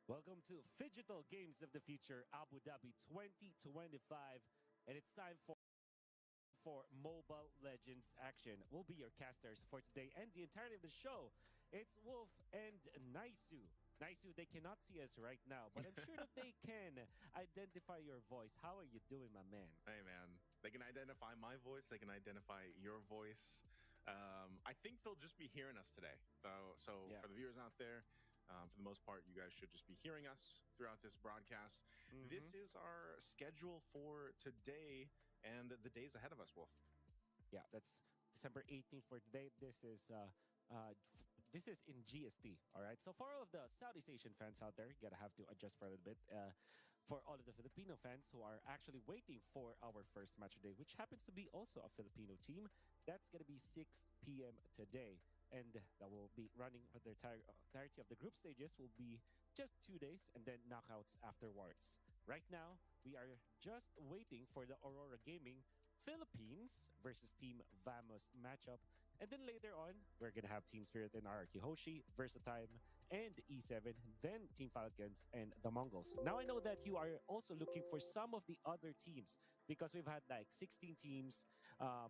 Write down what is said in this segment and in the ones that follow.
Welcome to Digital Games of the Future Abu Dhabi 2025, and it's time for Mobile Legends action. We'll be your casters for today and the entirety of the show. It's Wolf and Naisu. Naisu, they cannot see us right now, but I'm sure that they can identify your voice. How are you doing, my man? Hey, man. They can identify my voice. They can identify your voice. I think they'll just be hearing us today. So Yeah. for the viewers out there, for the most part, you guys should just be hearing us throughout this broadcast. This is our schedule for today and the days ahead of us, Wolf. Yeah, that's December 18th for today. This is in GST. All right. So for all of the Southeast Asian fans out there, you gotta have to adjust for a little bit. For all of the Filipino fans who are actually waiting for our first match today, which happens to be also a Filipino team, that's gonna be 6 p.m. today. And that will be running for the entirety of the group stages will be just 2 days and then knockouts afterwards. Right now, we are just waiting for the Aurora Gaming Philippines versus Team Vamos matchup. And then later on, we're going to have Team Spirit and RRQ Hoshi, Versatime, and E7, then Team Falcons and the Mongols. Now I know that you are also looking for some of the other teams because we've had like 16 teams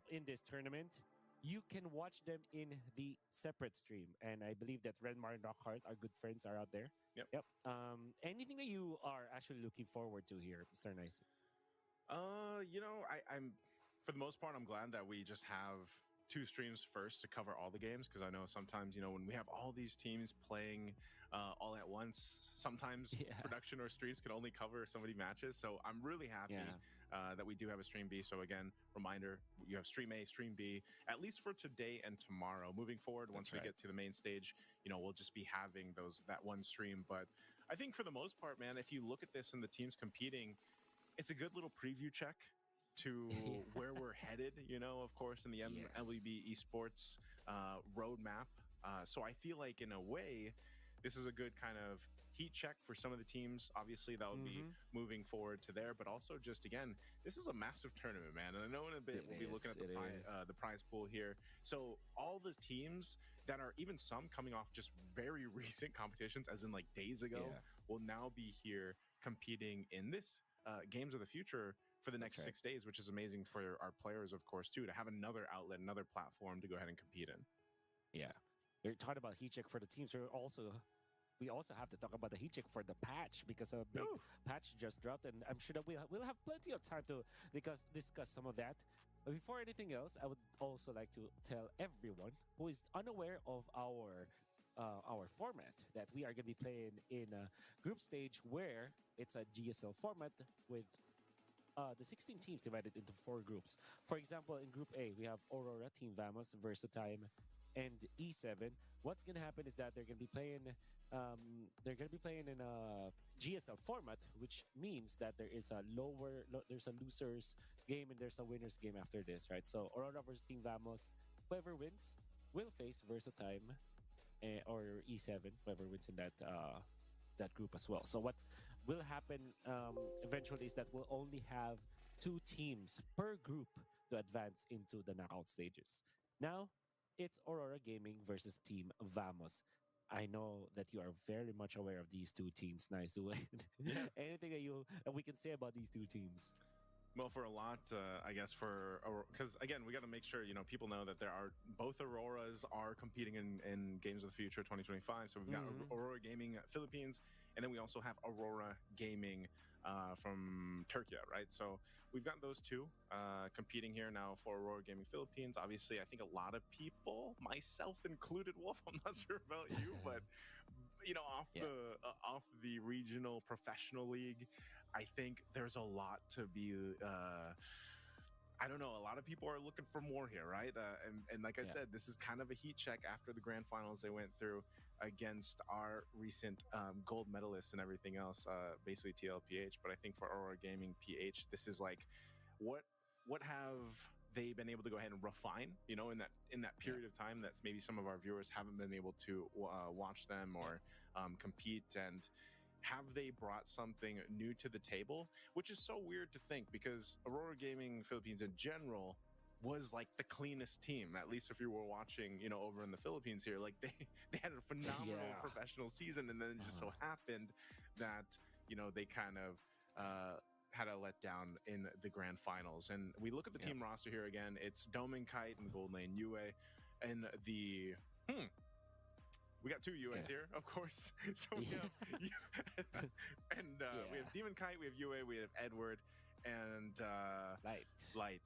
in this tournament. You can watch them in the separate stream. And I believe that Redmar and Rockhart, our good friends, are out there. Yep. Anything that you are actually looking forward to here, Mr. Nice? I'm for the most part, I'm glad that we just have two streams first to cover all the games, because I know sometimes, when we have all these teams playing all at once, sometimes production or streams can only cover so many matches. So I'm really happy that we do have a stream B. So again, reminder, you have stream A, stream B, at least for today and tomorrow. Moving forward, once we get to the main stage, we'll just be having that one stream. But I think for the most part, man, if you look at this and the teams competing, it's a good little preview check to where we're headed, of course, in the MLBB esports roadmap. So I feel like in a way, this is a good kind of heat check for some of the teams. Obviously, that would be moving forward to there, but also just, again, this is a massive tournament, man. And I know in a bit we'll be looking at the prize pool here. So all the teams that are, even some coming off just very recent competitions, as in like days ago, will now be here competing in this Games of the Future for the next 6 days, which is amazing for our players, of course, too, to have another outlet, another platform to go ahead and compete in. Yeah. You're talking about heat check for the teams. We also have to talk about the heat check for the patch, because a big patch just dropped, and I'm sure that we'll have plenty of time to discuss some of that. But before anything else, I would also like to tell everyone who is unaware of our format that we are going to be playing in a group stage where it's a GSL format with the 16 teams divided into 4 groups. For example, in Group A, we have Aurora, Team Vamos, Versatime, and E7. What's going to happen is that they're going to be playing. They're going to be playing in a GSL format, which means that there is there's a losers game and there's a winners game after this, right? So Aurora versus Team Vamos, whoever wins will face Versatime or E7, whoever wins in that group as well. So what will happen eventually is that we'll only have 2 teams per group to advance into the knockout stages. Now, it's Aurora Gaming versus Team Vamos. I know that you are very much aware of these 2 teams. Nice. Anything that we can say about these 2 teams? Well, for a lot, I guess, because again, we got to make sure people know that there are both Auroras are competing in Games of the Future 2025. So we've got Aurora Gaming Philippines, and then we also have Aurora Gaming from Turkey, right? So we've got those 2 competing here now for Aurora Gaming Philippines. Obviously, I think a lot of people, myself included, Wolf, I'm not sure about you, but off the regional professional league, I think there's a lot to be. I don't know. A lot of people are looking for more here, right? And like I said, this is kind of a heat check after the grand finals they went through against our recent gold medalists and everything else, basically TLPH. But I think for Aurora Gaming PH, this is like, what have they been able to go ahead and refine, in that period of time that maybe some of our viewers haven't been able to watch them or compete, and have they brought something new to the table? Which is so weird to think, because Aurora Gaming Philippines in general was like the cleanest team, at least if you were watching, over in the Philippines here. Like they had a phenomenal professional season, and then it just so happened that, they kind of had a letdown in the grand finals. And we look at the team roster here again. It's Domin Kite and Gold Lane Yue. And we got two UAs here, of course. So we have we have Demon Kite, we have Yue, we have Edward, and Light.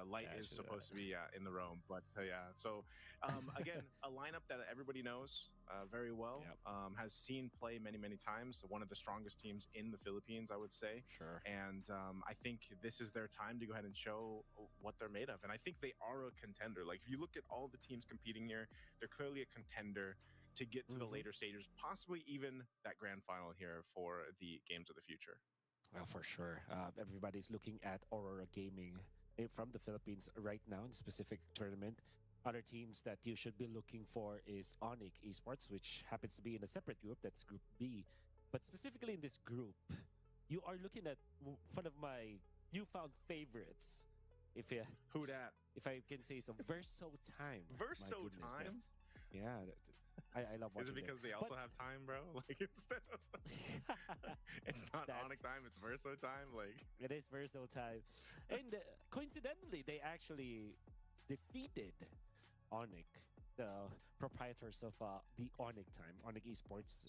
Light is supposed to be in the roam, but so again, a lineup that everybody knows very well, has seen play many times. One of the strongest teams in the Philippines, I would say. Sure. And I think this is their time to go ahead and show what they're made of. And I think they are a contender. Like, if you look at all the teams competing here, they're clearly a contender to get to the later stages, possibly even that grand final here for the Games of the Future. Well, for sure. Everybody's looking at Aurora Gaming from the Philippines right now in specific tournament. Other teams that you should be looking for is Onyx Esports, which happens to be in a separate group. That's Group B. But specifically in this group, you are looking at one of my newfound favorites. Who dat? If I can say so, Verso Time. Verso Time? Yeah, I love watching. Is it because they also have time, bro? Like, instead of it's not Onyx time, it's Verso time. Like, it is Verso Time, and coincidentally, they actually defeated Onyx, the proprietors of the Onyx Esports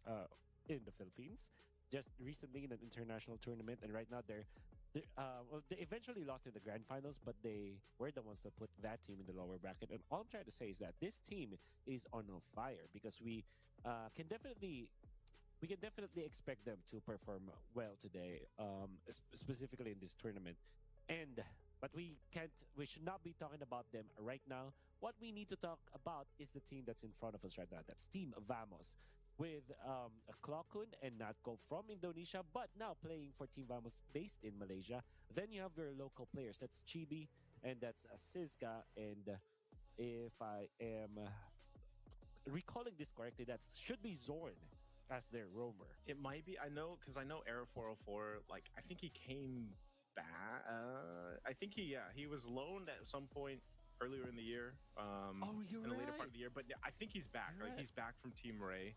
in the Philippines, just recently in an international tournament. And right now they eventually lost in the grand finals, but they were the ones that put that team in the lower bracket. And all I'm trying to say is that this team is on fire, because we can definitely expect them to perform well today, specifically in this tournament. But we should not be talking about them right now. What we need to talk about is the team that's in front of us right now. That's Team Vamos, with Klokun and Natko from Indonesia, but now playing for Team Vamos based in Malaysia. Then you have your local players. That's Chibi, and that's Sizga. And if I am recalling this correctly, that should be Zorn as their roamer. It might be. I know, because I know Era 404, like, I think he came back. I think he was loaned at some point earlier in the year, in the later part of the year. But I think he's back. Like, he's back from Team Ray.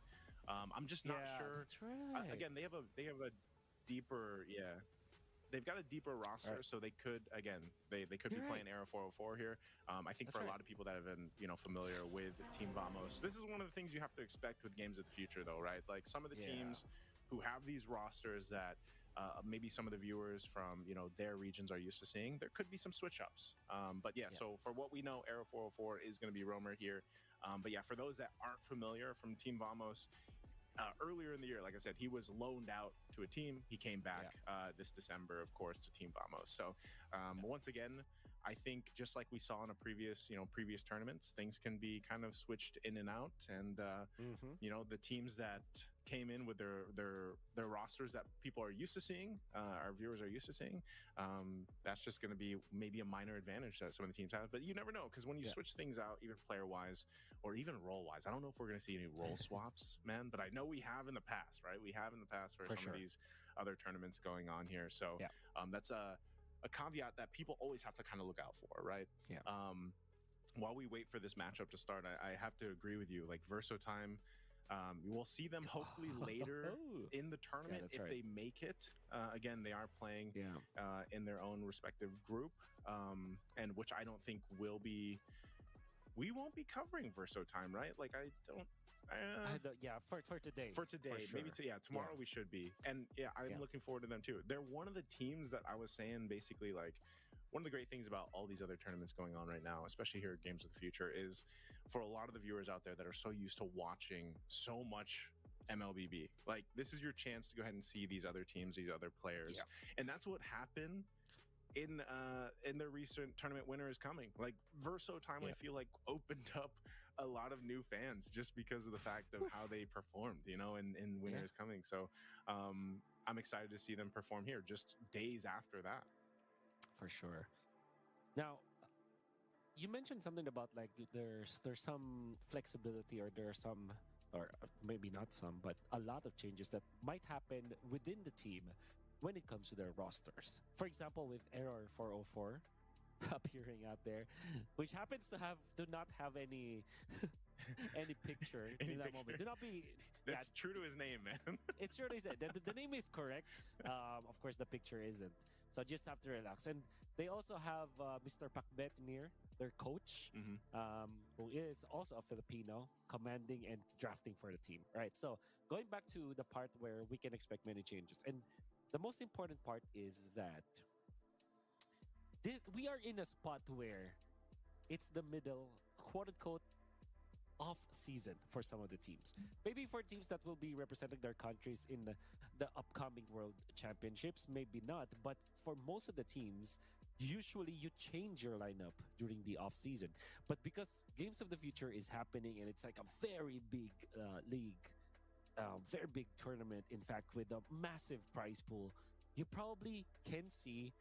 I'm just not sure. That's right. Again, they have a deeper, they've got a deeper roster, so they could, again, they could be playing Era 404 here. I think for a lot of people that have been, familiar with Team Vamos, this is one of the things you have to expect with Games of the Future, though, right? Like, some of the teams who have these rosters that maybe some of the viewers from their regions are used to seeing, there could be some switch ups. So for what we know, Era 404 is going to be roamer here. For those that aren't familiar from Team Vamos, earlier in the year, like I said, he was loaned out to a team. He came back this December, of course, to Team Vamos. So once again, I think just like we saw in a previous tournaments, things can be kind of switched in and out. And the teams that came in with their rosters that people are used to seeing, our viewers are used to seeing, that's just going to be maybe a minor advantage that some of the teams have. But you never know, because when you switch things out, even player wise or even role wise, I don't know if we're going to see any role swaps, man, but I know we have in the past, right? We have in the past for some of these other tournaments going on here. So that's a caveat that people always have to kind of look out for, right? While we wait for this matchup to start, I have to agree with you. Like, Verso Time, we'll see them hopefully later in the tournament if they make it. Again, they are playing in their own respective group, and which I don't think will be. We won't be covering Verso Time, right? Like, I don't. For today. For today, sure. maybe tomorrow we should be. And I'm looking forward to them too. They're one of the teams that I was saying, basically, like, one of the great things about all these other tournaments going on right now, especially here at Games of the Future, is for a lot of the viewers out there that are so used to watching so much MLBB, like, this is your chance to go ahead and see these other teams, these other players. And that's what happened in their recent tournament Winter is Coming. Like, Verso Time, I feel like opened up a lot of new fans just because of the fact of how they performed, in Winter is Coming. So I'm excited to see them perform here just days after that. For sure. Now, you mentioned something about, like, there's some flexibility, or there are some, or maybe not some, but a lot of changes that might happen within the team when it comes to their rosters. For example, with Error 404 appearing out there, which happens to not have any any picture Any in that picture. moment. Do not be. That's true to his name, man. It's true. The name is correct. Of course, the picture isn't. So just have to relax. And they also have Mr. Pacbet near their coach, who is also a Filipino, commanding and drafting for the team. Right. So going back to the part where we can expect many changes, and the most important part is that we are in a spot where it's the middle, quote unquote, off season for some of the teams. Maybe for teams that will be representing their countries in the upcoming World Championships, maybe not. But for most of the teams, usually you change your lineup during the off season. But because Games of the Future is happening and it's like a very big league, very big tournament, in fact, with a massive prize pool, you probably can see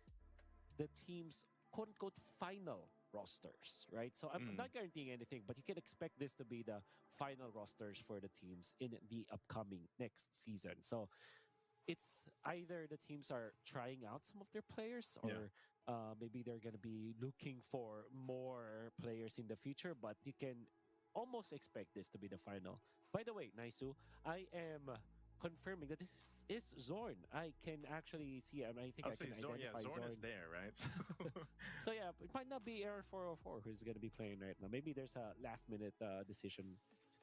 the team's quote unquote final rosters, right? So I'm not guaranteeing anything, but you can expect this to be the final rosters for the teams in the upcoming next season. So it's either the teams are trying out some of their players, or maybe they're going to be looking for more players in the future, but you can almost expect this to be the final. By the way, Naisu, I am confirming that this is Zorn. I can actually see, and I think I can Zorn, identify Zorn Zorn. is there, right? So yeah, it might not be Air 404 who's going to be playing right now. Maybe there's a last minute decision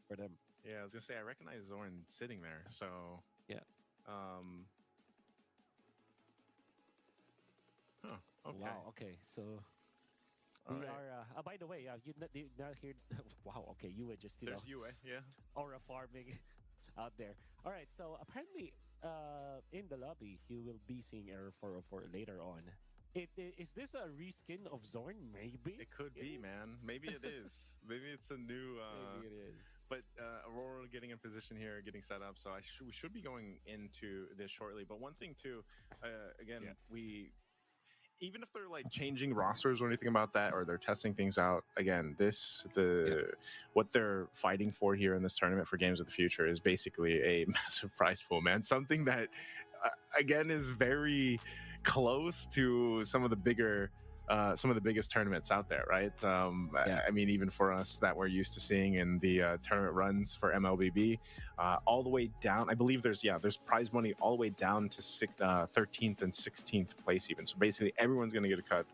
for them. Yeah, I was gonna say I recognize Zorn sitting there. So yeah. Okay. Wow. Okay. So we are. By the way, you not here. Wow. Okay. You were just There's UA. Yeah. Aura farming out there. All right. So apparently, in the lobby, you will be seeing Error 404 later on. Is this a reskin of Zorn? Maybe it could be, man. Maybe it is. Maybe it's a new. Maybe it is. But Aurora getting in position here, getting set up. So we should be going into this shortly. But one thing too, again, we. Even if they're like changing rosters or anything about that, or they're testing things out, again, what they're fighting for here in this tournament for Games of the Future is basically a massive prize pool, man. Something that, again, is very close to some of the biggest tournaments out there, right? I mean, even for us that we're used to seeing in the tournament runs for MLBB, all the way down, I believe there's prize money all the way down to 13th and 16th place even. So basically everyone's going to get a cut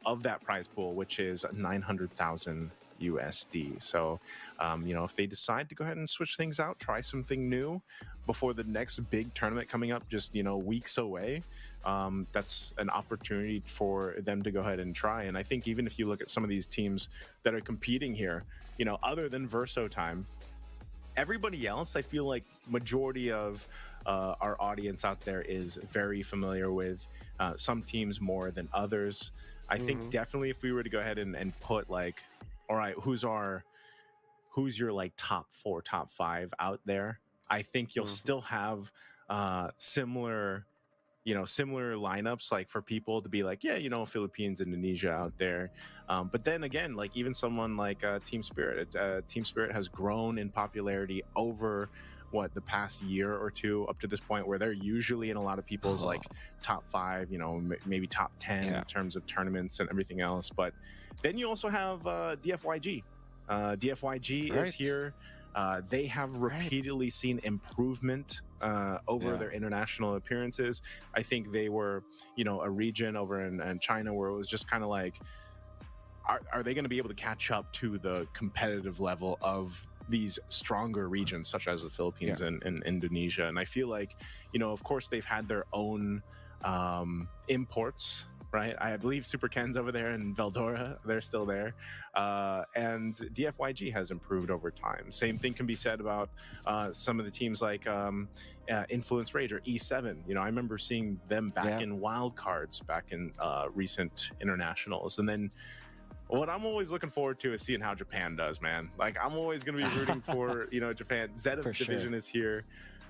of that prize pool, which is 900,000 USD. So, if they decide to go ahead and switch things out, try something new before the next big tournament coming up, just, weeks away, that's an opportunity for them to go ahead and try. And I think even if you look at some of these teams that are competing here, other than Verso Time, everybody else, I feel like majority of our audience out there is very familiar with, some teams more than others. I think definitely if we were to go ahead and put like, all right, who's your like top 4, top 5 out there, I think you'll still have similar lineups, like for people to be like, Philippines, Indonesia out there. But then again, like even someone like Team Spirit. Team Spirit has grown in popularity over the past year or two up to this point, where they're usually in a lot of people's like top 5, maybe top 10 in terms of tournaments and everything else. But then you also have DFYG. DFYG is here. They have repeatedly seen improvement over their international appearances. I think they were, a region over in China where it was just kind of like, are they going to be able to catch up to the competitive level of these stronger regions such as the Philippines and Indonesia? And I feel like, of course they've had their own imports, right? I believe Super Ken's over there and Veldora, they're still there. And DFYG has improved over time. Same thing can be said about some of the teams like Influence Rage or E7. I remember seeing them back in wild cards back in recent internationals. And then what I'm always looking forward to is seeing how Japan does, man. Like, I'm always going to be rooting for, Japan. Zeta Division is here.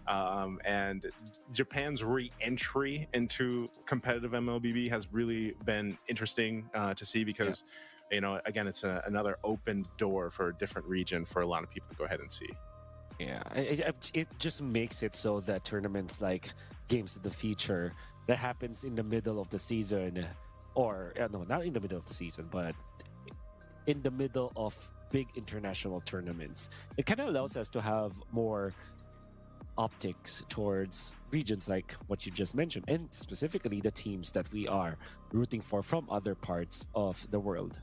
And Japan's re-entry into competitive MLBB has really been interesting to see because, again, it's another open door for a different region for a lot of people to go ahead and see. Yeah, it just makes it so that tournaments like Games of the Future that happens in the middle of the season, or no, not in the middle of the season, but in the middle of big international tournaments. It kind of allows us to have more optics towards regions like what you just mentioned, and specifically the teams that we are rooting for from other parts of the world,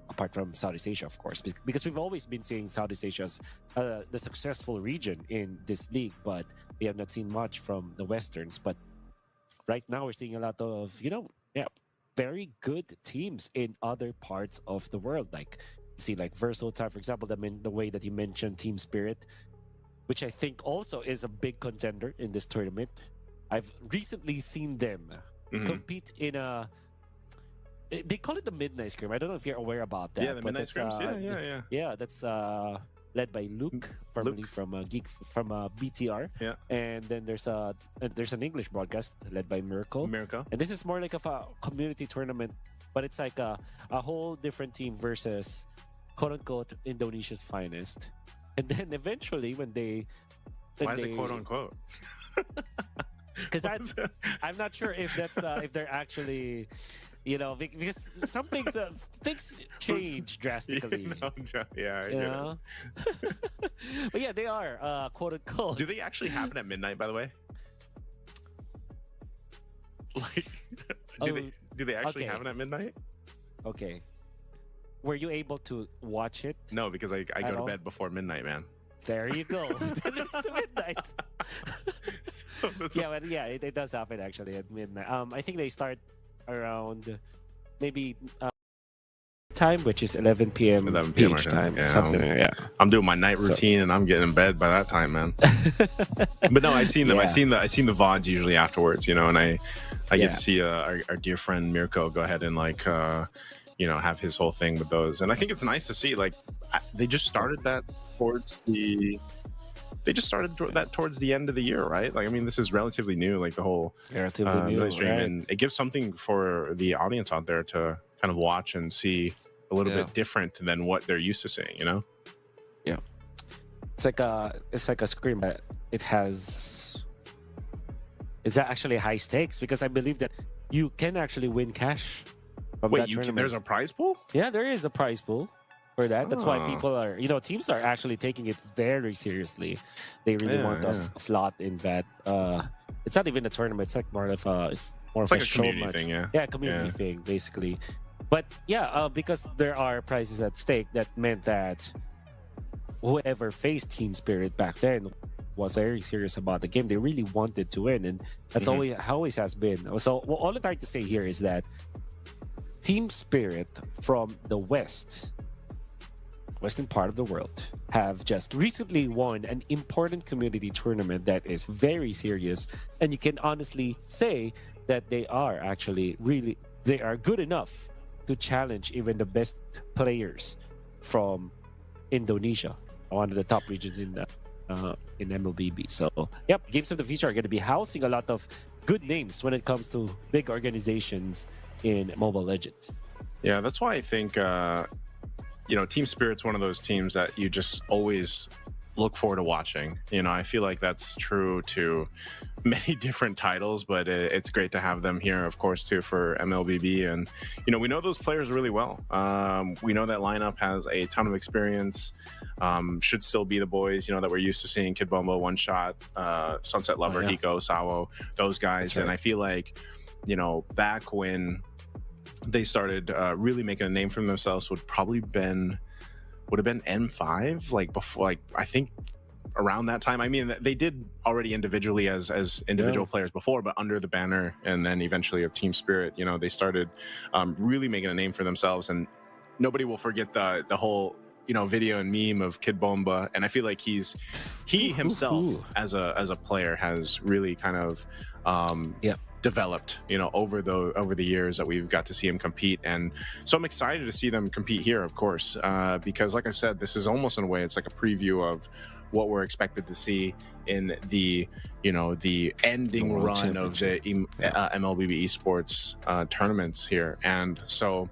apart from Southeast Asia, of course, because we've always been seeing Southeast Asia as the successful region in this league, but we have not seen much from the Westerns. But right now we're seeing a lot of, very good teams in other parts of the world. Like, see, like Versotime, for example, the way that you mentioned Team Spirit, which I think also is a big contender in this tournament. I've recently seen them compete in they call it the Midnight Scrim. I don't know if you're aware about that. Yeah, the Midnight Scrims. Yeah. Yeah, that's led by Luke, formerly from BTR. Yeah. And then there's an English broadcast led by Mirko. And this is more like a community tournament, but it's like a whole different team versus quote unquote Indonesia's finest. And then eventually when they why is it quote unquote? Because I'm not sure if that's if they're actually, because some things change drastically. Yeah. But yeah, they are quote unquote. Do they actually happen at midnight, by the way? Like, do they actually happen at midnight? Okay. Were you able to watch it? No, because I go to bed before midnight, man. There you go. Then it's the midnight. It does happen actually at midnight. I think they start around maybe time, which is 11 p.m. 11 p.m. each time. Yeah, something. I'm doing my night routine and I'm getting in bed by that time, man. But no, I've seen them. Yeah. I've seen the VODs usually afterwards, and I get to see our dear friend Mirko go ahead and have his whole thing with those. And I think it's nice to see, like, they just started that towards the end of the year, right? Like, I mean, this is relatively new, like the whole new stream, right? And it gives something for the audience out there to kind of watch and see a little bit different than what they're used to seeing, Yeah. It's like a scream, but it's actually high stakes, because I believe that you can actually win cash. Wait, there's a prize pool? Yeah, there is a prize pool for that. That's why people are, teams are actually taking it very seriously. They really want a slot in that. It's not even a tournament. It's like more of a community thing, Yeah, community thing, basically. But because there are prizes at stake, that meant that whoever faced Team Spirit back then was very serious about the game. They really wanted to win, and that's always has been. So all I'm trying to say here is that Team Spirit from the western part of the world have just recently won an important community tournament that is very serious, and you can honestly say that they are good enough to challenge even the best players from Indonesia, one of the top regions in MLBB. So Games of the Future are going to be housing a lot of good names when it comes to big organizations in Mobile Legends. Yeah, that's why I think Team Spirit's one of those teams that you just always look forward to watching. I feel like that's true to many different titles, but it's great to have them here, of course, too, for MLBB. And we know those players really well. We know that lineup has a ton of experience. Should still be the boys, that we're used to seeing: Kid Bombo, One Shot, Sunset Lover, Hiko, Sawo, those guys. Right. And I feel like back when they started really making a name for themselves would have been M5, like before, like I think around that time. I mean, they did already individually as individual players before, but under the banner and then eventually of Team Spirit, they started really making a name for themselves. And nobody will forget the whole video and meme of Kid Bomba. And I feel like he himself as a player has really kind of developed over the years that we've got to see him compete. And so I'm excited to see them compete here, of course, because like I said, this is almost in a way, it's like a preview of what we're expected to see in the ending run of the MLBB esports tournaments here. And so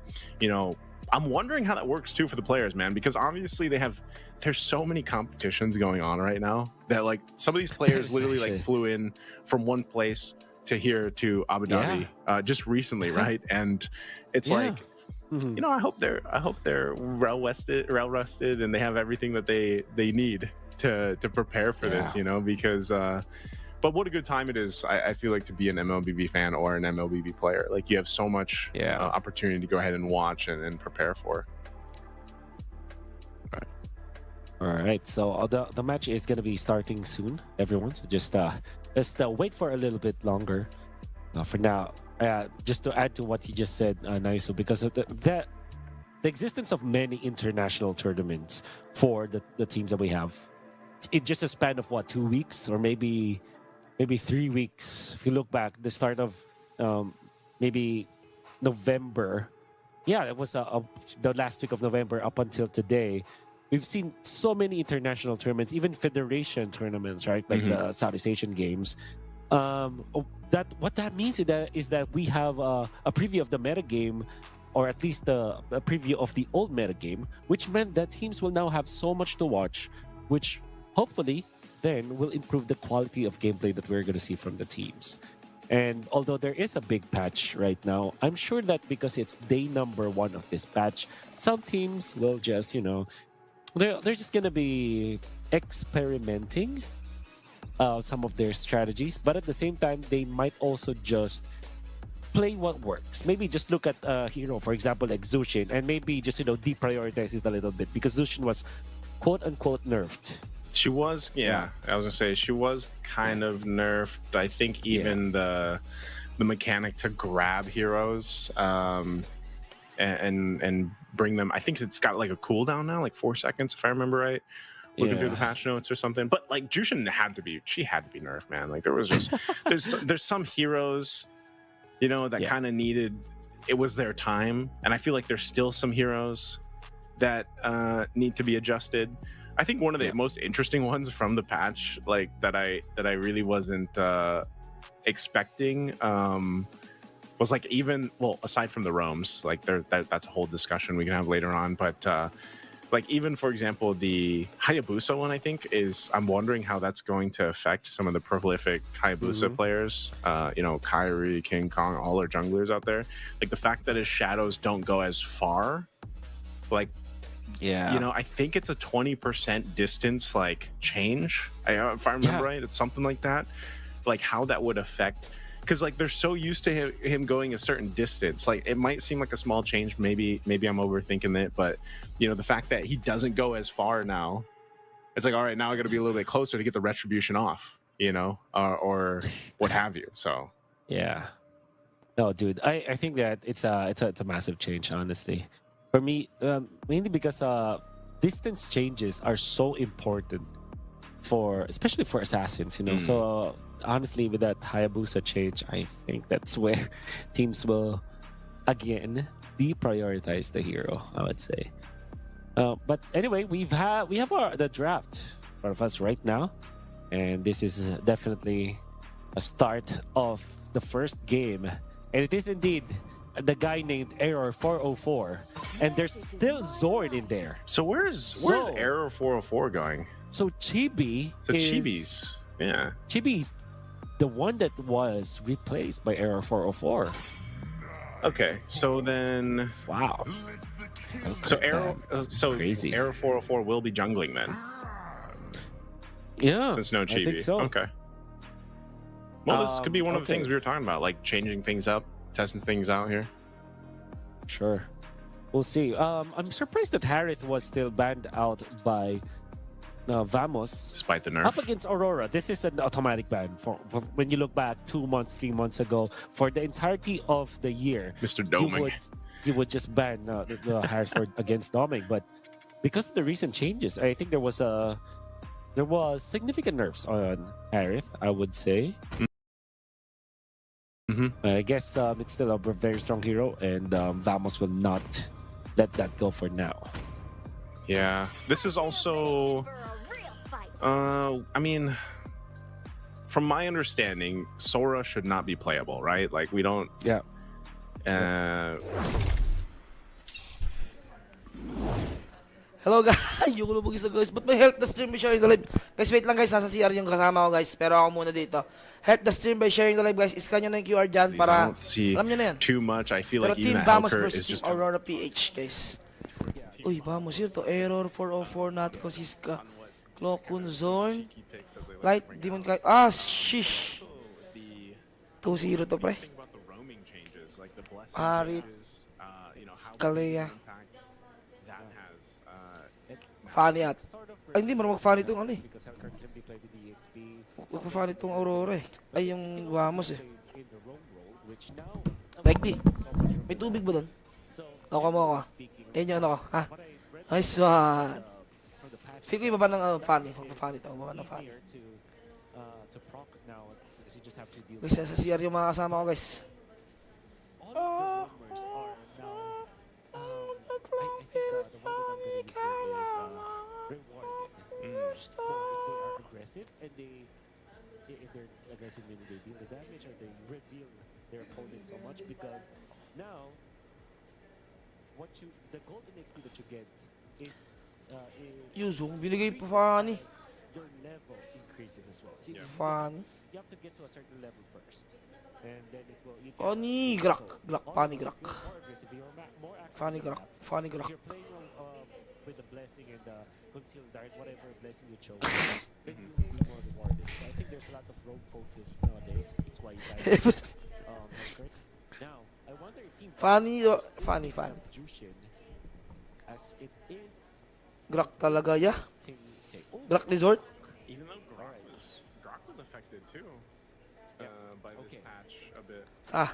I'm wondering how that works too for the players, man, because obviously there's so many competitions going on right now that like some of these players literally like flew in from one place to here to Abu Dhabi just recently, right? And it's like you know, I hope they're well rested, and they have everything that they need to prepare for this. You know, because but what a good time it is. I feel like to be an MLBB fan or an MLBB player. Like you have so much opportunity to go ahead and watch and prepare for. All right, so the match is gonna be starting soon, everyone. So just wait for a little bit longer. For now, just to add to what you just said, Naiso, because of the existence of many international tournaments for the teams that we have, in just a span of what, 2 weeks or maybe 3 weeks. If you look back, the start of maybe November, it was the last week of November up until today. We've seen so many international tournaments, even federation tournaments, right? Like the Southeast Asian Games. What that means is that we have a preview of the metagame, or at least a preview of the old metagame, which meant that teams will now have so much to watch, which hopefully then will improve the quality of gameplay that we're going to see from the teams. And although there is a big patch right now, I'm sure that because it's day number 1 of this patch, some teams will just, they're just going to be experimenting some of their strategies, but at the same time, they might also just play what works. Maybe just look at a hero, for example, like Zushin, and maybe just, deprioritize it a little bit, because Zushin was quote-unquote nerfed. She was, I was gonna say she was kind of nerfed. I think even the mechanic to grab heroes and bring them. I think it's got like a cooldown now, like 4 seconds, if I remember right. Looking through the patch notes or something. But like Jushin had to be nerfed, man. Like there was just there's some heroes, that kind of needed. It was their time, and I feel like there's still some heroes that need to be adjusted. I think one of the most interesting ones from the patch, like that I really wasn't expecting, was like aside from the roams, like that's a whole discussion we can have later on. But like even for example, the Hayabusa one, I think I'm wondering how that's going to affect some of the prolific Hayabusa players. Kyrie, King Kong, all our junglers out there. Like the fact that his shadows don't go as far, like. I think it's a 20% distance like change. If I remember right, it's something like that. Like how that would affect, because like they're so used to him going a certain distance. Like it might seem like a small change. Maybe I'm overthinking it, but the fact that he doesn't go as far now, it's like, all right, now I got to be a little bit closer to get the retribution off, or what have you. So no, dude, I think that it's a massive change, honestly. For me, mainly because distance changes are so important especially for assassins, So honestly, with that Hayabusa change, I think that's where teams will again deprioritize the hero, I would say. But anyway, we have the draft in front of us right now, and this is definitely a start of the first game, and it is indeed the guy named Error 404, and there's still Zord in there. So where's Error 404 going? So Chibi Chibi's Chibi's the one that was replaced by Error 404. Okay, so then wow. So crazy. Error 404 will be jungling then. Yeah, since no Chibi. I think so. Okay. Well, this could be one of the things we were talking about, like changing things up. Testing things out here. Sure. We'll see. I'm surprised that Harith was still banned out by Vamos. Despite the nerf. Up against Aurora. This is an automatic ban. For when you look back 2 months, 3 months ago, for the entirety of the year, Mr. Doming. You would just ban the Harith against Doming. But because of the recent changes, I think there was significant nerfs on Harith, I would say. I guess it's still a very strong hero, and Vamos will not let that go for now. Yeah, this is also, I mean, from my understanding, Sora should not be playable, right? Like we don't. Yeah. Hello guys, yung lubog isa guys. Ba't may help the stream by sharing the live? Guys, wait lang guys, nasa CR yung kasama ko guys. Pero ako muna dito. Help the stream by sharing the live guys. Iscan nyo na yung QR dyan para, alam nyo na yan. Too much. I feel Pero like Team even Vamos Elker versus is Team just Aurora PH guys. Uy, Vamos yun to. Error 404, Natko, Siska. Clokun Zorn. Light, Demon Kite. Ah, shish. 2-0 to pre. Harit. Kalea. Funny at. Ay, hindi, marunong mag-funny itong ano eh. Mag-funny itong Aurora eh. Ay, yung Vamos eh. Like di. May tubig ba doon? Ako mo ako. Ayun yung ano ko. Ha? Nice one. Feel ko ibaba ng funny. Funny ito. Ibaba ng funny. Guys, sa CR yung mga kasama ko guys. And if they're aggressive, maybe they deal the damage or they reveal their opponent so much because now the golden XP that you get is Yuzong, binigay pa funny. your level increases as well. So Funny. you have to get to a certain level first, and then it will. Funny, grak. Grak, funny, grak. More aggressive, you're more active. Funny, grak. Funny, If grak. you're playing with the blessing and the concealed dart, whatever blessing you chose, then you will be more rewarded. So I think there's a lot of rogue focus nowadays. That's why you guys Hellkurt. Now, I wonder if Team Funny, funny, funny. Jushin, as it is Grak talaga, yeah. Oh, Grak Resort. Even though Grok was affected too by this patch a bit. Ah.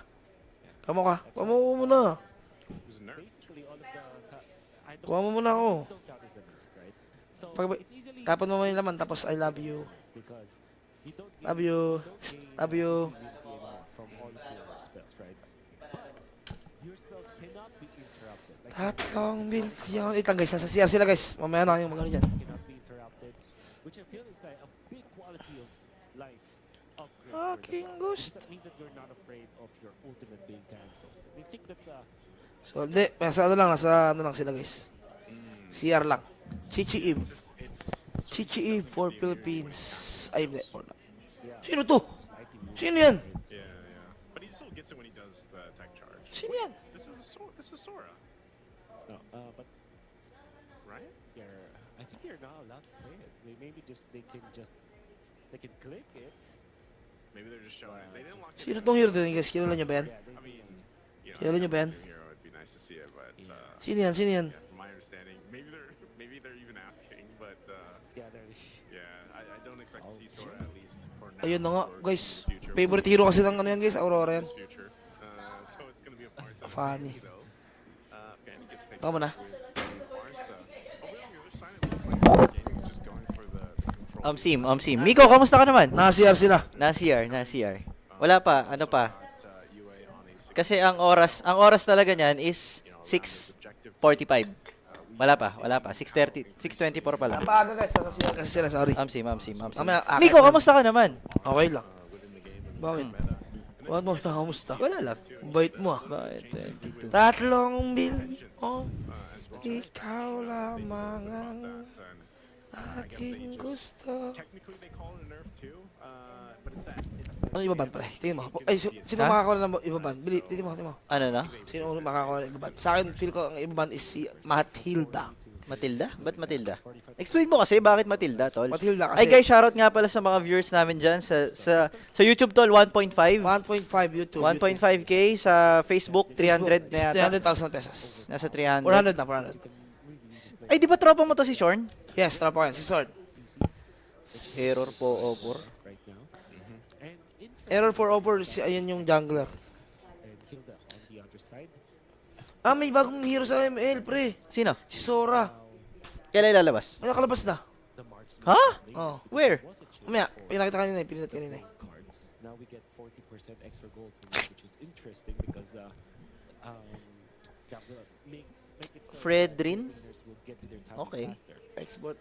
Kamo ka. Kuha mo muna. It was nerfed. basically all of the Kuha mo muna ako. don't count as a nerf, right? So Pag, it's easily tapon mo yung laman, tapos I love you. because you don't gain, Love you. don't gain Love you. immunity anymore from all of your spells, right? But your spells cannot be interrupted. Like Tatlong bilyon. Ito guys, nasa CR sila guys. Mamaya na yung magano dyan. cannot be interrupted, which I feel is like a big quality of life upgrade. for the Aking player. gusto. That means that you're not afraid of your ultimate being cancelled. I think that's a So, hindi. Nasa ano lang sila guys. CR lang. Chichi Eve. Chichi Eve for Philippines. Ay, hindi. Sino to? Sino yan? Yeah. But he still gets it when he does the tech charge. Sino yan? This is Sora, no, but right? I think you're not allowed to play it. Maybe they can click it. Maybe they're just showing. They didn't lock it. Sino tong hero din guys? Kilala nyo ba yan? Yeah, I mean, Kilala nyo ba yan? new hero, it'd be nice to see it, but Sino yan? Sino yan? yeah, from my understanding, maybe they're even asking, but yeah, there. yeah, I don't expect to see Sora at least for now. Ayun na nga or guys. in the future. Favorite hero kasi ng ano yan guys? Aurora yan. Future. So it's gonna be a Farsa. Funny. Though. Fanny gets picked Tama na. up with Farsa. Oh, wait, on the other side, it looks like Gaming's just going for the control. Sim. Miko, kamusta ka naman? Nasa CR sila. Na CR. Wala pa, ano pa? UA on a 6 Kasi ang oras talaga niyan is 6:45. Wala pa. 6:30, 6:24 pa lang. Napaaga guys. Nasa CR kasi sila. Sorry. Sim. Mamaya, akit Miko, na. kamusta ka naman? Okay lang. Bakit? Bakit mo nakamusta? Wala lang. Bait mo ah. Bakit? 22. Tatlong bilyon. Ikaw lamang ang aking gusto. Technically, they call it a nerf too, but it's that. Ano ibaban pre? Tingin mo. Ay, sino Ha? makakakuha ng ibaban? Bili, tingin mo. Ano na? Sino makakakuha ng ibaban? Sa akin, feel ko ang ibaban is si Matilda. Matilda? Ba't Matilda? Explain mo kasi bakit Matilda, tol. Matilda kasi Ay guys, shoutout nga pala sa mga viewers namin dyan sa YouTube, tol, 1.5. 1.5 YouTube. 1.5k sa Facebook, 300 na yata. 300,000 pesos. Nasa 300. 400 na, 400. Ay, di ba tropa mo to si Sean? Yes, tara po yan. Si Sword. Error po, opor. Right now. And in Error 404, si ayan yung jungler. and Hilda on the other side. Ah, may bagong hero sa ML, pre. Sino? Si Sora. Kailan ilalabas? Ay, nakalabas na. The marksman Ha? Oh. Where? was a change Mamaya, for pinakita kanina eh. Pinakita kanina eh. cards. Now we get 40% extra gold from this, which is interesting because that will make it so Fredrin? that winners will get to their time Okay. faster. Export.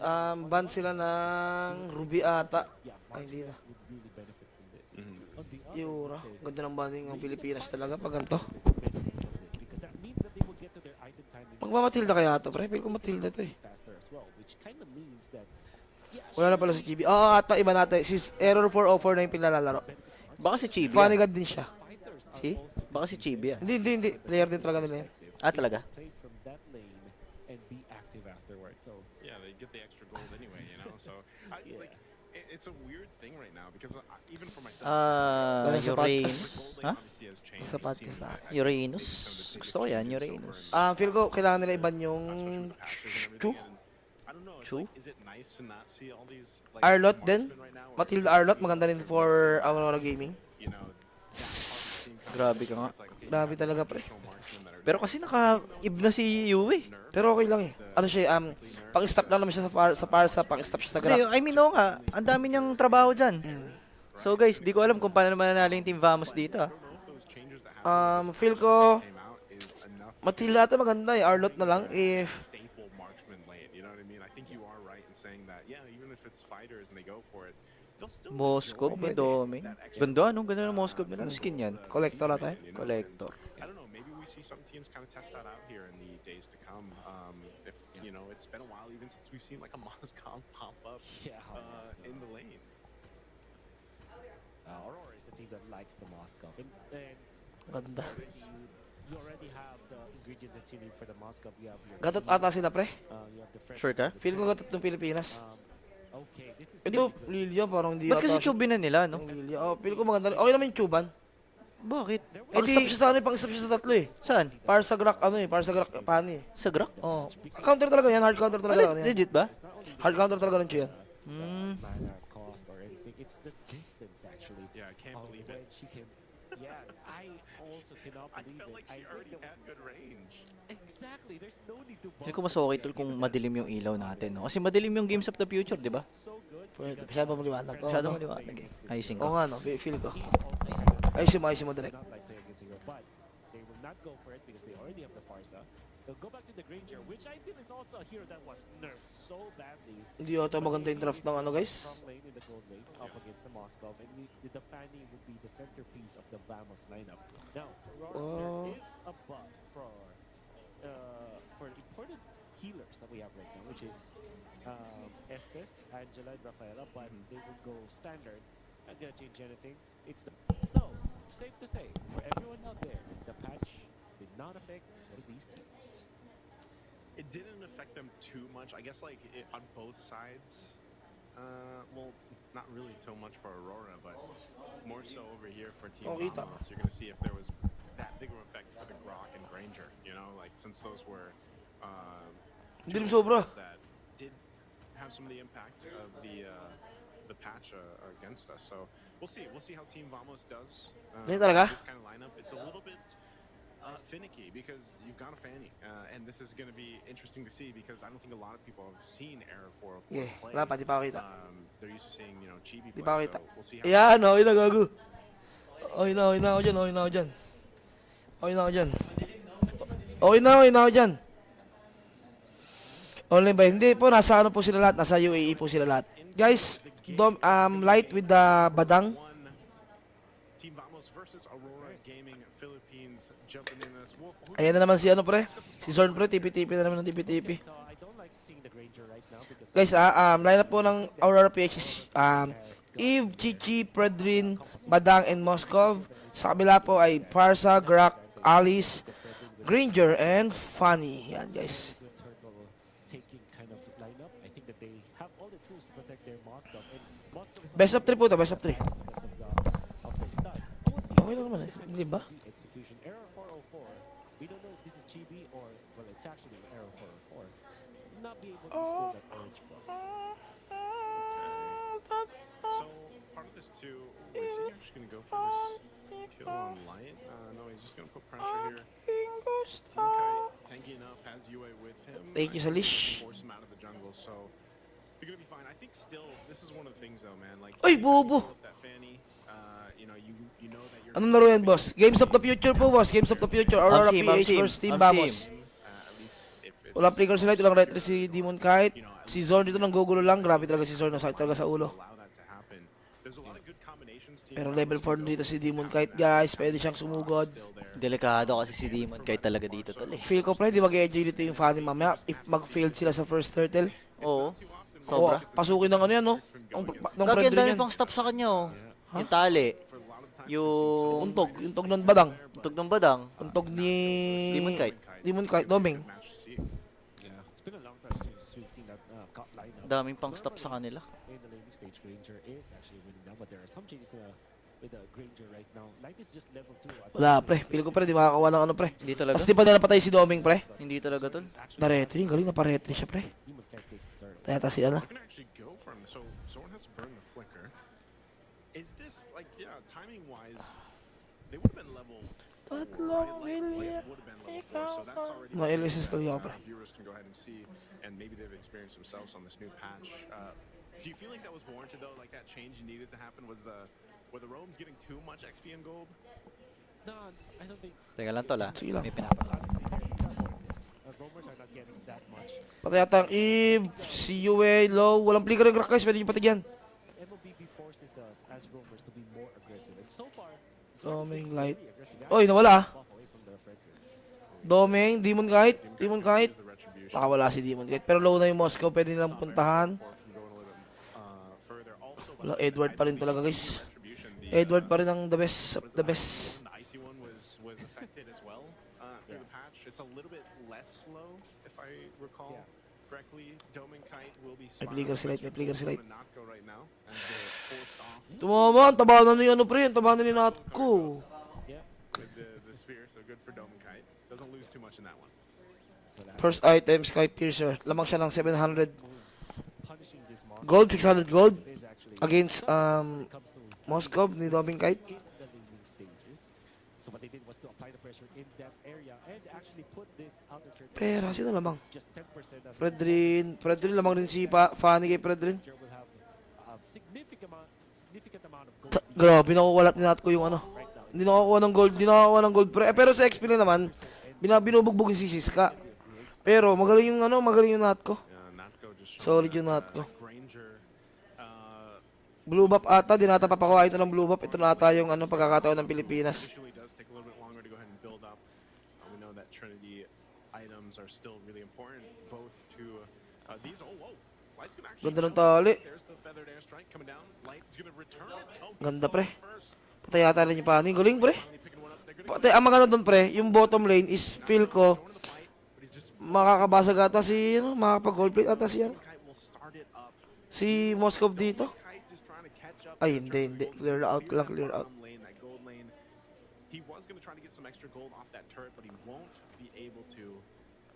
Ban sila ng Ruby ata. Yeah, Ay, hindi na. would really benefit from this. Mhm. On the other, Yura. let's say, Ganda ng banding ng Pilipinas talaga pag ganito. would benefit from this because that means that they will get to their item time in Magmamatilda kaya ito, pre. Feel ko Matilda to eh. faster. which kind of means that Wala na pala si Chibi. Oo, ata iba natin. Si Error 404 na yung pinalalaro. Baka si Chibi. Funny God din siya. Si? Baka si Chibi. Hindi. Player din talaga nila yan. Talaga? play from that lane and be active afterwards. So Yeah, they get the extra gold anyway, you know. So like it's a weird thing right now because even for myself, Wala sa Uranus. gold Ha? lane obviously has changed. Sa We've podcast seen na. that. Uranus. Gusto ko yan, Uranus. Feel ko kailangan nila iban yung Chu. I don't know. It's Chu? like, is it nice to not see all these like Arlot din. marksmen right now, or Matilda Arlot, maganda rin for Aurora Gaming. you know, Grabe ka nga. it's like, okay, Grabe talaga, pre. marksmen that are Pero kasi naka-ib na si Yui. Pero okay lang eh. Ano siya, pang-stop lang naman siya sa pang-stop siya sa Hindi, graph. I mean, oo nga. Ang dami niyang trabaho dyan. So guys, di ko alam kung paano naman nanalo yung Team Vamos dito. those changes that happen Feel ko, came out is enough Matilda ata maganda eh. Arlot na lang if staple marksman lane. You know what I mean? I think you are right in saying that. Yeah, even if it's fighters and they go for it, they'll still Moskov, may dome. Ganda, no? Ganda ng Moskov nila. Ano skin yan? collector ata eh. Collector. I don't know. Maybe we see some teams kind of test that out here in the days to come. If you know, it's been a while even since we've seen like a Moscow pop up in the lane. Aurora is a team that likes the Moscow, and Ganda. you already have the ingredients that you need for the Moscow. You have your Gatot ata sila pre. you have the fresh. Sure ka? Feel ko gatot ng Pilipinas. Okay, this is Ito, Lilia, parang hindi Ba't kasi ata. chubin na nila, no? Yung Lilia. Feel ko maganda. Okay naman yung Chuban. Bakit? Pang-stop siya sa ano, pang-stop siya sa tatlo eh. Saan? Para sa Grak, para sa Grak, pani eh. Sa Grak? Oh. Counter talaga yan, hard counter talaga yan. Legit ba? Hard counter talaga ng Chu yan. mana cost or anything. It's the distance actually. Yeah, I can't of believe when it. she can. Yeah, I also cannot I believe felt it. like she already had good range. Exactly. There's no need to. Feel ko mas okay tol kung madilim yung ilaw natin, no? Kasi madilim yung Games of the Future, di ba? So good. Pwede, masyado maliwanag. Masyado maliwanag eh. Ayusin Oo ko. nga no, feel ko. Also, Ayusin mo direct. not like play against hero, but they will not go for it because they already have the Farsa. They'll go back to the Granger, which I feel is also a hero that was nerfed so badly. Hindi ata maganda yung draft ng ano guys. Strong lane in the gold lane up against the Moskov, and the Fanny will be the centerpiece of the Vamos lineup. Now, for Aurora, there is a buff for important healers that we have right now, which is Estes, Angela, and Rafaela, but they will go standard. Not gonna change anything. So safe to say, for everyone out there, the patch did not affect these teams. It didn't affect them too much. I guess like on both sides. Well, not really so much for Aurora, but more so over here for Team kita. Vamos. You're gonna see if there was that big of an effect for the Grok and Granger. You know, like since those were Hindi rin sobra. that did have some of the impact of the patch against us. So we'll see. We'll see how Team Vamos does. Ganyan talaga? This kind of lineup. It's a little bit finicky because you've got a Fanny, and this is going to be interesting to see because I don't think a lot of people have seen Error 404 Yeah, play. wala pa, di pa ako kita. They're used to seeing, you know, Chibi Di play. pa ako kita. So we'll see how. Ayan, okay na gago. Okay na ako dyan, okay na ako dyan. Okay na ako dyan. Okay na ako dyan. Online ba? Hindi po, nasa ano po sila lahat? Nasa UAE po sila lahat. Guys, light with the badang. Team Vamos versus Aurora Gaming Philippines jumping in this. Ayan na naman si ano pre. Si Zorn pre, tipi-tipi na naman ng tipi-tipi. So I don't like seeing the Granger right now because Guys, lineup po ng Aurora PH is Eve, Chichi, Predrin, Badang, and Moskov. Sa kabila po ay Parsa, Grak, Alice, Granger, and Fanny. Yan guys. good turtle taking kind of lineup. I think that they have all the tools to protect their Moscow. And Moscow is Best of 3 po to, best of 3. because of the stud. We'll see. Okay lang naman eh. Hindi ba? The execution error 404. We don't know if this is Chibi or well, it's actually error 404. Not be able to steal that orange buff. So part of this too, is he actually going to go for this kill on Light? No, he's just going to put pressure here. Teamkai, tanky enough, has UA with him. Thank you, Salish. Force him out of the jungle, so you're going to be fine. I think still, this is one of the things though, man. Like, Oy, if you bobo. pull up that Fanny, you know, you know that you're. Anong laro yan, boss? Games of the future po, boss. Games of the future. Aurora Amsim, PH Amsim, versus Team Amsim. Vamos. At least if it's, Walang flicker sila, walang retry si Demon Kite. Si Zorn dito nang gugulo lang. Grabe talaga si Zorn, nasakit talaga sa ulo. allow that to happen. There's a lot of good combinations. Team Pero Vamos level 4 dito si Demon Kite, guys. Pwede siyang sumugod. still there. Delikado kasi si Demon kahit talaga dito tol eh. Feel ko pre, di mag-enjoy dito yung Fanny mamaya if mag-failed sila sa first turtle. Oo. Too often. Sobra. Pasukin ng ano yan, no? Ng Gagi, friend ang dami yan. pang stop sa kanya, oh. Yung tali. For a lot of the times, Yung Yung tog ng badang. tug ng badang. Yung tog ni... Demon Kite. Demon Kite, Doming. match to see. Yeah, it's been a long time since we've seen that cut lineup. Daming pang stop sa kanila. In the laning stage, Granger is actually winning now, but there are some changes with the Granger right now. Light is just level 2. Wala, pre. Pili ko, pre. Di makakawa ng ano, pre. Hindi talaga. Tapos di pa nila patay si Doming, pre. Hindi talaga, tol. Na-retry. Galing, napa-retry siya, pre. Demon Kite takes the turret. Tayata si ano. You can actually go for him. So Zorn has to burn the flicker. Is this like timing wise? They would have been level. Tatlong Would milya. have been level 4. So that's already. Na-LSS tuloy ako, pre. Viewers can go ahead and see, and maybe they've experienced themselves on this new patch. Do you feel like that was warranted though? Like that change needed to happen? Were the roams getting too much XP and gold? No, I don't think. Teka lang, tol, ah. Sige lang. May pinapala. Roamers are not getting that much. Patay yata ang Eve. Si Yue, low. Walang flicker ng guys. Pwede nyo patigyan. MLBB forces us as roamers to be more aggressive, and so far, Doming, Zorn's been Light. really aggressive. Oy, nawala, ah. Buff away from the Frederick. Doming, Demon Kite. Demon Kite. Is the retribution. Nakawala si Demon Kite. Pero low na yung Moscow. Pwede nilang puntahan. From going a little bit, further. Also, Wala, Edward pa rin talaga, guys. retribution. Edward pa rin ang the best of the best. The icy one was affected as well through the patch. It's a little bit less slow, if I recall correctly. Doming Kite will be May flicker si Light, may flicker si Light. not go right now as they're forced off Tumama, ang taba na ni ano, pre. Ang taba na ni Natko. Yeah. with the spear, so good for Doming Kite. Doesn't lose too much in that one. So that First item, Sky Piercer. Lamang siya ng 700 punishing this monster gold, 600 gold. is actually Against when it comes to Moscow ni Doming Kite. in the laning stages. So what they did was to apply the pressure in that area and actually put this outer curtain Pera, sino lamang? just 10% of Fredrin lamang rin si Fanny kay Fredrin. will have a significant amount of gold Grabe, nakukulat ni Natko yung ano. right now. Hindi nakakuha ng gold, hindi nakakuha ng gold. Pero sa XP na naman, binubugbog si Siska. Pero magaling yung ano, magaling yung Natko. Natko just Solid yung Natko. Granger. Blue buff ata, di nata papakuha ito ng blue buff. Ito na ata yung ano, pagkakataon ng Pilipinas. Usually does take a little bit longer to go ahead and build up. We know that Trinity items are still really important, both to these. Oh, whoa! Light's gonna actually. Ganda ng tali. There's the feathered airstrike coming down. Light's gonna return it. Ganda, pre. First, Patay yata rin yung Fanny. Galing, pre. finally picking one up. They're gonna Patay, ang maganda doon, pre, yung bottom lane is feel ko, go into the fight, but he's just. makakabasag ata si, ano, makakapag-gold plate ata si, ano, Kite will start it up. si Moscow dito. Kite just trying to catch up. Ay, hindi. Clear out lang, clear out. Bottom lane, that gold lane. He was gonna try to get some extra gold off that turret, but he won't be able to.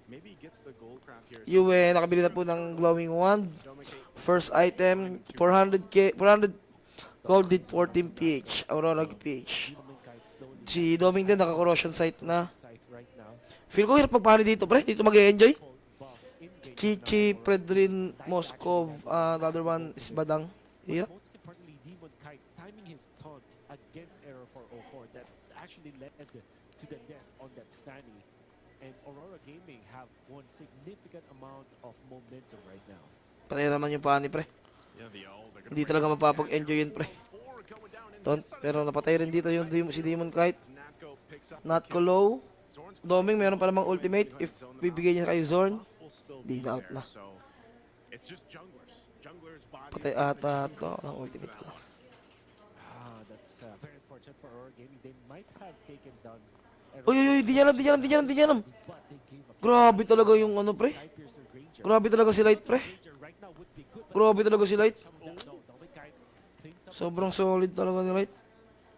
Maybe he gets the gold craft here. Yue, nakabili na po ng glowing wand. Dominic First item, 400k, 400 gold did 14 PH, Aurora PH. Demon Kite slowly Si Doming din naka-corrosion site na. sight right now. Feel ko hirap magpahali dito, pre. Dito mag-enjoy. Cold buff in game. Chichi, Predrin, Moskov, the other one is Badang. Hirap. Most importantly, Demon Kite timing his taunt against Error 404 that actually led to the death on that Fanny. And Aurora Gaming have one significant amount of momentum right now. Patay naman yung pani, pre. Yeah, the old. They're gonna Hindi talaga mapapag-enjoy yun, pre. four going down in Ton, pero napatay rin dito yung si Demon Kite. Natko picks up. Not ko low. Zorn's Doming, meron pa namang ultimate. If bibigay niya kay Zorn, will still di be na out there, na. So it's just junglers. Junglers body. Patay ata ito ng ultimate ko lang. That's very unfortunate for Aurora Gaming. They might have taken down Uy, uy, uy, di niya alam, di niya alam, di niya alam, di niya alam. but they gave up. Grabe talaga yung ano, pre. Sky Piercer Granger. Grabe talaga si Light, pre. Granger right now would be good, but Grabe talaga si Light. coming down. No, Dominic Kite cleans up. Sobrang solid talaga ni Light.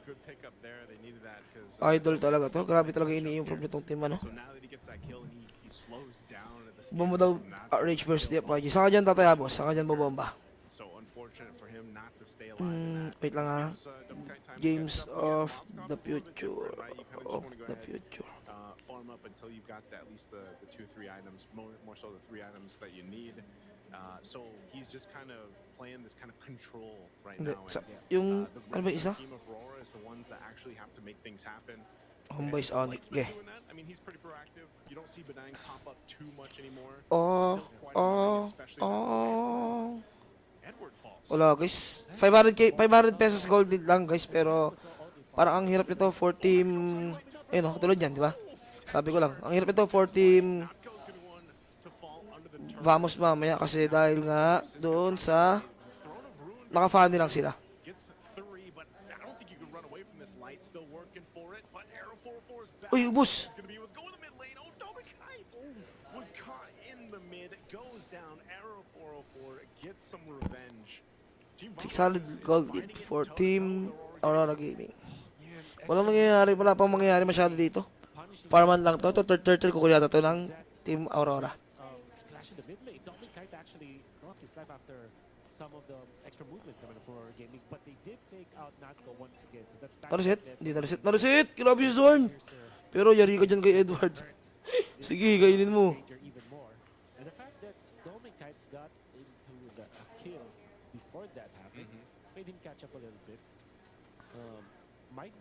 Good pickup there. They needed that because. Idol talaga to. Grabe talaga ini-improve nitong team, ano. So now that he gets that kill and he slows down at the Bomba daw, Rage burst the apology. Saka dyan tataya, boss. Saka dyan babomba. So unfortunate for him not to stay alive. in that. Wait lang ha. Gives, Double Kite time to Games catch up. Yeah, of Moscow the a little bit future. different, right? You kinda just Of wanna go the ahead, future. farm up until you've got at least the 2-3 items, more so the 3 items that you need. So he's just kind of playing this kind of control right Hindi. now. Sa, And, yung, the ano ba rest isa? of the team of Aurora is the ones that actually have to make things happen. Homeboys And Onyx. Light's been Okay. doing that. I mean, he's pretty proactive. You don't see Bedang pop up too much anymore. Oh, Still quite annoying, especially when oh. Edward falls. Wala guys. 500k, 500 pesos gold din lang guys. Pero parang ang hirap nito for team, ayun o, katulad yan, di ba? Sabi ko lang, ang hirap nito for team Natko's gonna want to fall under the turret. Vamos mamaya kasi dahil nga doon sa naka-funny lang sila. Uy, ubus. Six solid gold lead for Team Aurora Gaming. Walang nangyayari, wala pang mangyayari masyado dito. Farman lang to. Turtle ko yata to ng Team Aurora. Clash in the mid lane. Dominic Kite actually lost his life after some of the extra movements coming for gaming, but they did take out Natko once again. So that's back. Narusit? Hindi narusit. Grabe si Zorn. Pero yari ka dyan kay Edward. Sige, kainin mo. Even more. And the fact that Dominic Kite got into the kill before that happened made him catch up a little bit. Might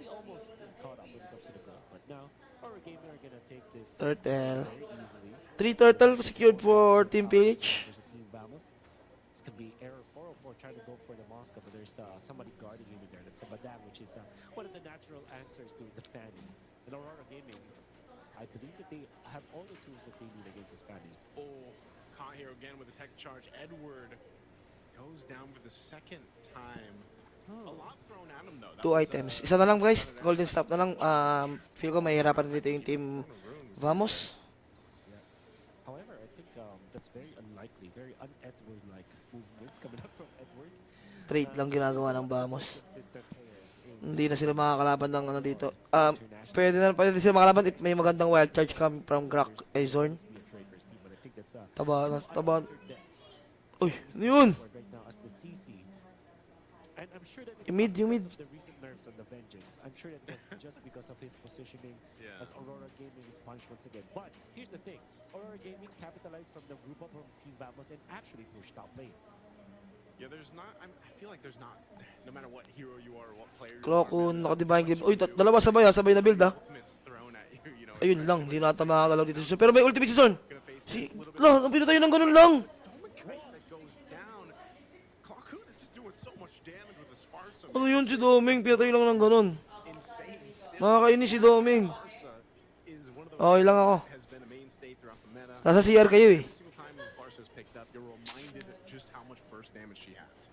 be almost caught up when it comes to the goal, but now our gamer are gonna take this Turtle. very easily. 3 turtle secured for Team PH. There's a team Vamos. This could be error 404 trying to go for the Moscow, but there's somebody guarding him in there. That's a Badam, which is one of the natural answers to the Fanny. And Aurora Gaming, I believe that they have all the tools that they need against this Fanny. Oh, caught here again with a tech charge. Edward goes down for the second time. A lot thrown at him though. 2 items. Isa na lang guys. Golden staff na lang. Feel ko mahihirapan dito yung Team Vamos. However, I think that's very unlikely, very un-Edward-like movements coming up from Edward. Trade lang ginagawa ng Vamos. Consistent players in Hindi na sila makakalaban ng ano dito. Pwede sila makalaban if may magandang wild charge coming from Grak ay Zorn. be a trade first team, but I think that's Taba. Uy, ano yun? right now as the CC. And I'm sure that it's Yung mid, not yung because mid. of the recent nerfs on the Vengeance. I'm sure that it was just because of his positioning as Aurora Gaming is punished once again. But here's the thing. Aurora Gaming capitalized from the group up from Team Vamos and actually pushed top lane. Yeah, there's not. I feel like there's not. No matter what hero you are, what player you are, Klokun, naka-divine game. Uy, dalawa sabay sabay na build ultimates thrown at you. You know, Ayun lang, hindi na ata makakalaw dito. Pero may ultimate si Zorn. gonna face Si, ang pinatay ng ganun lang. that goes down. Klokun is just doing so much damage with his Farsa. Ano yun si Doming? Pinatay lang ng ganun. Insane. Still, Nakakainis si Doming. Farsa is one of the Okay lang ako. has been a mainstay throughout the meta. Nasa CR kayo eh. Every single time the Farsa is picked up, you're reminded just how much burst damage she has.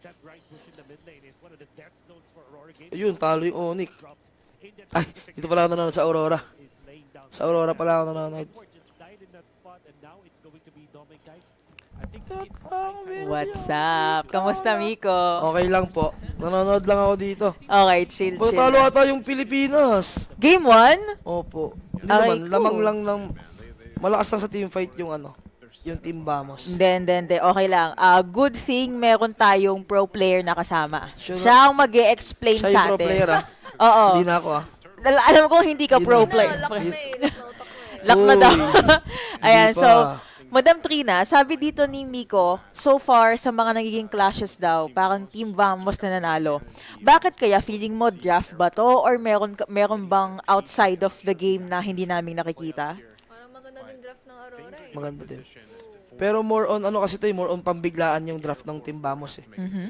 That right push in the mid lane is one of the death zones for Aurora Gaming. Ayun, talo yung Onyx. Dropped in that Ay, specific dito pala ako nanonood sa Aurora. is laying down. Sa Aurora pala ako nanonood. Just died in that spot and now it's going to be Dominic Kite. I think it's high time. What's up? Kamusta, Miko? Okay lang po. Nanonood lang ako dito. Okay, chill. Talo ata yung Pilipinas. Game 1? Opo. Hindi Okay, naman, cool. lamang lang ng... Malakas lang sa team fight yung ano. Yung Team Vamos. Hindi. Okay lang. Good thing meron tayong pro player na kasama. Sure. Siya ang mag-e-explain Siya sa yung pro atin. player ah. Oo. Hindi na ako ah. Alam ko hindi ka pro player. Lock na eh. Lock na utak mo eh. Lock na daw. Uy, Ayan, hindi so, pa. Madam Trina, sabi dito ni Miko, so far sa mga nagiging clashes daw, parang Team Vamos na nanalo. Bakit kaya feeling mo draft ba to or meron bang outside of the game na hindi namin nakikita? Parang maganda din draft ng Aurora eh. Maganda din. Pero more on ano kasi tayo, more on pambiglaan yung draft ng Team Vamos eh.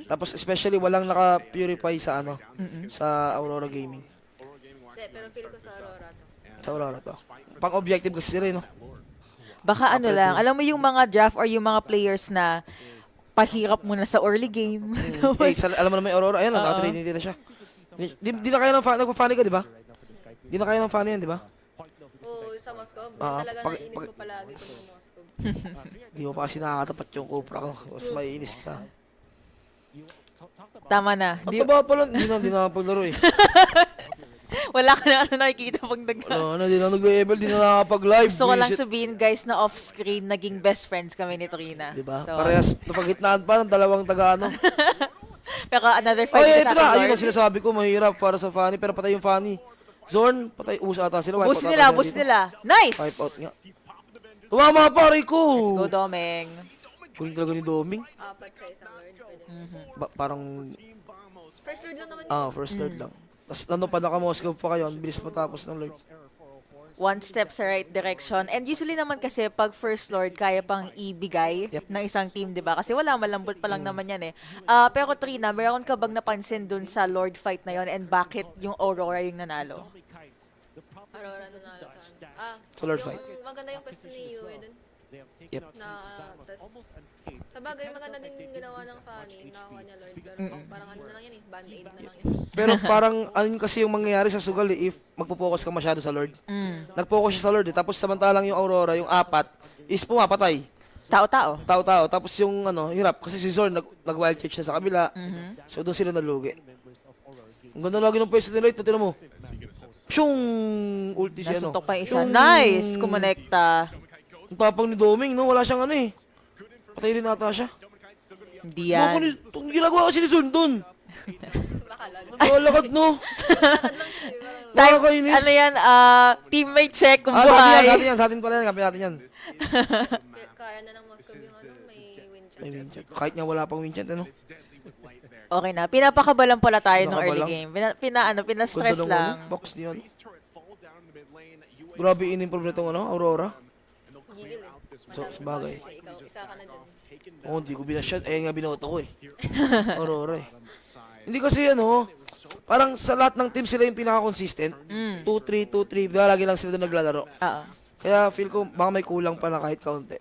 Tapos especially walang naka-purify sa ano, sa Aurora Gaming. Hindi, pero feel ko sa Aurora to. Sa Aurora to. Pang-objective kasi sila eh, no? Baka ano lang, alam mo yung mga draft or yung mga players na pahirap muna sa early game. Alam mo naman yung Aurora, ayun, naka-training din na siya. Di na kaya ng nagpa-funny ka, di ba? Di na kaya ng funny yan, di ba? Oo, sa Moscow. Ah, Talaga pag- naiinis ko palagi kung yung Moscow. Di mo pa kasi nakakatapat yung Cobra ko. Mas maiinis ka. Tama na. Ang taba pala, di na nakapaglaro eh. Wala ka na nakikita pag Di na nag-level, di na nakapag-live. Gusto ko lang Buisit. sabihin guys na off-screen, naging best friends kami ni Trina. Di ba? So, Parehas, napagitnaan pa ng dalawang taga-ano. pero another fight Ay, sa ito na. akin, Ayun Lord. ang sinasabi ko, mahirap para sa Fanny, pero patay yung Fanny. Zorn, patay. Ubus ata sila. Boost nila, boost nila. Nice! Wipe out nga. Tumama pa, Rico! Let's go, Domeng. Kunin talaga ni Doming. Apat sa isang Lord. Pwede. Parang, First Lord lang naman yun. first third lang. Tapos ano pa, naka-Moscow pa kayo. Ang bilis matapos ng Lord. One step sa right direction. And usually naman kasi pag first lord, kaya pang ibigay ng isang team, di ba? Kasi wala, malambot pa lang naman yan eh. Pero Trina, meron ka bang napansin dun sa lord fight na yon and bakit yung Aurora yung nanalo? Dominic Kite, the problem Aurora nanalo sa ano. Sa Lord yung fight. maganda yung pwesto ni Yue dun. Yep. Sa bagay, maganda din yung ginawa ng Sunny. Nakakuha niya Lord. Pero parang ano na lang yan eh. Band-aid na lang yan. Pero parang ano kasi yung mangyayari sa sugal if magpo-focus ka masyado sa Lord. Nag-focus siya sa Lord tapos samantalang yung Aurora, yung 4 is pumapatay. Tao-tao. Tao-tao. Tapos yung hirap kasi si Zorn nag-wild charge na sa kabila. So doon sila nalugi. Ang ganda lagi ng pwesto nila ito, tinan mo. Shung ulti siya Nasuntok pa yung isa. Nice! Kumonekta. Ang tapang ni Doming, no? Wala siyang patay rin ata siya. Hindi yan. Ang ginagawa kasi ni Zorn doon. Baka lang. Naglalakad, no? Lakad lang siya. Parang Nakakainis. Ano yan, teammate check kung Sa atin buhay. yan, sa atin pala yan, kapi natin yan. kaya na ng Moscow yung ano, may win May chance. win chant. Kahit nga wala pang win chant, ano? Okay na. Pinapakabalan pala tayo ng early Pinakabalan. game. Pina-stress Ganda ng lang. box niya. Grabe in-improve na itong Aurora. Gigil eh. So, Madami sabagay. boses eh. Ikaw, isa ka na dyan. Oo, hindi ko binashot. Ayun nga binoto ko eh. Aurora eh. Hindi kasi parang sa lahat ng team sila yung pinaka-consistent. 2-3, 2-3. Diba lagi lang sila doon naglalaro. Oo. Kaya feel ko baka may kulang pa na kahit kaunti.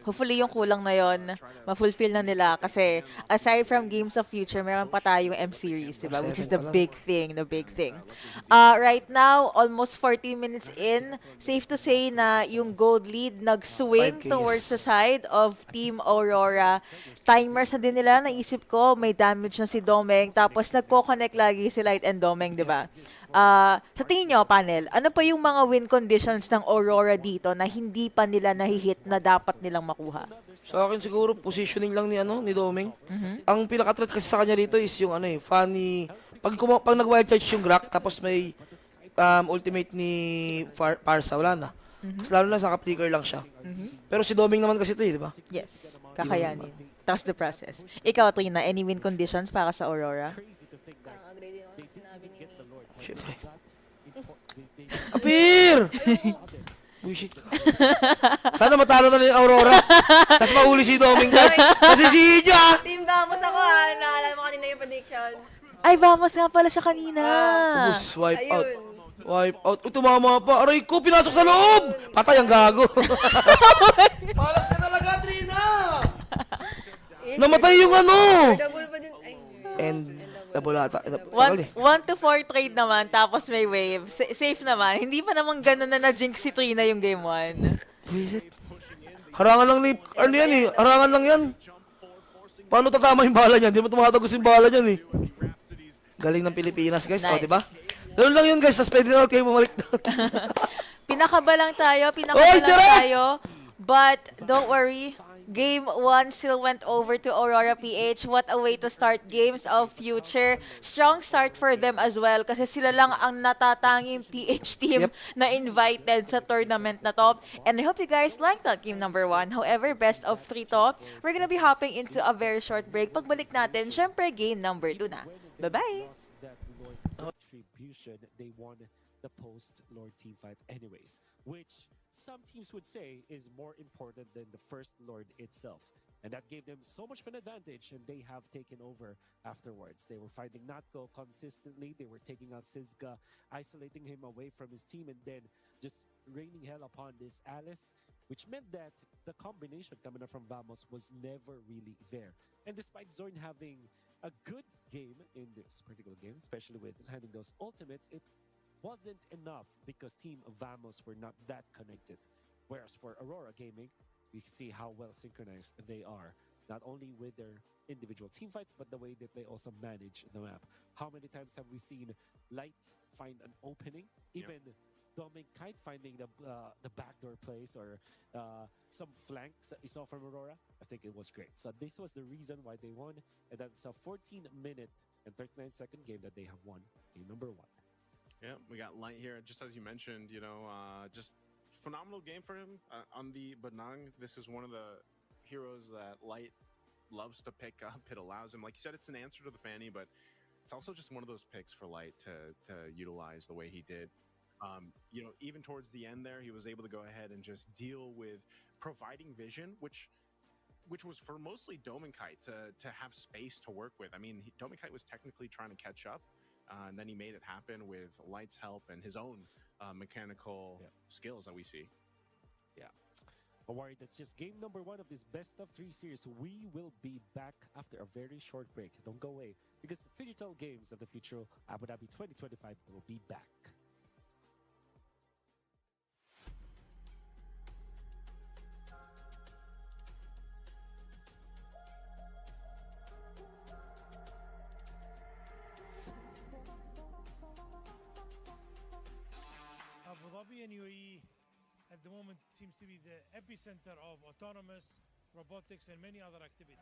Hopefully yung kulang na yon ma-fulfill na nila kasi aside from Games of Future, meron pa tayong M-Series, diba? Which is the big thing, Right now, almost 40 minutes in, safe to say na yung gold lead nag-swing 5K, towards yes. the side of Team Aurora. Timers na din nila, naisip ko, may damage na si Domeng, tapos nagko-connect lagi si Light and Domeng, diba? Sa tingin nyo, panel, ano pa yung mga win conditions ng Aurora dito na hindi pa nila nahihit na dapat nilang makuha? Sa akin siguro positioning lang ni Doming. Ang pinaka-threat kasi sa kanya dito is yung funny pag nag-wild charge yung Grak tapos may ultimate ni Parsa wala na. Kasi lalo na sa flicker lang siya. Pero si Doming naman kasi ito, di ba? Yes, kakayanin. Trust the process. Ikaw, Trina, any win conditions para sa Aurora? Parang agree din ako sa sinabi ni Miko. Syempre. Apir! Bullshit ka. Sana matalo na yung Aurora. Tapos mahuli si Doming ka. Kasi si Inyo Team Vamos ako ha. Naalala mo kanina yung prediction. Ay, vamos nga pala siya kanina. Tapos wipe out. Ayun. Wipe out. Tumama pa. Aray ko, pinasok sa loob. Patay ang gago. Malas ka talaga, Trina. Namatay yung Double pa din. Ay. And double ata. 1 to 4 trade naman, tapos may wave. Safe naman. Hindi pa naman ganun na na-jinx si Trina yung game 1. Harangan lang ni yan eh. Harangan lang yan. Paano tatama yung bala niyan? Hindi mo tumatagos yung bala niyan eh. Galing ng Pilipinas guys. Nice. O, diba? Ganun lang yun guys. Tapos pwede na kayo bumalik doon. Pinakabalang tayo. But don't worry. Game 1 still went over to Aurora PH. What a way to start Games of Future. Strong start for them as well kasi sila lang ang natatanging PH team na invited sa tournament na to. And I hope you guys like that game number 1. However, best of 3 to. We're gonna be hopping into a very short break. Pagbalik natin, syempre game number 2 na. Bye-bye! That Lord Retribution, they won the post-Lord team fight anyways, which some teams would say is more important than the first Lord itself. And that gave them so much of an advantage, and they have taken over afterwards. They were fighting Natko consistently. They were taking out Sizga, isolating him away from his team, and then just raining hell upon this Alice, which meant that the combination coming up from Vamos was never really there. And despite Zorn having a good game in this particular game, especially with landing those ultimates, it wasn't enough because Team Vamos were not that connected. Whereas for Aurora Gaming, we see how well synchronized they are, not only with their individual team fights, but the way that they also manage the map. How many times have we seen Light find an opening, even Dominic Kite finding the backdoor plays or some flanks that we saw from Aurora? I think it was great. So this was the reason why they won, and that's a 14-minute and 39-second game that they have won, game number 1. Yeah, we got Light here. Just as you mentioned, just phenomenal game for him on the Banang. This is one of the heroes that Light loves to pick up. It allows him, like you said, it's an answer to the Fanny, but it's also just one of those picks for Light to utilize the way he did. Even towards the end there, he was able to go ahead and just deal with providing vision, which was for mostly Domenkite to have space to work with. I mean, Domenkite was technically trying to catch up, and then he made it happen with Light's help and his own mechanical skills that we see. Yeah. Don't worry, that's just game number 1 of this best of 3 series. We will be back after a very short break. Don't go away, because Digital Games of the Future Abu Dhabi 2025 will be back. Abu Dhabi and UAE at the moment seems to be the epicenter of autonomous robotics and many other activities.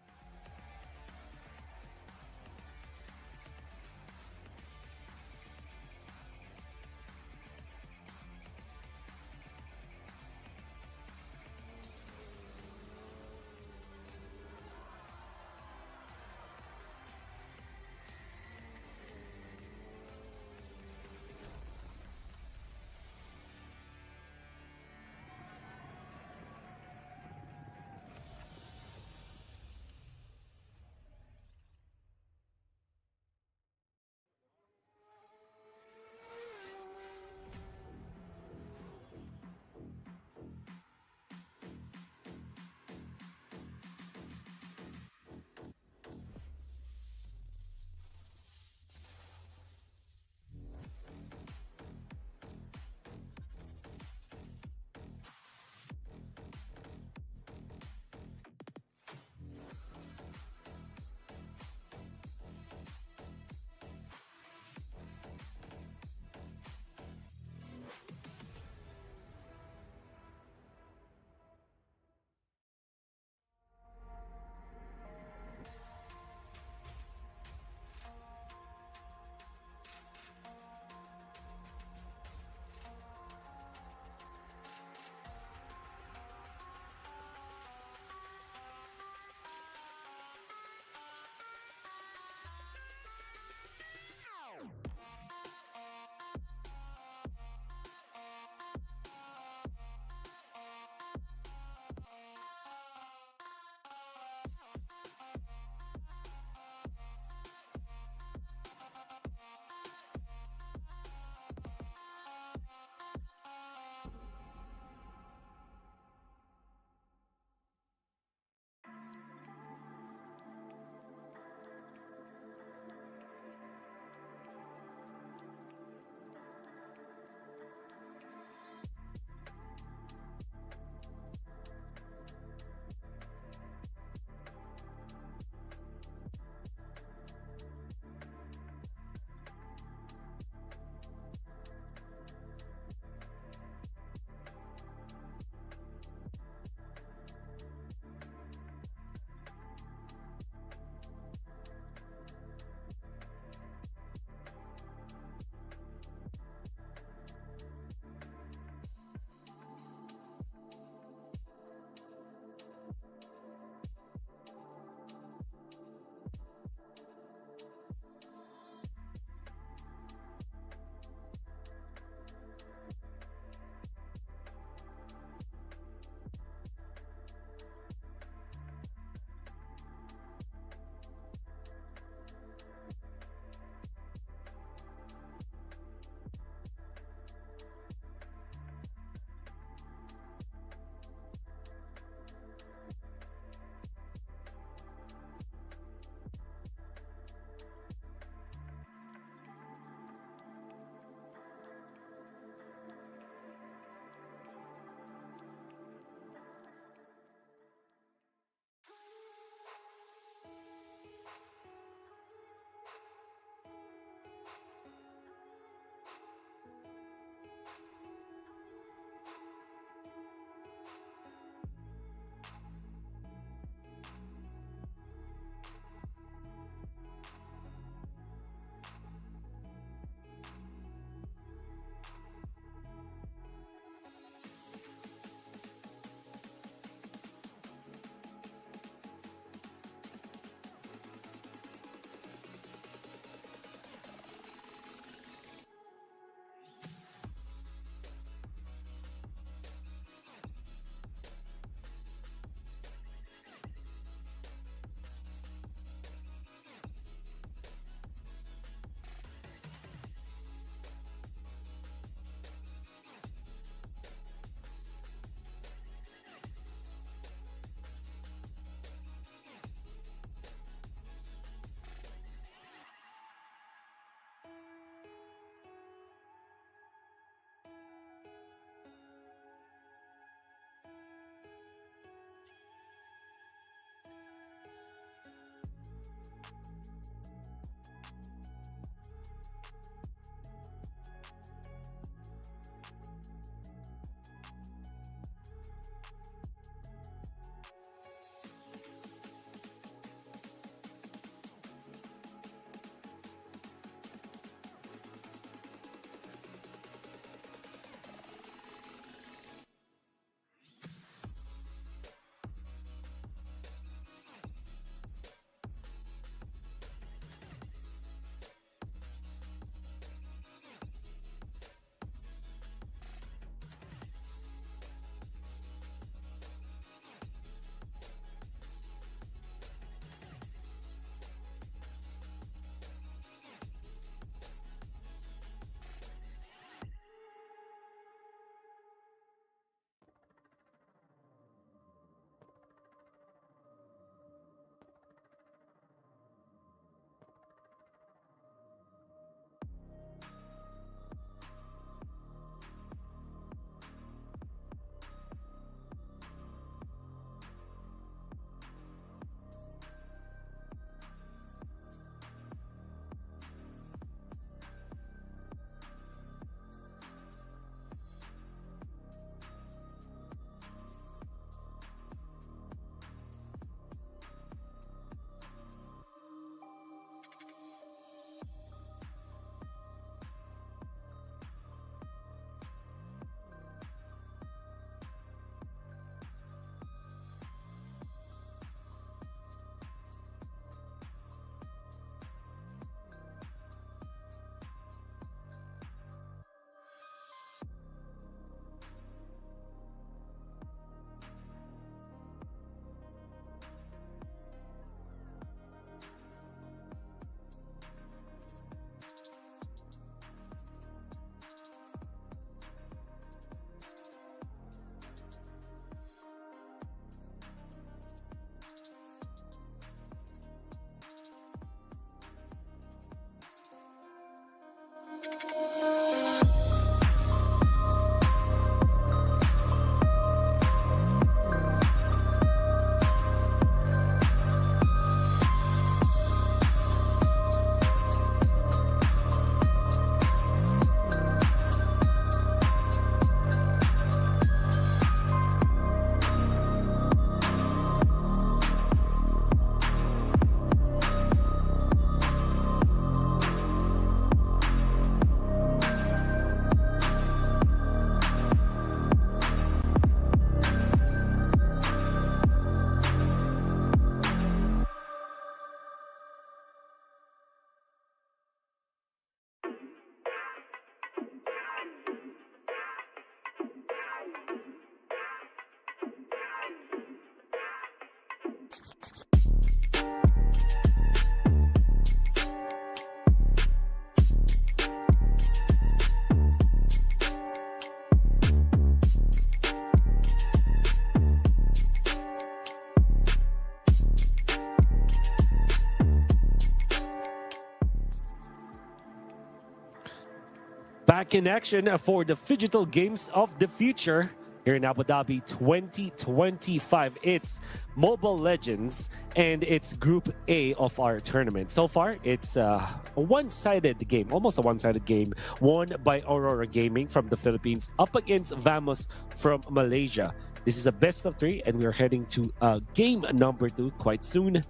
Back in action for the Digital Games of the Future here in Abu Dhabi 2025. It's Mobile Legends and it's Group A of our tournament. So far, it's a one-sided game, almost a one-sided game, won by Aurora Gaming from the Philippines up against Vamos from Malaysia. This is a best of 3 and we're heading to game number 2 quite soon.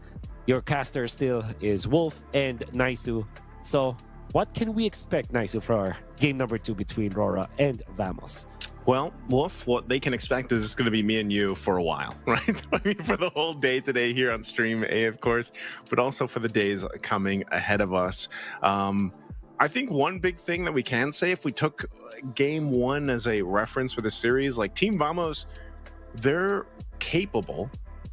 Your caster still is Wolf and Naisu. So what can we expect, Naisu, for our game number 2 between Aurora and Vamos? Well, Wolf, what they can expect is it's going to be me and you for a while, right? I mean, for the whole day today here on Stream A, of course, but also for the days coming ahead of us. I think one big thing that we can say, if we took game 1 as a reference for the series, like Team Vamos, they're capable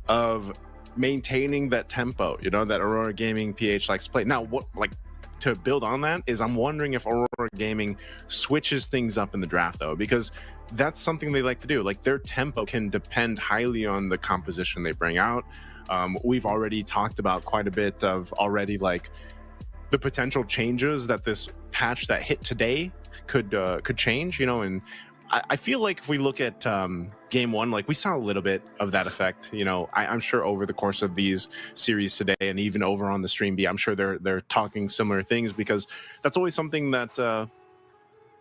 of maintaining that tempo, you know, that Aurora Gaming PH likes to play. Now, what, like, to build on that is I'm wondering if Aurora Gaming switches things up in the draft, though, because that's something they like to do. Like, their tempo can depend highly on the composition they bring out. We've already talked about quite a bit of already, like, the potential changes that this patch that hit today could change, you know, and I feel like if we look at game 1, like we saw a little bit of that effect, you know. I'm sure over the course of these series today and even over on the Stream B, I'm sure they're talking similar things, because that's always something that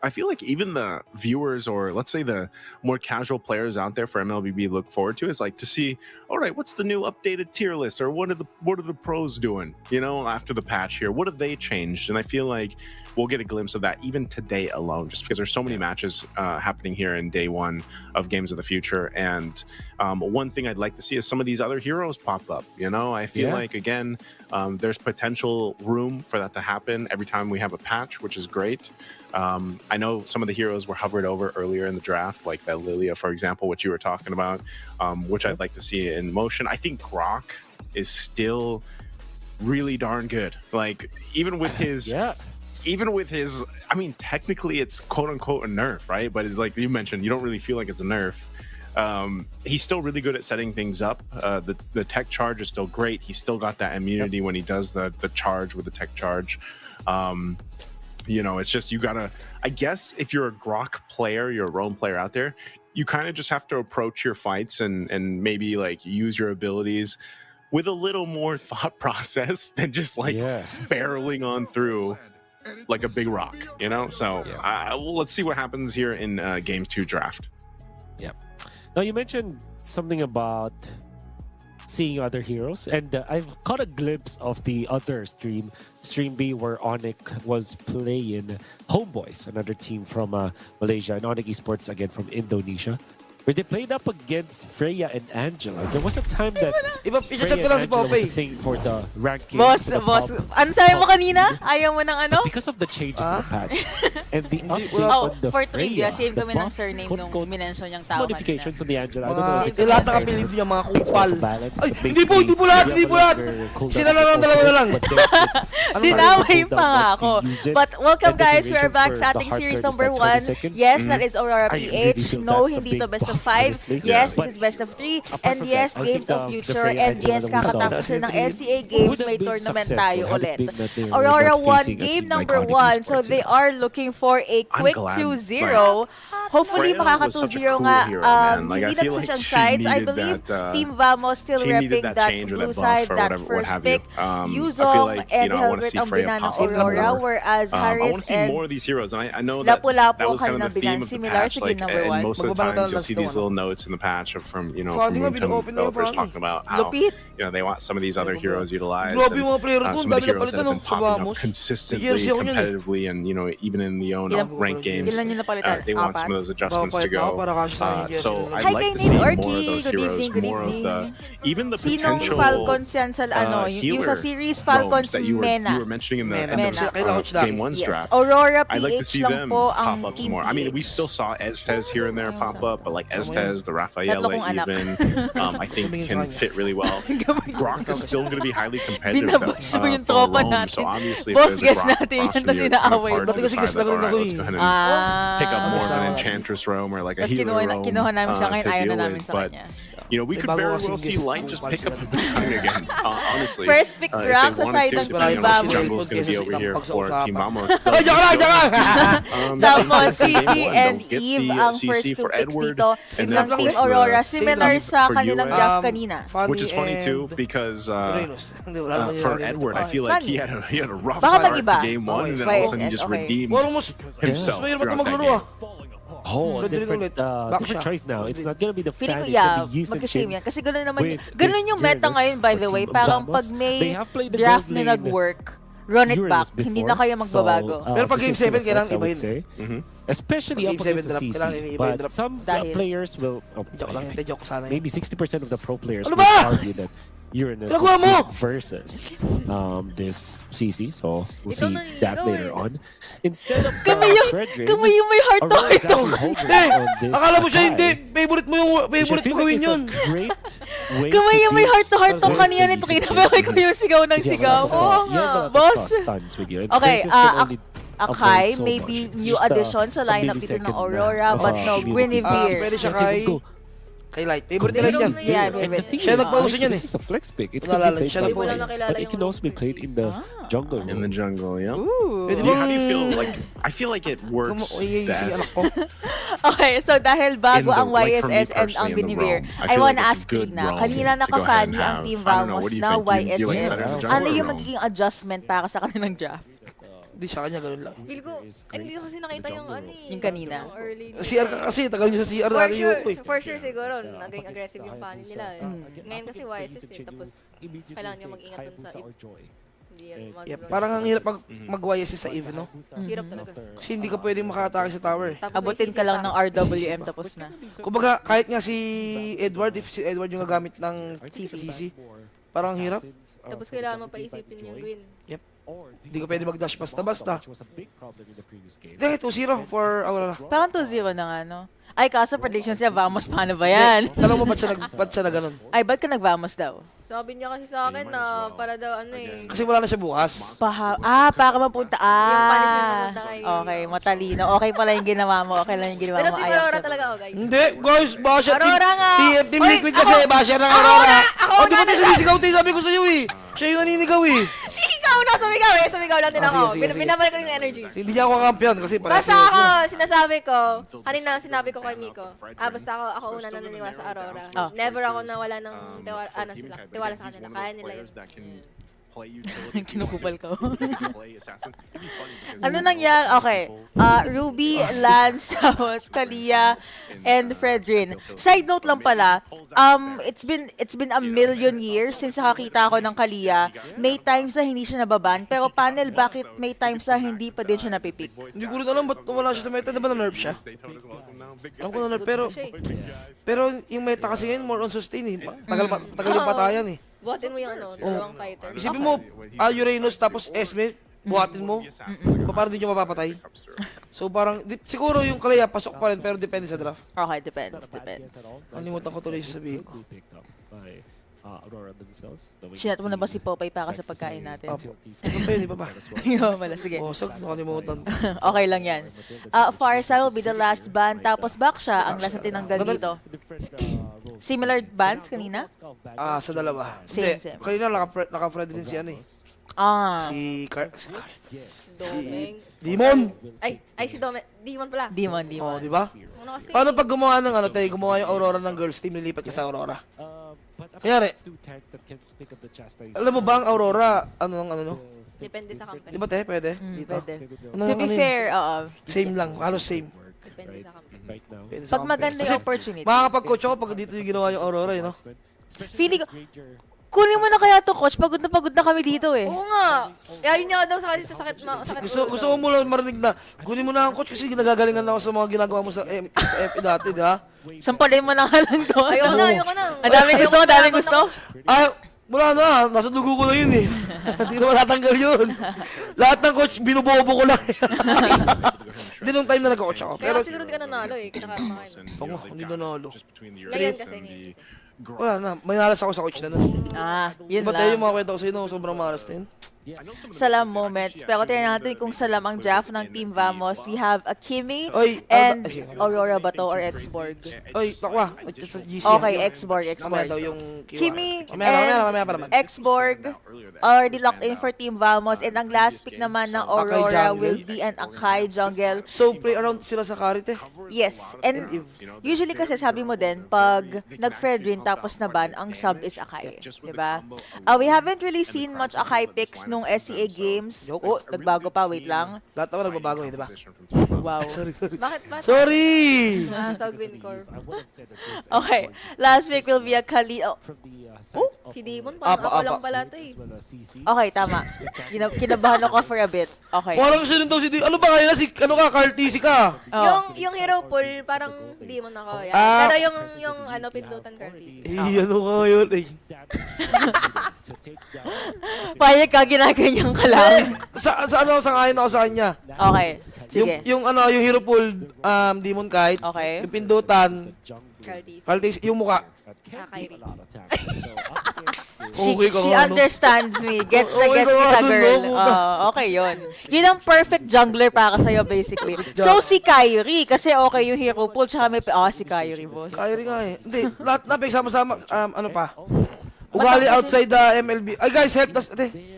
I feel like even the viewers, or let's say the more casual players out there for MLBB, look forward to, is like to see, all right, what's the new updated tier list, or what are the pros doing, you know, after the patch here? What have they changed? And I feel like we'll get a glimpse of that even today alone, just because there's so many matches happening here in day 1 of Games of the Future. And one thing I'd like to see is some of these other heroes pop up. You know, I feel like, again, there's potential room for that to happen every time we have a patch, which is great. I know some of the heroes were hovered over earlier in the draft, like that Lilia, for example, which you were talking about, which I'd like to see in motion. I think Grok is still really darn good. Like, even with his... Even with his, I mean, technically it's quote unquote a nerf, right? But it's like you mentioned, you don't really feel like it's a nerf. He's still really good at setting things up. The tech charge is still great. He's still got that immunity when he does the charge with the tech charge. You know, it's just, you gotta, I guess if you're a Grok player, you're a roam player out there, you kind of just have to approach your fights and maybe like use your abilities with a little more thought process than just like barreling on through like a big rock, you know. So let's see what happens here in game 2 draft. Now, you mentioned something about seeing other heroes, and I've caught a glimpse of the other stream B, where Onyx was playing Homeboys, another team from Malaysia, and Onyx Esports again from Indonesia, where they played up against Freya and Angela. There was a time that Freya and Angela was a thing for the ranking. Boss, ano sabi mo kanina? Ayaw mo ng ano? Because of the changes in the patch and the update Oh, on the for trivia, Freya, save the kami ng buff, surname nung quote-unquote, minention yung tao kanina. modifications on the Angela. I don't know if it's lahat ng a apelido niya, mga kupal. balance, Ay, but hindi po lahat, hindi po lahat. Sila na lang, dalawa na lang. Sinamay pa nga ako. But welcome guys, we are back sa ating series number 1. Yes, that is Aurora PH. No, hindi to best of 5. Yes, this is best of 3. And yes, Games of Future. And yes, kakatapos na ng SCA Games, may tournament tayo ulit. Aurora won game number 1. So they are looking for a quick 2-0. Hopefully, makaka 2-0 nga. Hindi nag-switch ang sides. I believe Team Vamos still repping that blue side, that first pick. Yuzong and Helvet ang binan ng Aurora, whereas Harith and Lapu-Lapu ang kanilang binan. Similar sa game number 1. Most of the times, you'll see these little notes in the patch from, you know, from developers talking about how, you know, they want some of these other heroes utilized. And, some of the heroes that have been popping up consistently, competitively, and, you know, even in the own ranked games, they want some of those adjustments to go. So I'd like to see more of those heroes, more of the, even the potential Falcons yan sa ano, yung sa series Falcons that you were mentioning in the game 1's draft. Aurora I'd like to PH see lang them po pop ang up some more. I mean, we still saw Estez here and there pop up, but like Estez, the Rafaela even, I think can fit really well. Grok is still going to be highly competitive for Rome, so obviously if there's a Grok roster, you're kind of hard to decide that, all right, let's go ahead and pick up more of an Enchantress roam or like a Tapos healer roam kinuha namin siya ngayon, to ayaw na deal namin with. sa But, kanya. you know, we could bago very kasing well see guest, Light just kung pick up paano the baton again, honestly. First pick if drop they sa wanted side to, ng depending Team on what Vamos. jungle's going to be over here for Team Vamos. Ay, joke lang, joke lang! Tapos Game CC one, and they'll get Eve the ang CC first two for picks Edward, dito and ng then, of Team course, Aurora. the Similar same sa for kanilang US. draft kanina. Which is funny too because for Edward, I feel like he had a rough Baka start mag-iba. to game one, and then Why all of a sudden he is just okay. redeemed Mas himself mahirap ka throughout that maglaro game. Oh, Rodrigo different, ulit. Back different siya. choice now. It's not gonna be the Feeling fan. ko, It's yeah, gonna be Yi mag-same Sun yan. Kasi gano'n naman, with gano'n this yung meta Uranus ngayon, by the for way. Team Parang Vamos. pag They may have played the draft gold na lane nag-work, run it Uranus back. Hindi na before. kayo magbabago. Pero pag game this is 7, the kailangan flex, I would ibahin. say. Especially Pag up game 7 against the drop, CC. kailangan iba yung But drop. some Dahil- players will... Joke lang, hindi joke sana yun. Maybe 60% of the pro players Ano will ba? argue that Uranus Ginagawa is mo? good versus this CC. So we'll Ikaw see naniligaw that later eh. on. Instead of Kami yung may heart to Aurora is heart. actually holding Hindi! on this Akala mo siya tie. hindi! Favorite mo yung Which I favorite feel mo gawin like yun! is a great way Kami to yung may do heart to heart tong Sorry. kanina nito. Kinabay ko yung sigaw ng Kasi sigaw. you have a lot Oo of- you have a nga, lot of boss. cross stunts with you. And Okay, Kratos can only Akai, avoid so maybe much. It's new just a addition sa lineup dito ng Aurora, but no, Guinevere. Pwede siya kay Light. Favorite Pero nila dyan. may- Yeah, And the favorite. thing Siya is, nagpauso niyan eh. This is a flex pick. It Wala can lang, be siya played nagpauso. both Hindi mo lang ways, nakilala but it yung can also be played in the jungle. In the jungle, yeah. Ooh. Pwede How do you bang... feel like? I feel like it works si anak best. ko. Okay, so dahil bago In the- ang like, for me YSS and personally, ang in the Guinevere, realm, I I feel wanna like it's ask a good Krieg na, realm kanina to go ahead nakafani and ang have. Team I don't know, Vamos, what do you now think? Do you like YSS. better in the Ano jungle yung or magiging adjustment para sa kanilang draft? Hindi sa kanya, ganun lang. Feel ko, hindi ko kasi nakita yung ano eh. Yung kanina. Yung early. CR ka kasi, tagal nyo sa CR For dati sure, yung eh. for sure siguro, naging aggressive yung panin nila eh. Ngayon kasi YSS eh, tapos kailangan nyo mag-ingat dun sa hindi yan Yep, parang ang hirap mag-YSS sa Eve, no? Hirap talaga. Kasi hindi ka pwedeng makatake sa tower. Tapos Abutin ka lang ng RWM tapos na. Kumbaga, kahit nga si Edward, if si Edward yung gagamit ng CC, parang ang hirap. Tapos kailangan mo pa isipin yung Gwyn. Hindi ka pwede mag-dash basta-basta. Hindi, 2-0 for Aurora. Parang 2-0 na nga, no? Ay, kaso prediction siya, Vamos, paano ba yan? Tanong mo ba't siya na ganun? Ay, ba't ka nag-Vamos daw? Sabi niya kasi sa akin na para daw ano eh. Kasi wala na siya bukas. Para mapunta. Yung punishment mapunta kay... Okay, matalino. Okay pala yung ginawa mo. Okay lang yung ginawa Pero mo. Team Aurora talaga ako guys. Hindi, guys, basher team. Aurora nga! Team Oy, Liquid kasi, basher ng ako Aurora. na! Ako O, di na! ba tayo sumisigaw tayo? Sabi ko sa'yo eh. Siya yung naninigaw eh. Ikaw na, sumigaw eh. Sumigaw lang din Ah, ako. sige, sige, sige. Binabalik ko yung energy. Hindi niya ako kampiyon kasi para Basta ako, sinasabi ko, kanina sinabi ko kay Miko, basta ako una na naniniwala sa Aurora. Oh. Never ako nawala ng tiwala sa kanila. Kaya nila yun. Kinukupal ko. Ano nangyari? Okay. Ruby, Lance, Kalia, and Fredrin. Side note lang pala, it's been a million years since nakakita ako ng Kalia. May times na hindi siya nababan, pero panel, bakit may times na hindi pa din siya napipick? Hindi ko rin alam ba't wala siya sa meta. Diba na-nerf siya? Alam ko na-nerf. Pero yung meta kasi ngayon, more on sustain eh. Tagal yung patayan eh. Buhatin mo yung dalawang fighter. Isipin mo, Uranus tapos Esme, buhatin mo. Parang di nyo mapapatay. So parang, siguro yung Kalaya pasok pa rin, pero depende sa draft. Okay, depends. Kalimutan ko tuloy yung sasabihin ko. Sinat mo na ba si Popeye para sa pagkain natin? Opo. Ano pa yun, di ba ba? Yo, mala, sige. Bosag, nakalimutan. Okay lang yan. Farsa will be the last ban, tapos back siya ang last na tinanggal dito. Similar bans kanina? Sa dalawa. Same, Hindi, same. kanina naka-friend din si ano eh. Si Domeng. Demon! Ay si Demon pala. Demon. Oh, di ba? Ano kasi? Paano pag gumawa ng ano tayo, gumawa yung Aurora ng girls team, nilipat ka sa Aurora? Kanyari, alam mo ba ang Aurora, ano? Depende sa company. Di ba te, pwede? Dito. Pwede. Ano, To be ano yun? fair, Same lang, halos same. Depende sa company. Pwede sa pag company. maganda Kasi yung opportunity. makakapag-coach ako pag dito yung ginawa yung Aurora, you know? Feeling ko, kunin mo na kaya to, coach. Pagod na kami dito eh. Oo nga. Ayun niya daw sa sakit Gusto ko mo lang marinig na, kunin mo na ang coach kasi nagagalingan na ako sa mga ginagawa mo sa FE dati, di ba? Sampalin mo na nga lang to. Ayoko na. Ang daming gusto, ang daming gusto. Ay, wala na, nasa dugo ko na yun eh. Hindi na matatanggal yun. Lahat ng coach, binubobo ko lang. Hindi nung time na nag-coach ako. Kaya Pero, siguro di ka nanalo eh. Kinakarap na kayo. ako, hindi nanalo. Ngayon kasi. Wala na, may nalas ako sa coach na nun. Yun Diba tayo yung lang. mga kwento ko sa'yo, no? Sobrang malas na yun. Salam moments. Pero tingnan natin kung salam ang draft ng Team Vamos. We have a Kimi Oy, and sige. Aurora ba to or Xborg? Oy, takwa. GC. Okay, Xborg. Mamaya daw yung Kimi Mamaya pa naman. and Xborg already locked in for Team Vamos, and ang last pick naman ng Aurora jungle. will be an Akai jungle. So, play around sila sa Karite. Yes, and usually kasi sabi mo din, pag nag-Fred rin tapos na ban, ang sub is Akai. Diba? We haven't really seen much Akai picks nung SCA games. Oh, nagbago pa, wait lang. Lahat naman nagbabago eh, di ba? Wow. Sorry. Bakit? Sorry! Sa Green Corp. Okay, last pick will be a Kali. Oh, Si Demon, parang ako lang pala ito eh. okay, tama. Kinabahan ako for a bit. Okay. Parang siya rin daw si ano ba kaya si ano ka, Cartesi ka? Oh. Yung hero pool, parang Demon ako. Yan. Ah. Pero yung pindutan Curtis. Ano ka ngayon eh? Payag ka, ginaganyan ka lang. Sa sangayon ako sa kanya. Okay, sige. Yung hero pool, Demon Kite, Okay. yung pindutan, Curtis. Cartesi, yung muka. Kyrie. She Okay ka nga, no? understands me. Gets na Okay gets ka nga kita, dun, girl. no? Okay yun. Yun ang perfect jungler para sa'yo, basically. So, si Kyrie, kasi okay yung hero pool, tsaka may, si Kyrie, boss. Kyrie nga eh. Hindi, lahat na pagsama-sama, ano pa? Ugali outside the MLB. Ay guys, help us.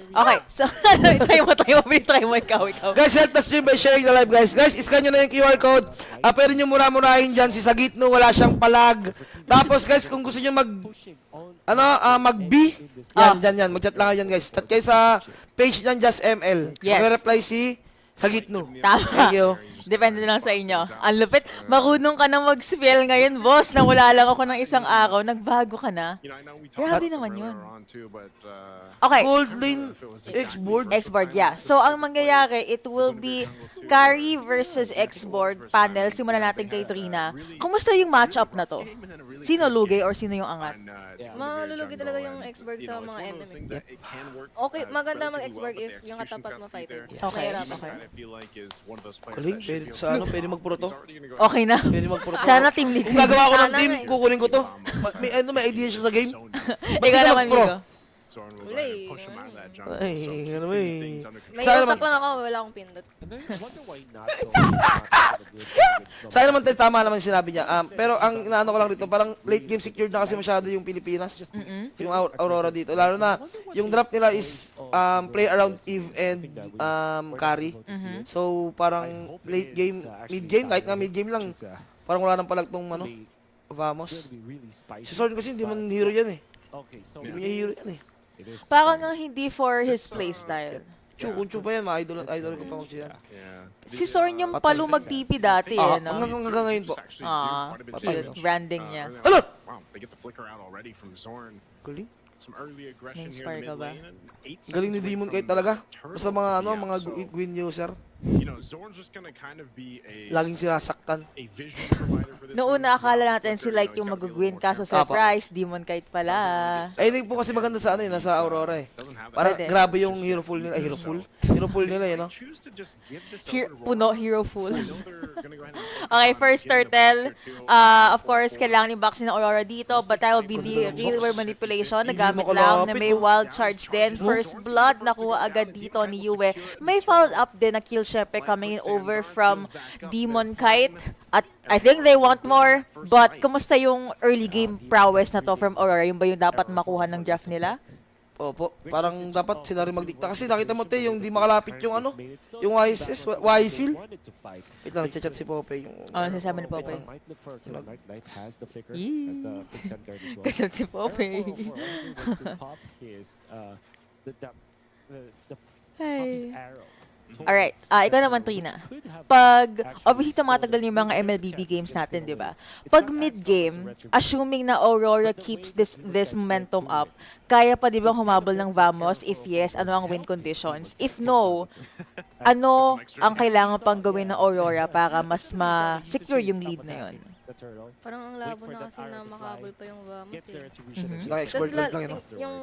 Okay, so, try mo, ikaw. Guys, help us stream by sharing the live, guys. Guys, iscan nyo na yung QR code. Pwede nyo mura-murahin dyan. Si Sagitno, wala siyang palag. Tapos, guys, kung gusto nyo mag-B, yan. Mag-chat lang kayo dyan, guys. Chat kayo sa page ng Just ML. Yes. Mag-reply si Sagitno. Tama. Thank you. Depende na lang sa inyo. Ang lupit. Marunong ka na mag-spell ngayon, boss. Na wala lang ako ng isang araw. Nagbago ka na. Grabe naman yun. Okay. Gold lane X-board. Xboard, yeah. So, ang mangyayari, it will be Carry versus Xboard panel. Simulan natin kay Trina. Kumusta yung matchup na to? Sino lugi or sino yung angat? Malulugi talaga yung Xborg sa mga MM. Okay, maganda mag-Xborg if yung katapat mo fighter. Okay. Galing, pwede magpuro to. Okay na. Pwede magpuro to. Sana team league. Kung gagawa ko ng Sana team, nga eh. kukunin ko to. May idea siya sa game. Ikaw naman, Migo. Wala eh. Ay, ano eh. May Sa akin utak naman, lang ako, wala akong pindot. sa akin naman tama naman yung sinabi niya. Pero ang inaano ko lang dito, parang late game secured na kasi masyado yung Pilipinas. Yung Aurora dito. Lalo na, yung draft nila is play around Eve and carry. So, parang late game, mid game, kahit nga mid game lang, parang wala nang palag tong Vamos. Si Sorn kasi hindi man hero yan eh. Hindi man niya hero yan eh. Parang nga hindi for his playstyle. Kung Chu pa yan, idol ko pa mag-siya. Si Sorn yung palo mag-TP dati, eh, no? Hanggang ngayon po. Cute. Branding niya. Ano? Wow, they get the flicker out already from Zorn. Galing. Some early aggression Na-inspire here in ka the ba? mid lane. And 8 Galing ni seconds away Demon from kahit talaga. turtle Basta mga to be mga out. So, Gwyn user. you know, Zorn's just gonna kind of be Laging sinasaktan. a vision provider for this Noong one. una, akala natin si Light yung mag-win, kaso surprise, Demon Kite pala. Ay, hindi po kasi maganda sa nasa Aurora eh. Parang Pwede. grabe yung hero full nila. Hero full nila eh, no? Choose to just give this up and roll. Puno, hero full. I know they're gonna go ahead and Okay, focus first on getting a turtle. flicker too. Of course, kailangan ni box ng Aurora dito, but that will be the real world manipulation. Nagamit lang na may wild charge din. First blood, nakuha agad dito ni Yue. May foul up din na kill syempre coming in over from Demon Kite. At I think they want more, but kumusta yung early game prowess na to from Aurora? Yung ba yung dapat makuha ng draft nila? Opo, parang dapat sila rin magdikta. Kasi nakita mo te, yung di makalapit yung yung YSL. Ito, nagchat si Pope. Ano sasabi ni Pope? Kasi si Pope. Hey. Alright, ikaw naman, Trina. Pag, obviously, tumatagal yung mga MLBB games natin, di ba? Pag mid-game, assuming na Aurora keeps this momentum up, kaya pa di ba humabol ng Vamos? If yes, ano ang win conditions? If no, ano ang kailangan pang gawin ng Aurora para mas ma-secure yung lead na yun? Parang ang labo na kasi na makabol pa yung Vamos eh. Naka-export Tapos lang yun. yung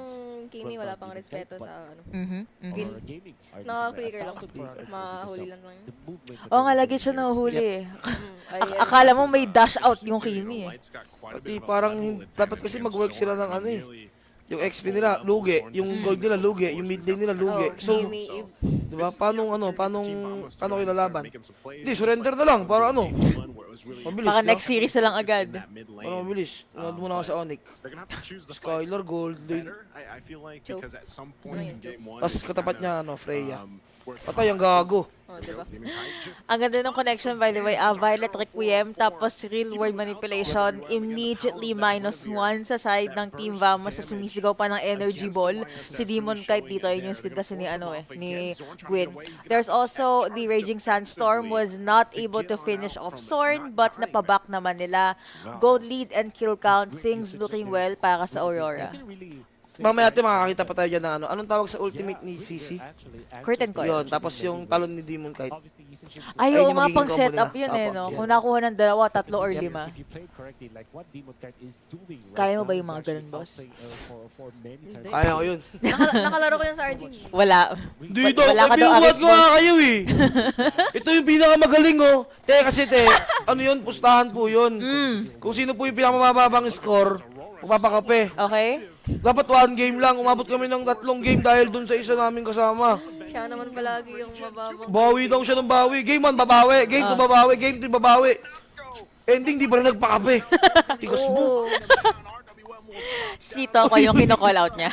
Kimi wala pang respeto sa Naka-flicker lang. Mahuli lang yun. Oo nga, lagi siya nahuhuli. Akala mo may dash out yung Kimi eh. Pati parang dapat kasi mag-work sila ng Yung XP nila, lugi. Yung gold nila, lugi. Yung mid lane nila, lugi. So, diba? Paano kilalaban? Hindi, surrender na lang. Para ano? Mabilis, Baka no? next series na lang agad. Para mabilis. Nanood muna ako sa Onyx. Skylar, gold lane. Tapos katapat niya, Freya. Patay ang gago. Oh, diba? Ang ganda ng connection, by the way. Violet Requiem, tapos real world manipulation, immediately -1 sa side ng Team Vamos sa sumisigaw pa ng energy ball. Si Demon Kite dito, yun yung skill kasi ni Gwen. There's also the Raging Sandstorm was not able to finish off Zorn, but napaback naman nila. Gold lead and kill count, things looking well para sa Aurora. Mamaya natin makakita pa tayo dyan ng ano. Anong tawag sa ultimate ni CC? Curtain Coil. Yun, tapos yung talon ni Demon Kite. Ay, Ayun oo yung nga, magiging pang combo setup nila. yun Apo, no? yan. Kung nakuha ng 2, 3 or 5. Kaya mo ba yung mga ganun, boss? Kaya ko yun. Nakalaro ko yan sa RG. Wala. Dito, Wala ka daw binubuhat arit, ko nga kayo eh. Ito yung pinakamagaling kasi ano yun, pustahan po yun. Kung sino po yung pinakamababang score, magpapakape. Okay? Dapat 1 game lang, umabot kami ng 3 game dahil dun sa isa namin kasama. Siya naman palagi yung mababang. Bawi daw siya ng bawi. Game 1 babawi, game 2 babawi, game 3 babawi. Ending, di pa rin nagpakape. Tigas mo. Oo. Si Toko yung kino-call out niya.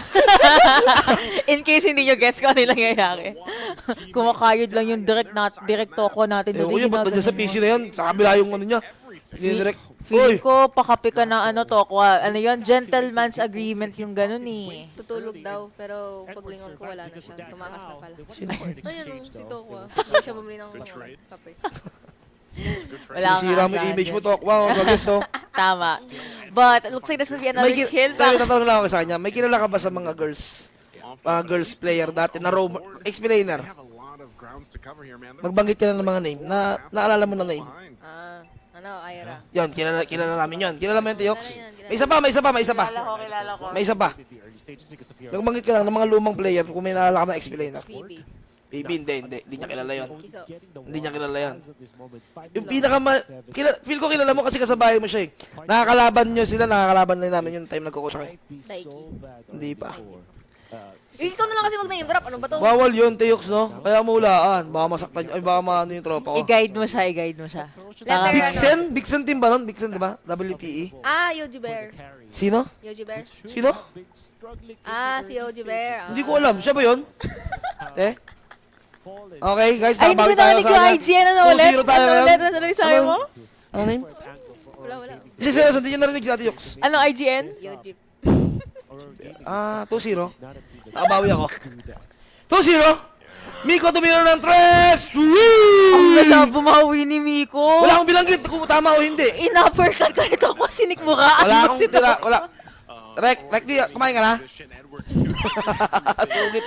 In case hindi nyo gets kung ano yung nangyayari. Kumakayod lang yung direct Toko natin. Ewan ko yun, ba't nandiyan sa PC na yan? Sa kabila yung ano niya. Direct. Feeling ko, pakape ka na Toko. Ano yun? Gentleman's agreement yung ganun eh. Tutulog daw, pero paglingon ko wala na siya. Tumakas na pala. Sino? Ayun, si Tokwa. Hindi siya bumili ng kape. Wala Sisira mo yung image mo, Tok. Wow, sagis, Tama. But it looks like there's gonna be another kill. Pero tatanong lang ako sa kanya, may kilala ka ba sa mga girls? Mga girls player dati na explainer? Magbanggit ka lang ng mga name. Naalala mo na name? Ira. Yan, kilala namin yan. Kilala mo yan, Tiox? May isa pa. Kilala ko. May isa pa. Magbanggit ka lang ng mga lumang player kung may naalala ka na explainer. Phoebe. Hindi niya kilala yun. Kiso. Hindi niya kilala yan. Yung feel ko kilala mo kasi kasabayan mo siya eh. Nakakalaban din namin yung time nagko-coach ako. Daiki. Hindi pa. Ikaw na lang kasi mag-name drop. Ano ba to? Bawal yun, Tiox, no? Kaya mulaan. Baka masaktan, baka maano yung tropa ko. I-guide mo siya. Letter Bigson team ba nun? Bigson, di ba? WPE. Yoji Bear. Sino? Yoji Bear. Sino? Si Yoji Bear. Hindi ko alam. Siya ba yun? Okay, guys. Ay, hindi ko narinig yung IGN ulit. 2-0 tayo ngayon. Ano yung sabi mo? Ano name? Wala. Hindi, seryoso. Hindi nyo narinig dati, Yox. Ano IGN? Yoji. 2-0. Nakabawi ako. 2-0. Miko tumira ng 3. Ang ganda bumawi ni Miko. Wala akong bilanggit kung tama o hindi. In-uppercut ka nito ako, sinik mo ka. Wala akong tira. Wala. Rek, kumain ka na? Sulit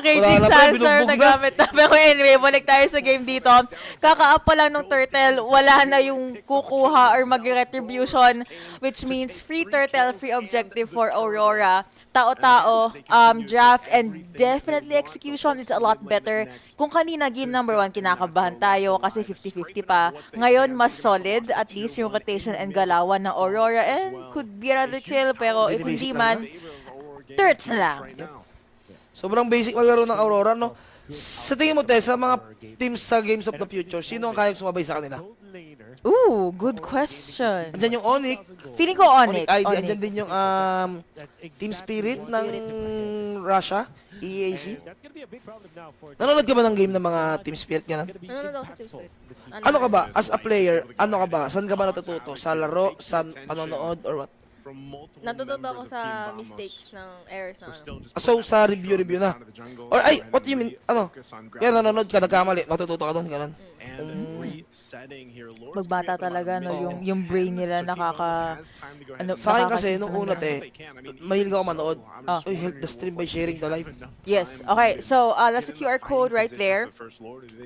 Rating Salsar na gamit na. Pero anyway, balik tayo sa game dito. Kaka-up pa lang ng turtle, wala na yung kukuha or mag-retribution, which means free turtle, free objective for Aurora. Tao-tao, draft, and definitely execution, it's a lot better. Kung kanina, game number 1, kinakabahan tayo kasi 50-50 pa. Ngayon, mas solid, at least yung rotation and galawan ng Aurora, and could be another kill, pero if hindi man, turts na lang. Sobrang basic maglaro ng Aurora, no? Sa tingin mo, Tess, sa mga teams sa Games of the Future, sino ang kayang sumabay sa kanila? Ooh, good question. Andyan yung Onyx. Feeling ko Onyx. Andyan din yung Team Spirit ng Russia, EAC. Nanonood ka ba ng game ng mga Team Spirit ganun? Ano daw sa Team Spirit? Ano ka ba? As a player, ano ka ba? Saan ka ba natututo? Sa laro? Sa panonood? Or what? Natututo ako sa mistakes ng errors na ano. So, sa review na. Or what do you mean? Ano? Kaya nanonood ka, nagkamali. Natututo ka doon, ganun. Magbata talaga, no? Yung brain nila Sa akin kasi, nung una, mahilig ako manood. Uy, help the stream by sharing the live. Yes. Okay. So, that's the QR code right there.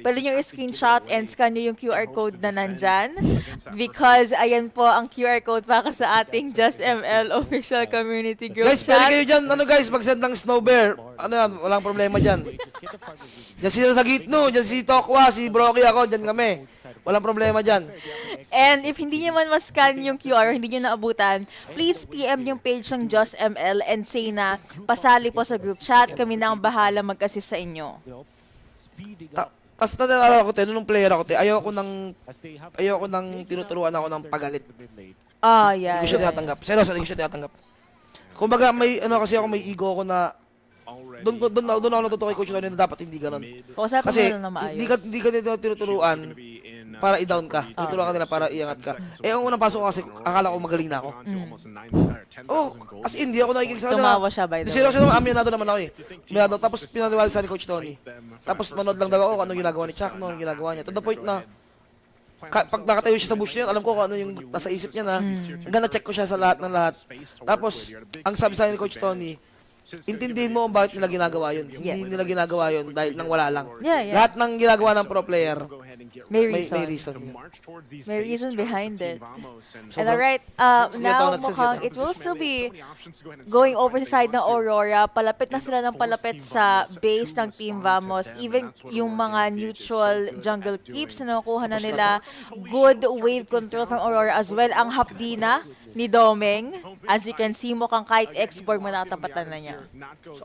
Pwede nyo i-screenshot and scan nyo yung QR code na nandyan. Because, ayan po ang QR code para sa ating Just ML official community group Guys, pwede chat. kayo dyan. Ano guys, mag-send ng snow bear. Ano yan, walang problema dyan. Dyan sila sa Gitno, dyan si Tokwa, si Brocky ako, dyan kami. Walang problema dyan. And if hindi nyo man ma-scan yung QR, hindi nyo naabutan, please PM yung page ng Just ML and say na pasali po sa group chat. Kami na ang bahala mag-assist sa inyo. Tapos nalala ko, nung player ako, ayoko nang tinuturuan ako ng pagalit. Yeah. Hindi ko siya tinatanggap. Seryoso, hindi ko siya tinatanggap. Kumbaga, kasi ako may ego ako na doon ako natutuwa kay Coach Tony na dapat hindi ganun. Kasi hindi ka nito tinuturuan para i-down ka. Tinuturuan ka nila para iangat ka. Ang unang pasok ko kasi akala ko magaling na ako. As hindi ako nakikinig sa kanila. Tumawa siya by the way. Seryoso naman, aminado naman ako eh. Aminado, tapos pinaniwala sa ni Coach Tony. Tapos manood lang daw ako anong ginagawa ni Chuck, anong ginagawa niya. To the point na pag nakatayo siya sa bush niya, alam ko kung ano yung nasa isip niya na. Hanggang na-check ko siya sa lahat ng lahat. Tapos, ang sabi sa akin ni Coach Tony, intindihin mo kung bakit nila ginagawa yun. Hindi nila ginagawa yun dahil nang wala lang. Lahat ng ginagawa ng pro player, may reason. May reason behind it. And alright, now mukhang it will still be going over the side ng Aurora. Palapit na sila ng palapit sa base ng Team Vamos. Even yung mga neutral jungle keeps na nakuha na nila. Good wave control from Aurora as well. Ang hapdina ni Domeng. As you can see, mukhang kahit export matatapatan na niya.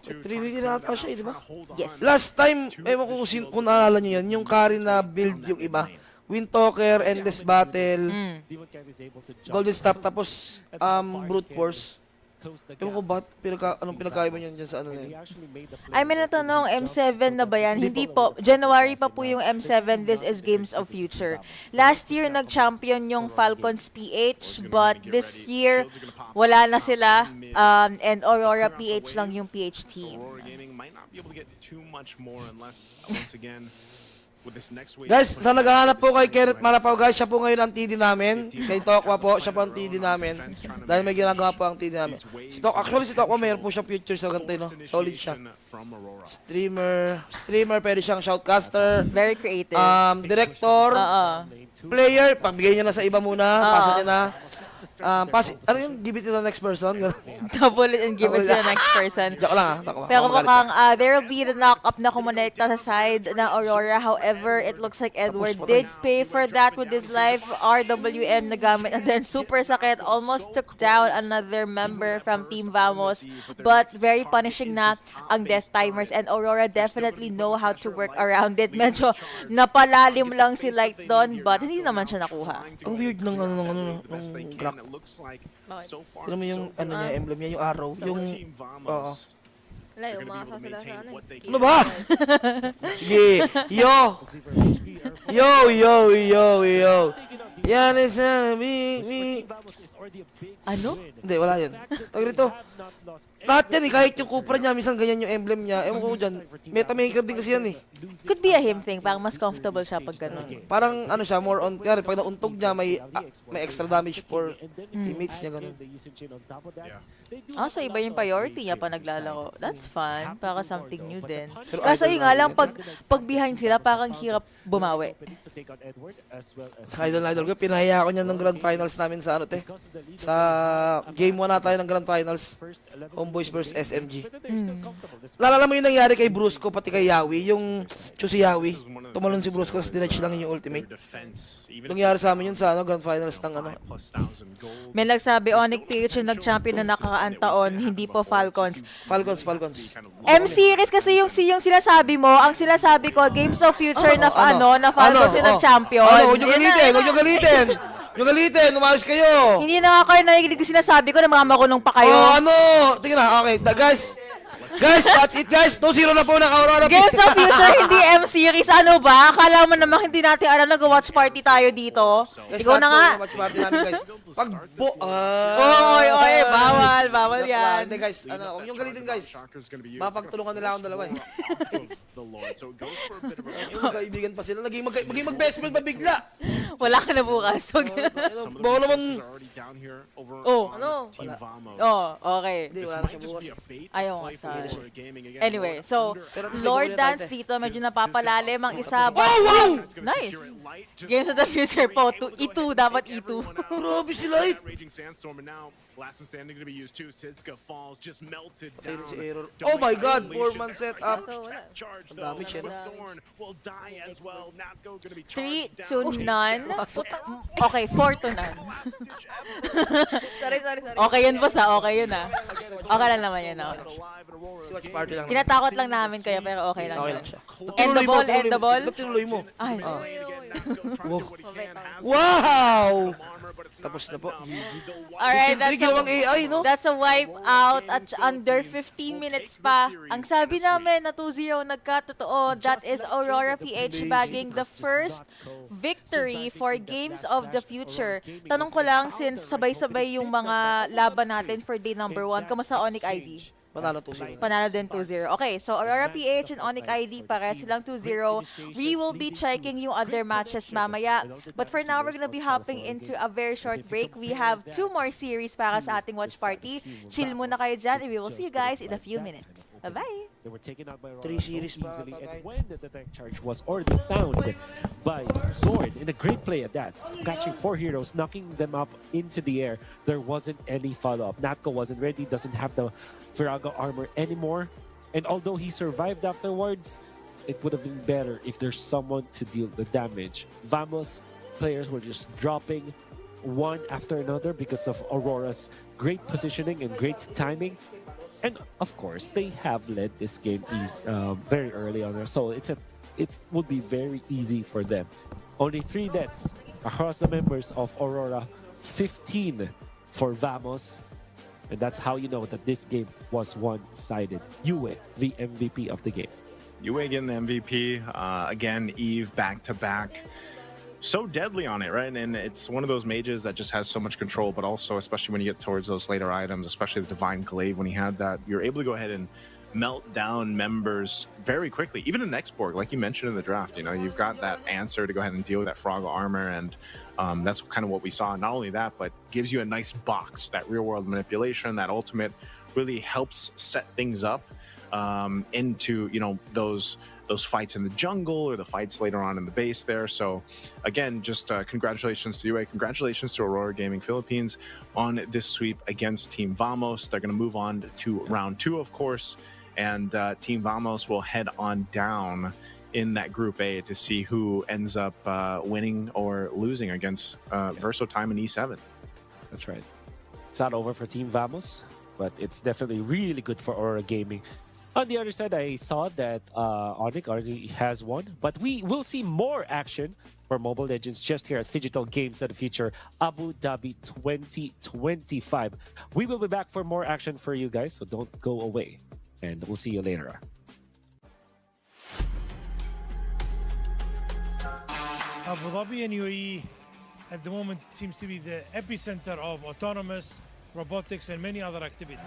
3-win na ata siya, di ba? Yes. Last time, ewan ko kung naalala nyo yan, yung carry na build yung iba. Windtalker, Endless Battle, Golden Stop, tapos Brute Force. Ewan ko ba, anong pinagkaiba nyo dyan sa ano na yun? Ay, may natanong, M7 na ba yan? Hindi po. January pa po yung M7. This is Games of Future. Last year, nag-champion yung Falcons PH, but this year, wala na sila. And Aurora PH lang yung PH team. Guys, sa naghahanap po kay Kenneth Marapaw, guys, siya po ngayon ang TD namin. Kay Tokwa po, siya po ang TD namin. Dahil may ginagawa po ang TD namin. Actually, si Tokwa, mayroon po siyang future sa ganito, no? Solid siya. Streamer, pwede siyang shoutcaster. Very creative. Director, player, pagbigay niya na sa iba muna, pasa niya na. Ano yung give it to the next person? Double it and give it to the next person. Dako lang ha. Pero mukhang there will be the knock-up na kumonekta sa side ng Aurora. However, it looks like Edward did pay for that with his life. RWM na gamit. And then super sakit. Almost took down another member from Team Vamos. But very punishing na ang death timers. And Aurora definitely know how to work around it. Medyo napalalim lang si Light doon. But hindi naman siya nakuha. Ang weird ng crack. Tignan mo yung ano niya, emblem niya, yung arrow, yung Wala, umasa sila sa ano. Ano ba? Sige, yo! Yan is me. Ano? Hindi, wala yan. Tawag rito. Lahat yan eh, kahit yung Cupra niya, minsan ganyan yung emblem niya. Ewan ko dyan, metamaker din kasi yan eh. Could be a him thing. Parang mas comfortable siya pag ganun. Parang ano siya, more on, kaya pag nauntog niya, may extra damage for teammates niya, ganun. So iba yung priority niya pa naglalaro. That's fun. Para something new din. Kaso yun nga lang, pag behind sila, parang hirap bumawi. Idol ko, pinahaya ko niya ng Grand Finals namin sa ano, te. Sa Game 1 na tayo ng Grand Finals. Homeboys vs SMG. Lalala mo yung nangyari kay Brusco, pati kay Yawi, yung Chusi Yawi. Tumalon si Brusco, tapos dinatch lang yung ultimate. Nangyari sa amin yun sa Grand Finals ng ano. May nagsabi, Onyx PH yung nag-champion na nakakaang taon, hindi po Falcons. Falcons. M-Series kasi yung sinasabi mo, ang sinasabi ko, Games of Future na Falcons yung nag-champion. Huwag nyo galitin, umayos kayo. Hindi na nga kayo nakikinig yung sinasabi ko na mga makulong pa kayo. Tingnan na, okay, guys, that's it guys, 2-0 na po ng Aurora. Games of Future, hindi M-Series, ano ba? Akala mo naman hindi natin alam nag-watch party tayo dito. Ikaw na nga. Watch party namin guys. Oy, bawal yan. Hindi guys, huwag nyo galitin guys. Mapagtulungan nila akong dalawa eh. Magkaibigan pa sila, maging mag-best friend pa bigla. Wala ka na bukas. Baka naman. Okay. Hindi, wala na siya bukas. Ayaw nga sa. Anyway, so, Lord Dance dito, medyo napapalalim ang isa. Wow! Nice! Games of the Future po, E2, dapat E2. Grabe si Light! Last and standing to be used too. Siska falls, just melted Patay down. rin si Aurora. Don't Oh my make God! isolation 4-man there. setup. Kaso wala. Charge Ang though. damage yan. With Damage. Zorn will die as well. Natgo gonna be 3 charged to down. none. Okay, 4 to none. Sorry. Okay yun, boss, ah. Okay yun, ah. Okay lang naman yun, ah. Si watch party lang. Tinatakot lang namin kayo, pero okay lang Okay yun. lang siya. End the ball, end the ball. Ba't tinuloy mo? Ay, Wow! Tapos na po. alright, May ginawang AI, no? that's a wipe out at under 15 minutes pa. Ang sabi namin na 2-0 nagkatotoo. That is Aurora PH bagging the first victory for Games of the Future. Tanong ko lang, since sabay-sabay yung mga laban natin for day number 1, kamusta Onyx ID? Panalo 2-0. Panalo din 2-0. Okay, so Aurora PH and Onyx ID, para silang 2-0. We will be checking yung other matches mamaya. But for now, we're gonna be hopping into a very short break. We have 2 more series para sa ating watch party. Chill muna kayo dyan, and we will see you guys in a few minutes. Bye-bye! They were taken out by Aurora 3 series so pa easily, ata, and right? when the tank charge was already found by Zorn, in a great play at that, catching 4 heroes, knocking them up into the air, there wasn't any follow-up. Natko wasn't ready, doesn't have the Firaga armor anymore, and although he survived afterwards, it would have been better if there's someone to deal the damage. Vamos players were just dropping one after another because of Aurora's great positioning and great timing. And of course, they have led this game very early on, so it would be very easy for them. Only 3 deaths across the members of Aurora, 15 for Vamos, and that's how you know that this game was one-sided. Yue, the MVP of the game. Yue getting the MVP. Again, Eve back-to-back. So deadly on it, right? And it's one of those mages that just has so much control, but also, especially when you get towards those later items, especially the Divine Glaive, when he had that, you're able to go ahead and melt down members very quickly. Even in Exborg, like you mentioned in the draft, you know, you've got that answer to go ahead and deal with that Frog armor, and that's kind of what we saw. Not only that, but gives you a nice box. That real-world manipulation, that ultimate really helps set things up into, you know, those fights in the jungle or the fights later on in the base there. So again, just congratulations to UA, congratulations to Aurora Gaming Philippines on this sweep against Team Vamos. They're going to move on to round 2, of course, and Team Vamos will head on down in that Group A to see who ends up winning or losing against Verso Time and E7. That's right. It's not over for Team Vamos, but it's definitely really good for Aurora Gaming. On the other side, I saw that Onyx already has won, but we will see more action for Mobile Legends just here at Digital Games of the Future Abu Dhabi 2025. We will be back for more action for you guys, so don't go away, and we'll see you later. Abu Dhabi and UAE at the moment seems to be the epicenter of autonomous, robotics, and many other activities.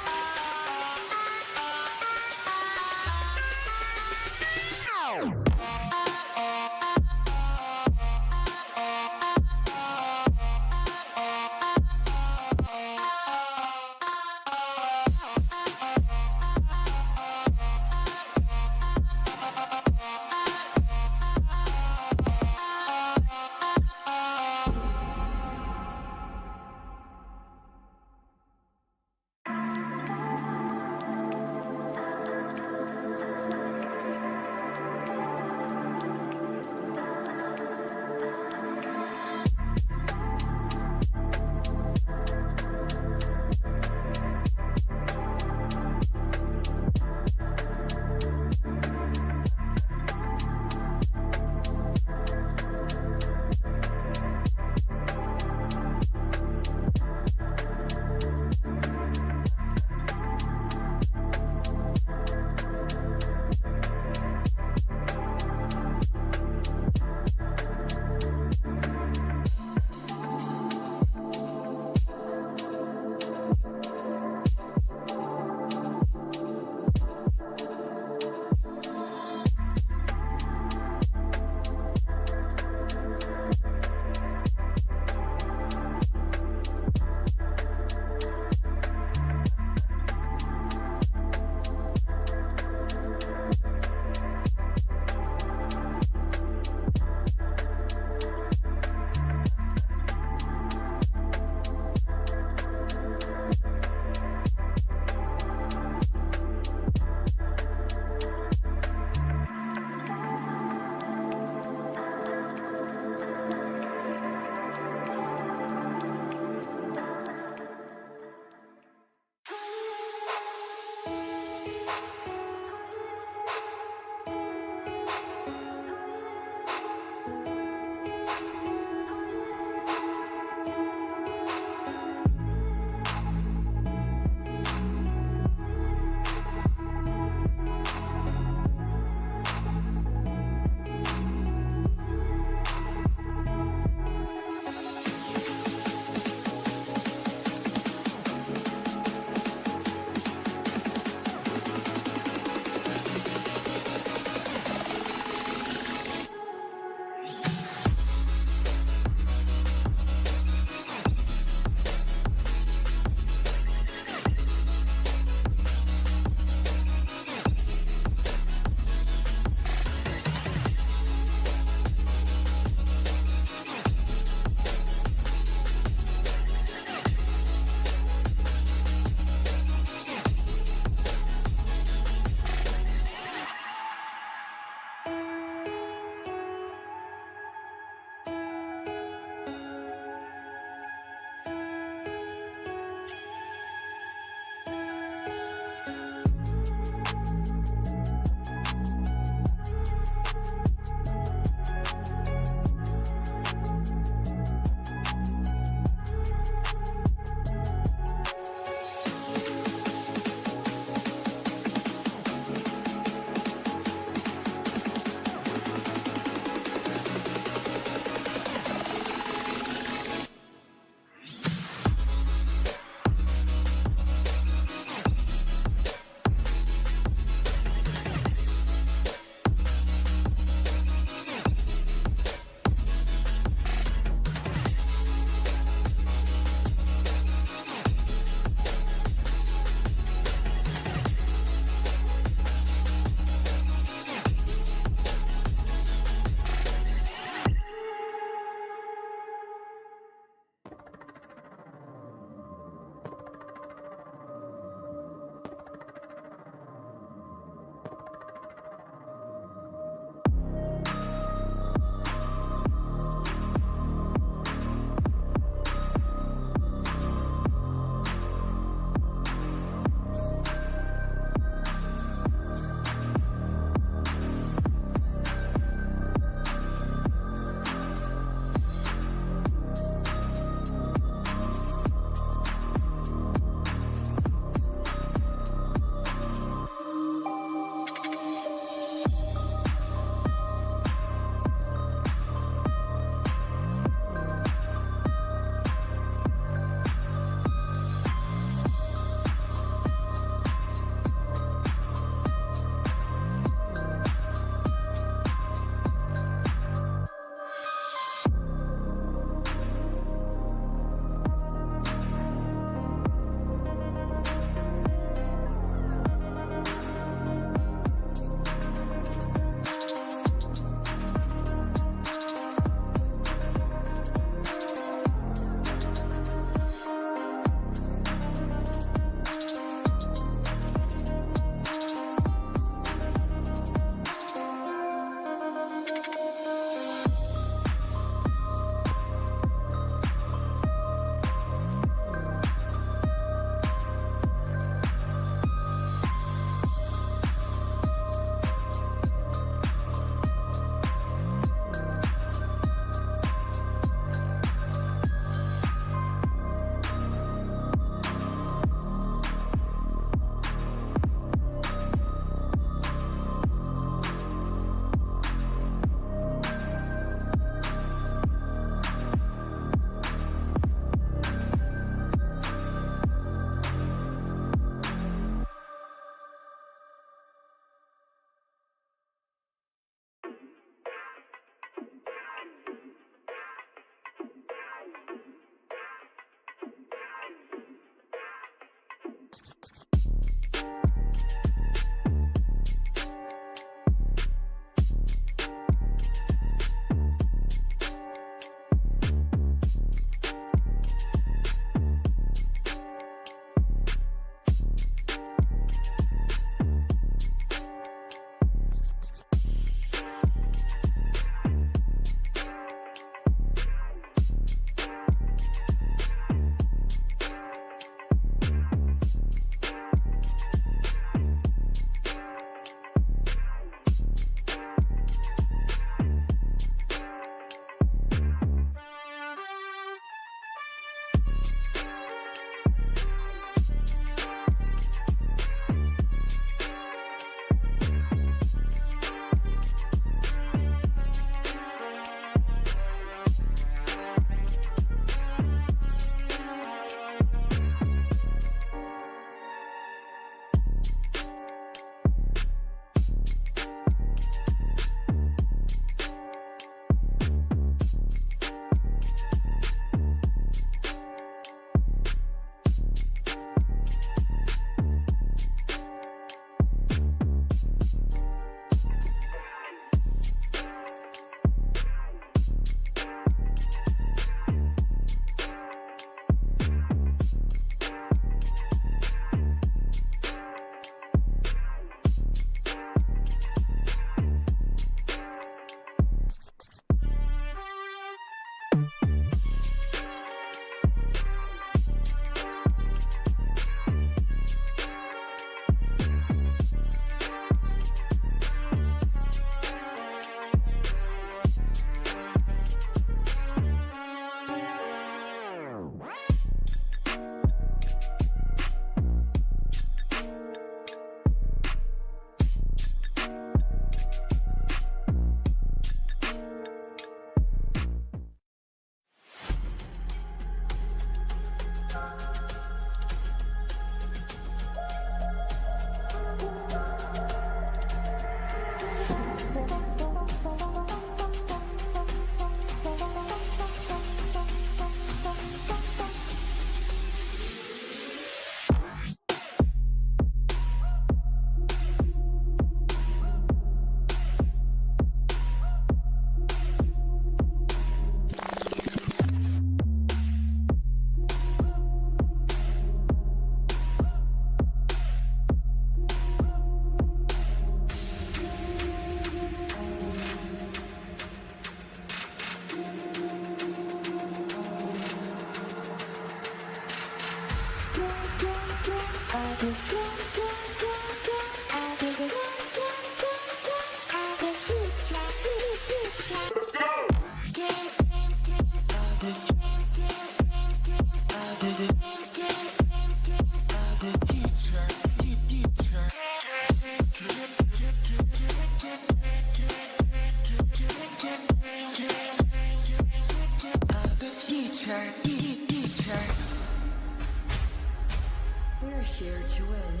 We're here to win.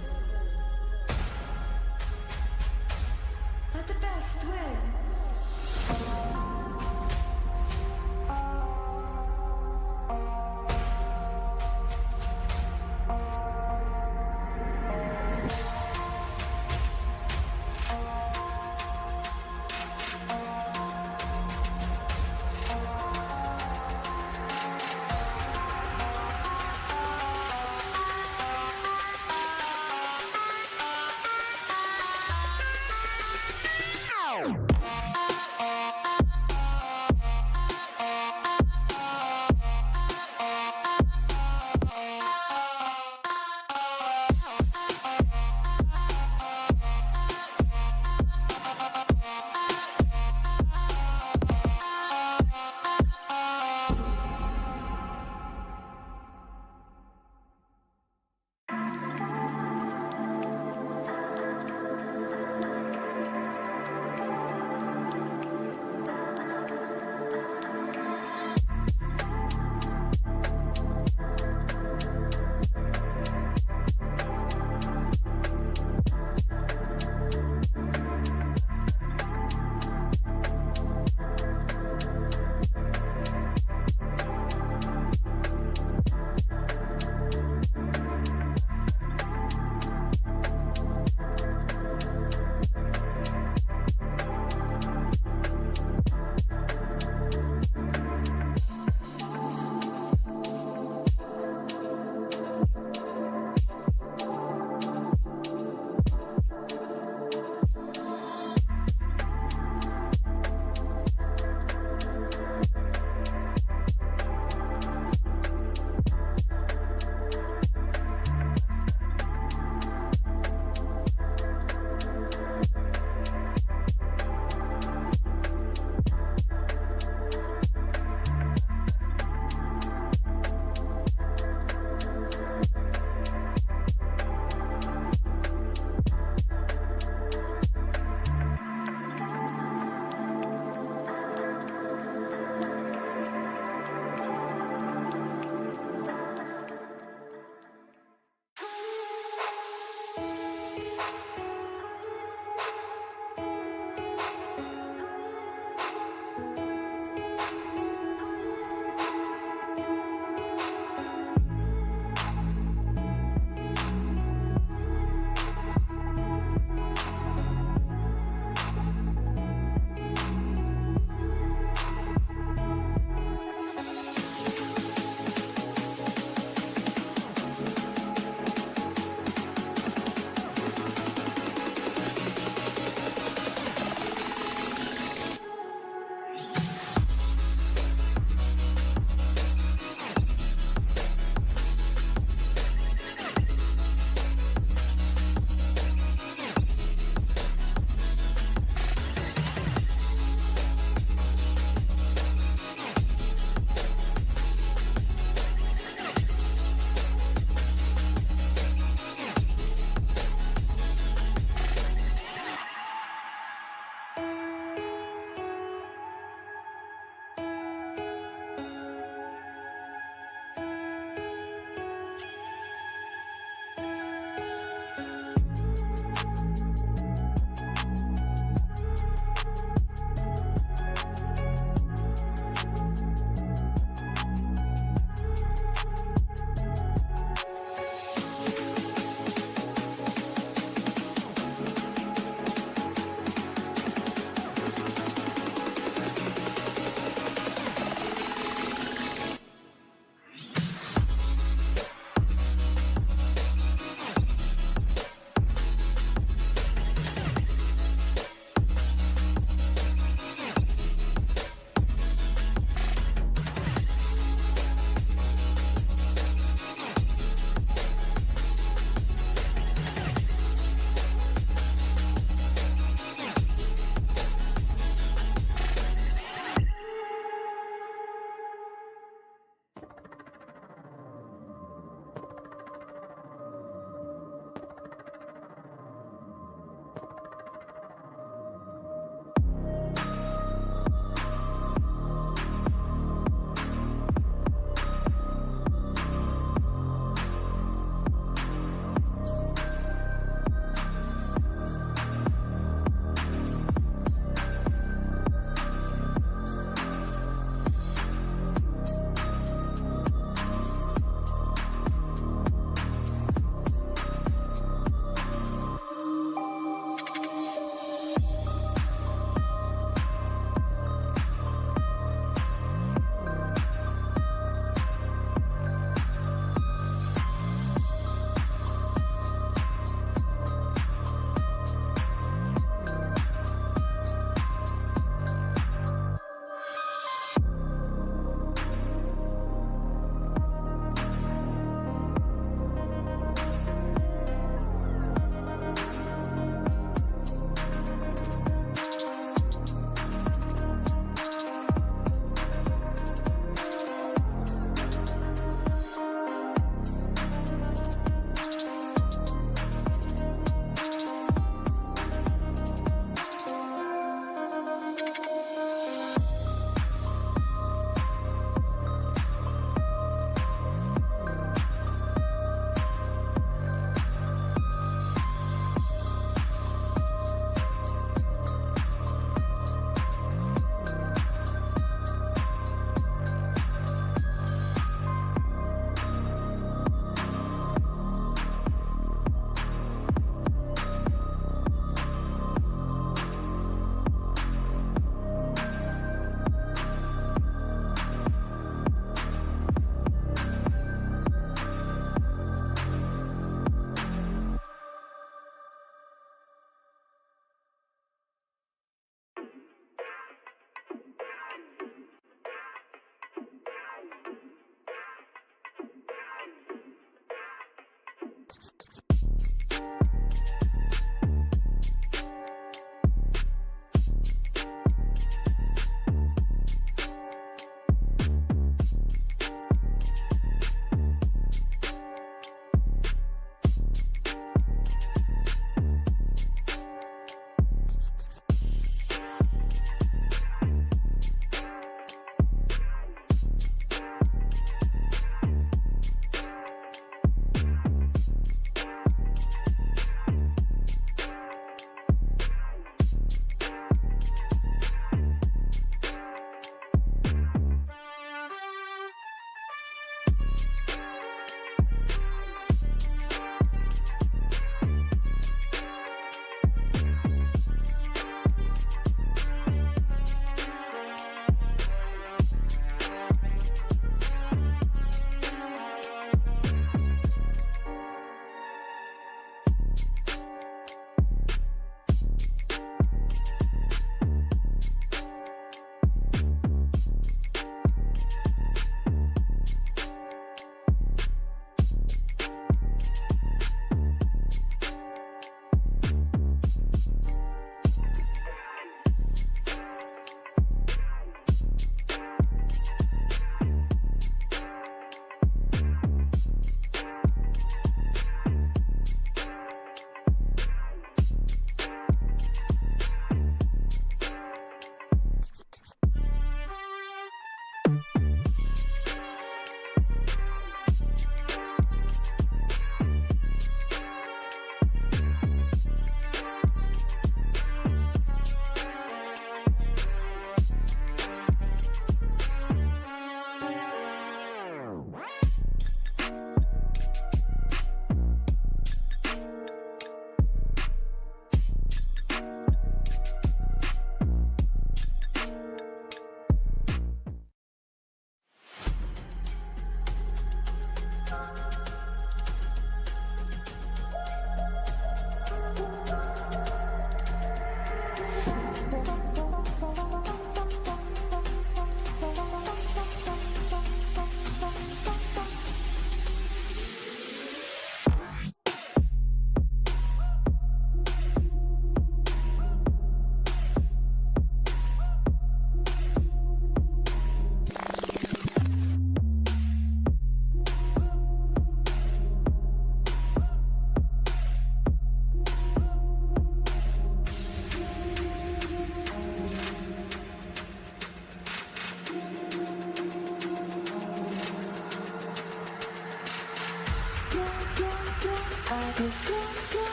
Let the best win.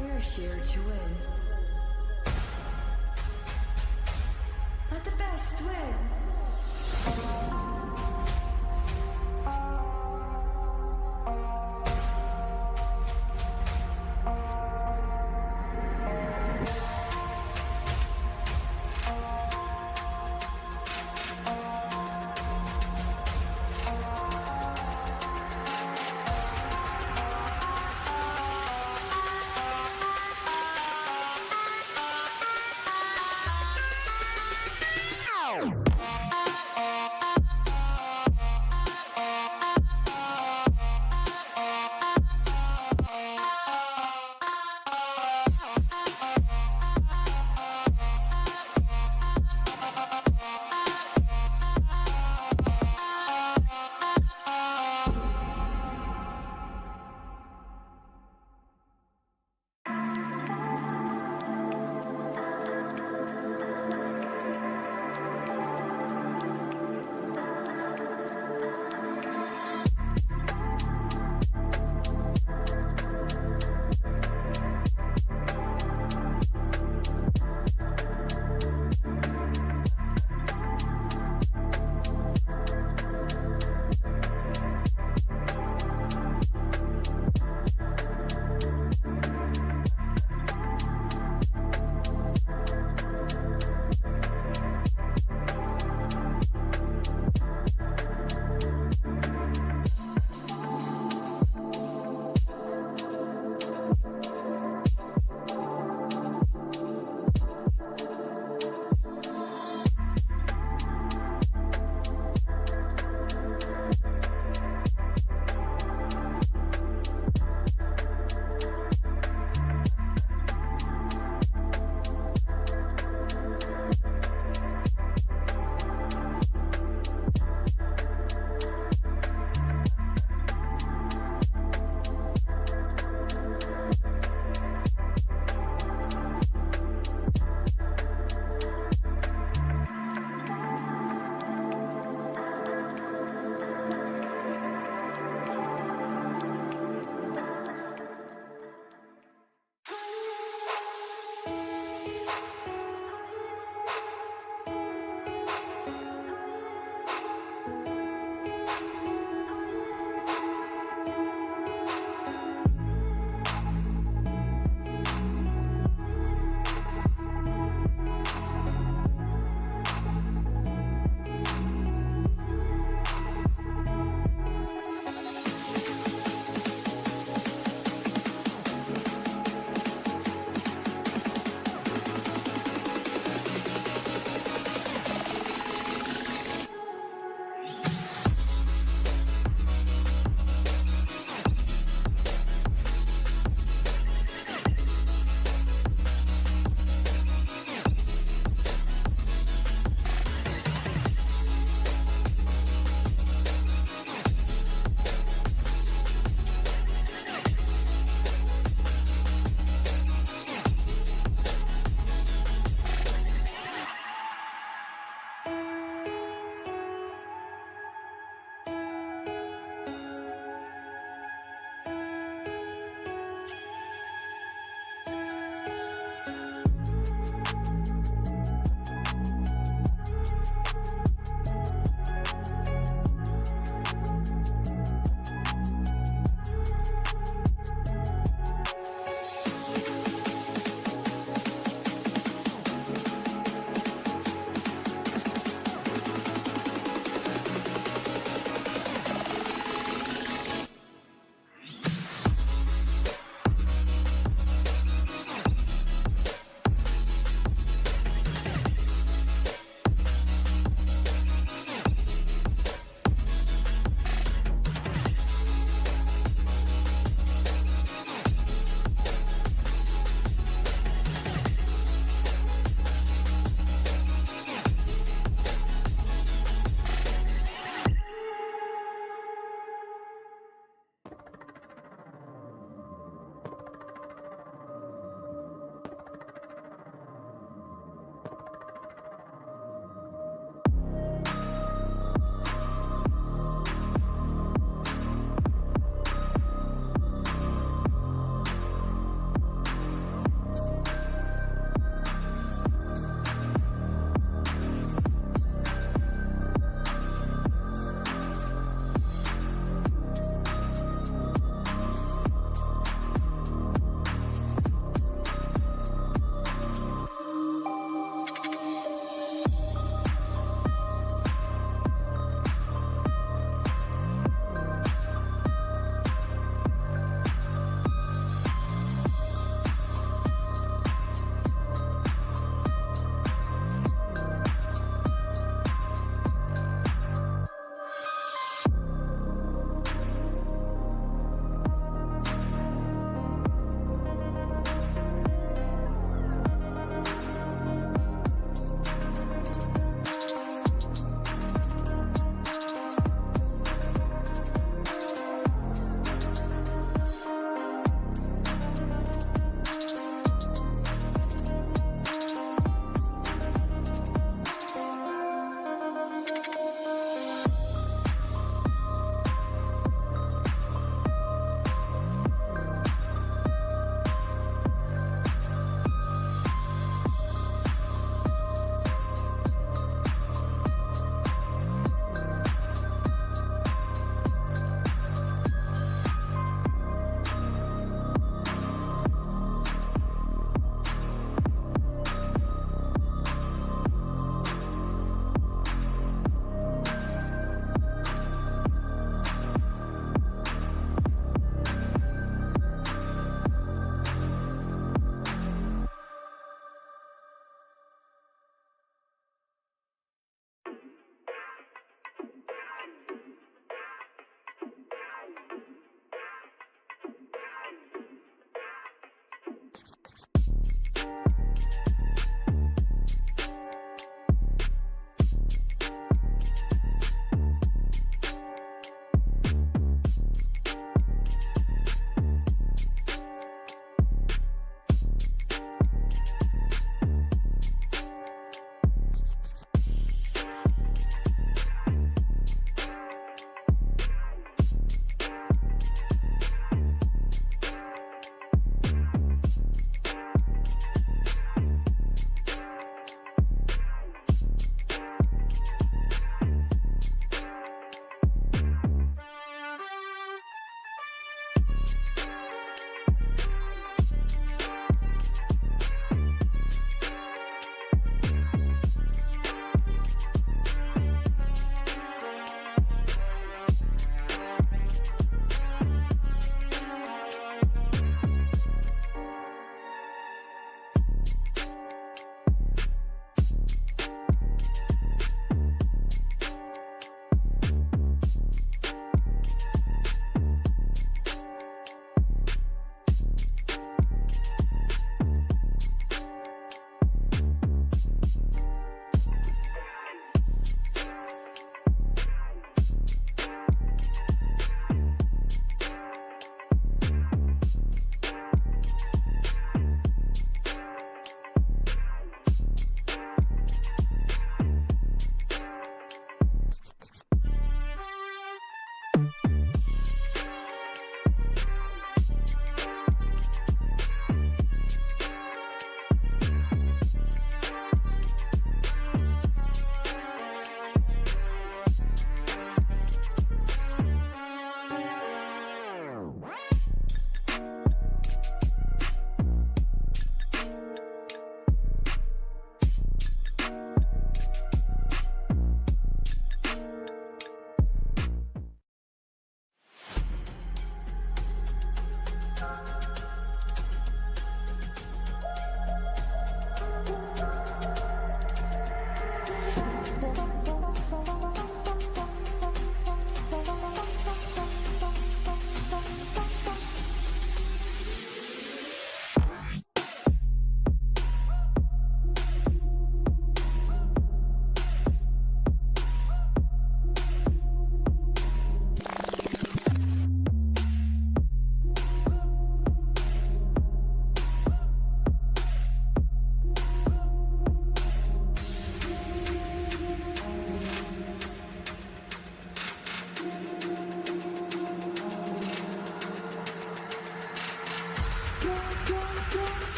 We're here to win. Let the best win.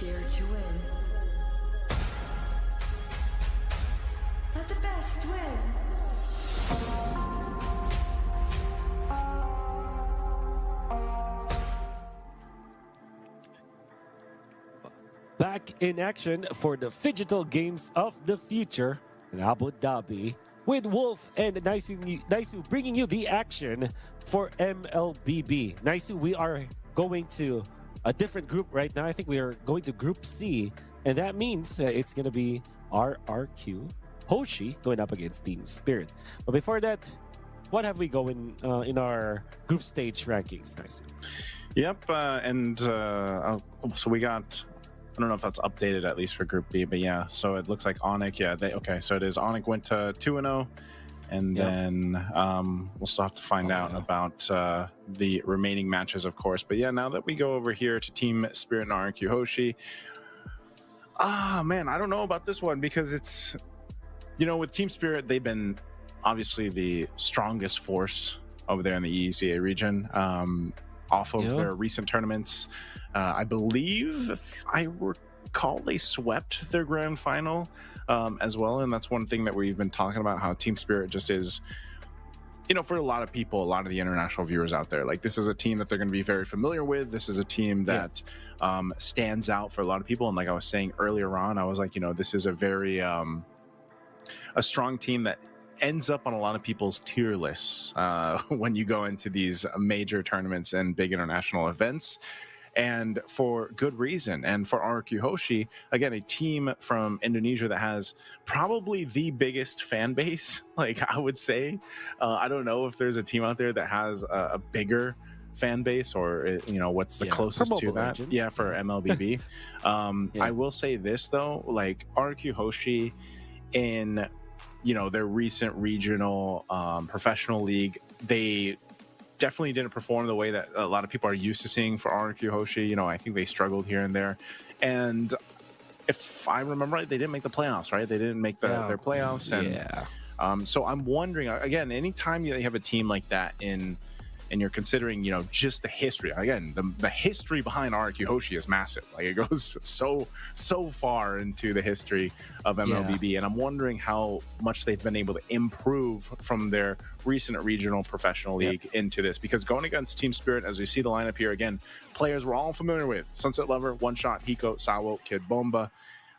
here to win. Let the best win. Back in action for the Phygital Games of the Future in Abu Dhabi with Wolf and Naisu bringing you the action for MLBB. Naisu, we are going to a different group right now. I think we are going to Group C, and that means it's going to be RRQ Hoshi going up against Team Spirit. But before that, what have we going in our group stage rankings, Naisu? Yep, so we got, I don't know if that's updated at least for Group B, but yeah. So it looks like Onyx, so it is. Onyx went to 2-0, and then we'll still have to find out about the remaining matches, of course. But yeah, now that we go over here to Team Spirit and RQ Hoshi, man, I don't know about this one because it's, with Team Spirit, they've been obviously the strongest force over there in the EECA region. Off of their recent tournaments. I believe, if I recall, they swept their grand final as well. And that's one thing that we've been talking about, how Team Spirit just is, for a lot of people, a lot of the international viewers out there, like, this is a team that they're going to be very familiar with. This is a team that stands out for a lot of people. And like I was saying earlier on, I was like, this is a very a strong team that ends up on a lot of people's tier lists when you go into these major tournaments and big international events, and for good reason. And for RQ Hoshi, again, a team from Indonesia that has probably the biggest fan base, like, I would say. I don't know if there's a team out there that has a bigger fan base, or what's the closest to that. Legends. For MLBB. I will say this though, like, RQ Hoshi in their recent regional professional league, they definitely didn't perform the way that a lot of people are used to seeing for RQ Hoshi. I think they struggled here and there. And if I remember right, they didn't make the playoffs, right? They didn't make their playoffs. And so I'm wondering, again, anytime you have a team like that and you're considering, just the history. Again, the history behind RQ Hoshi is massive. Like, it goes so far into the history of MLBB. And I'm wondering how much they've been able to improve from their recent regional professional league into this. Because going against Team Spirit, as we see the lineup here, again, players we're all familiar with: Sunset Lover, One Shot, Hiko, Sawo, Kid Bomba.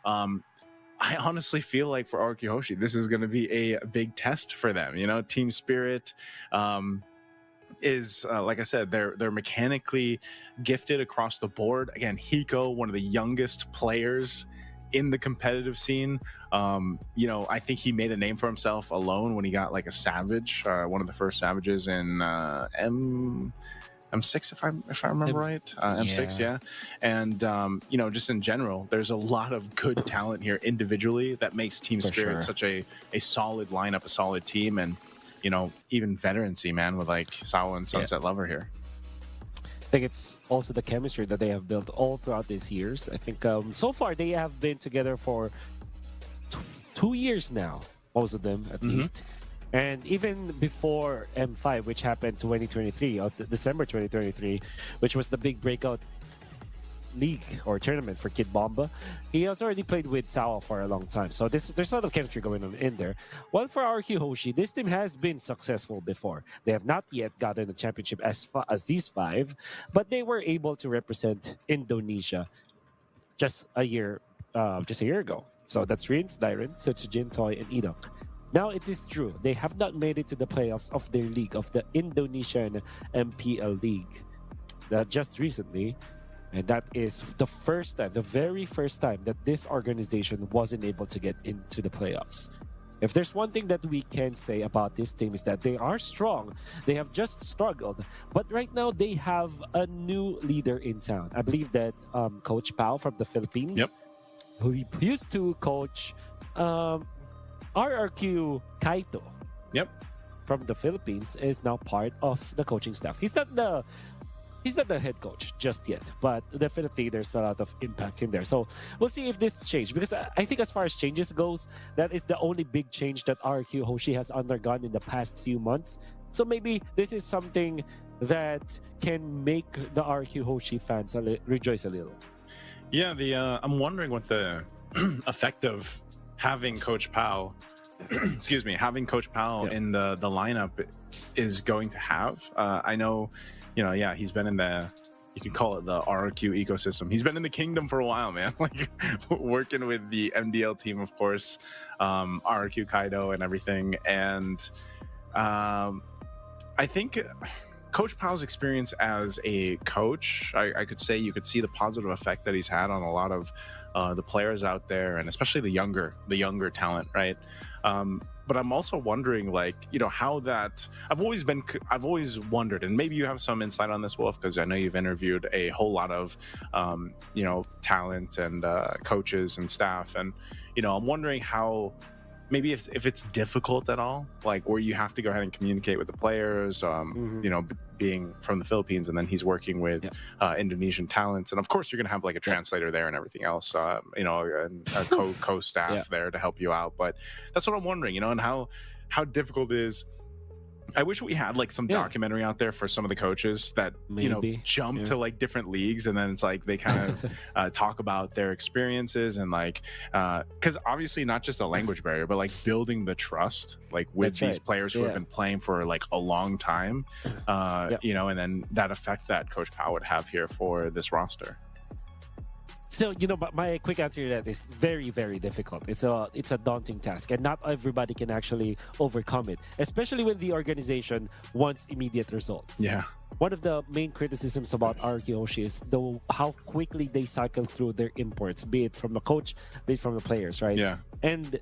I honestly feel like for RQ Hoshi, this is going to be a big test for them. Team Spirit is like I said, they're mechanically gifted across the board. Again, Hiko, one of the youngest players in the competitive scene. I think he made a name for himself alone when he got like a Savage, one of the first Savages in M6, if I remember right. M6, and just in general, there's a lot of good talent here individually that makes Team Spirit such a solid lineup, a solid team. And even veterancy, man, with like Sawa and Sunset Lover here. I think it's also the chemistry that they have built all throughout these years. I think so far they have been together for 2 years now, most of them at least. And even before M5, which happened 2023, December 2023, which was the big breakout league or tournament for Kid Bomba, he has already played with Sawa for a long time. So there's a lot of chemistry going on in there. While for RQ Hoshi, this team has been successful before. They have not yet gotten a championship as these five, but they were able to represent Indonesia just a year ago. So that's Rins, Dyron, Sutsujin, Toy, and Edok. Now it is true, they have not made it to the playoffs of their league, of the Indonesian MPL league, just recently. And that is the very first time that this organization wasn't able to get into the playoffs. If there's one thing that we can say about this team is that they are strong. They have just struggled. But right now, they have a new leader in town. I believe that Coach Pao from the Philippines, who used to coach RRQ Kaito from the Philippines, is now part of the coaching staff. He's not the head coach just yet, but definitely there's a lot of impact in there. So we'll see if this changes, because I think as far as changes goes, that is the only big change that RQ Hoshi has undergone in the past few months. So maybe this is something that can make the RQ Hoshi fans rejoice a little. Yeah, I'm wondering what the effect of having Coach Pao, excuse me, having Coach Pao in the lineup is going to have. I know, he's been in you can call it the RQ ecosystem. He's been in the kingdom for a while, man. Like working with the MDL team, of course, RQ Kaido and everything. And I think Coach Pao's experience as a coach, I could say you could see the positive effect that he's had on a lot of the players out there, and especially the younger talent, right? But I'm also wondering, how that I've always wondered, and maybe you have some insight on this, Wolf, because I know you've interviewed a whole lot of, talent and coaches and staff, and I'm wondering how. Maybe if it's difficult at all, like where you have to go ahead and communicate with the players, being from the Philippines, and then he's working with Indonesian talents, and of course you're gonna have like a translator there and everything else, and a co-staff there to help you out. But that's what I'm wondering, and how difficult it is. I wish we had like some documentary out there for some of the coaches that jump to like different leagues, and then it's like they kind of talk about their experiences and because obviously not just a language barrier, but like building the trust like with these players who have been playing for like a long time, and then that effect that Coach Pao would have here for this roster. So, but my quick answer to that is very, very difficult. It's a daunting task, and not everybody can actually overcome it, especially when the organization wants immediate results. Yeah. One of the main criticisms about Hoshi is how quickly they cycle through their imports, be it from the coach, be it from the players, right? Yeah. And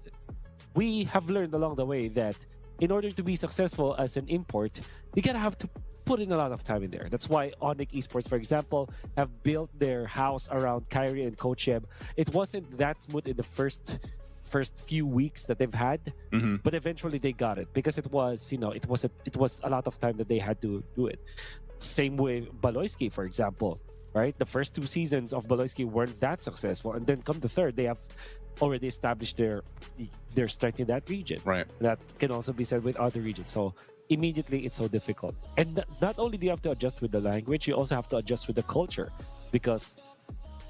we have learned along the way that in order to be successful as an import, you gotta have to put in a lot of time in there. That's why Onyx Esports, for example, have built their house around Kyrie and Coach Yeb. It wasn't that smooth in the first few weeks that they've had, but eventually they got it because it was a lot of time that they had to do it. Same with Baloyski, for example, right? The first 2 seasons of Baloyski weren't that successful, and then come the third, they have already established their strength in that region. Right. That can also be said with other regions. So immediately it's so difficult, and not only do you have to adjust with the language, you also have to adjust with the culture, because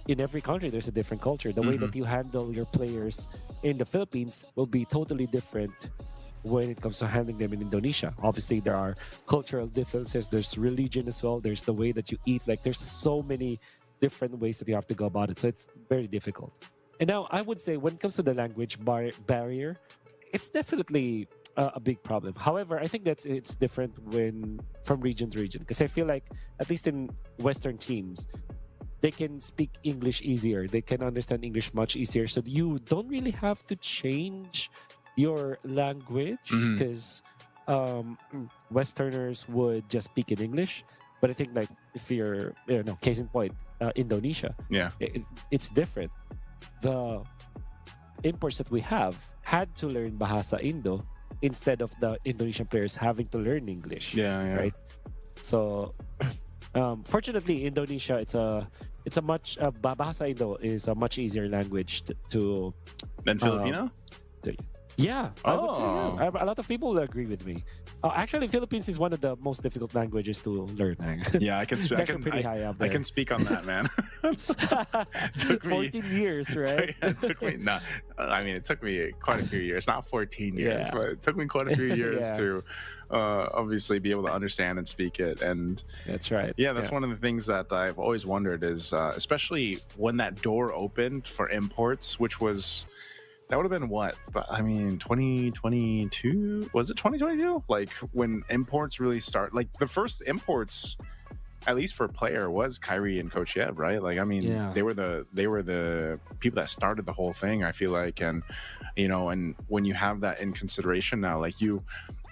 in every country there's a different culture. The way that you handle your players in the Philippines will be totally different when it comes to handling them in Indonesia. Obviously there are cultural differences, there's religion as well, there's the way that you eat, like there's so many different ways that you have to go about it, so it's very difficult. And now I would say when it comes to the language barrier, it's definitely a big problem. However, I think it's different from region to region, because I feel like at least in Western teams, they can speak English easier. They can understand English much easier. So you don't really have to change your language, because Westerners would just speak in English. But I think like if you're, case in point, Indonesia, it's different. The imports that we have had to learn Bahasa Indo instead of the Indonesian players having to learn English. Right. So, fortunately, Indonesia, it's a much Bahasa Indo is a much easier language to than Filipino. Yeah, I would say a lot of people will agree with me. Actually, Philippines is one of the most difficult languages to learn. Yeah, I can speak. I can speak on that, man. Took me 14 years, right? It took me it took me quite a few years, not 14 years, but it took me quite a few years to obviously be able to understand and speak it. And that's right. Yeah, that's one of the things that I've always wondered is, especially when that door opened for imports, which was. That would have been what? But 2022? Was it 2022? Like when imports really start, like the first imports, at least for a player, was Kyrie and Coach Yeb, right? Like, they were the people that started the whole thing, I feel like. And, and when you have that in consideration now, like you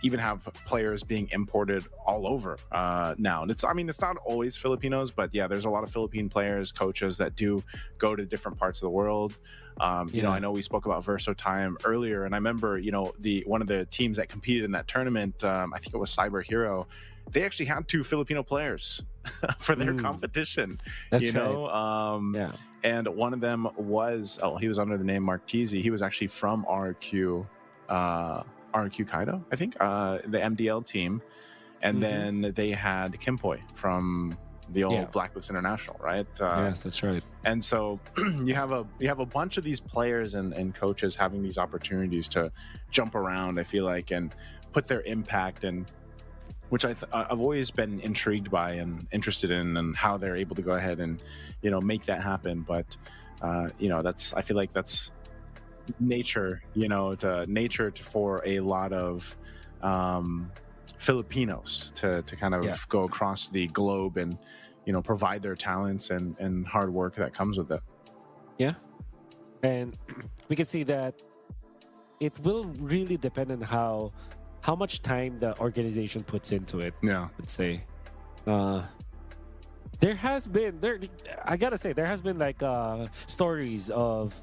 even have players being imported all over now. And it's not always Filipinos, but yeah, there's a lot of Philippine players, coaches that do go to different parts of the world. I know we spoke about Verso Time earlier, and I remember, one of the teams that competed in that tournament, I think it was Cyber Hero, they actually had 2 Filipino players for their competition. That's right. And one of them was, he was under the name Mark Teasy. He was actually from RQ Kaido, I think, the MDL team. And then they had Kimpoy from the old Yeah. Blacklist International, right? Yes, that's right. And so you have a bunch of these players and coaches having these opportunities to jump around, I feel like, and put their impact, and which I've always been intrigued by and interested in, and how they're able to go ahead and make that happen. But I feel like that's nature, for a lot of Filipinos to kind of go across the globe and provide their talents and hard work that comes with it. Yeah. And we can see that it will really depend on how much time the organization puts into it. Yeah. Let's say. I gotta say, there has been like stories of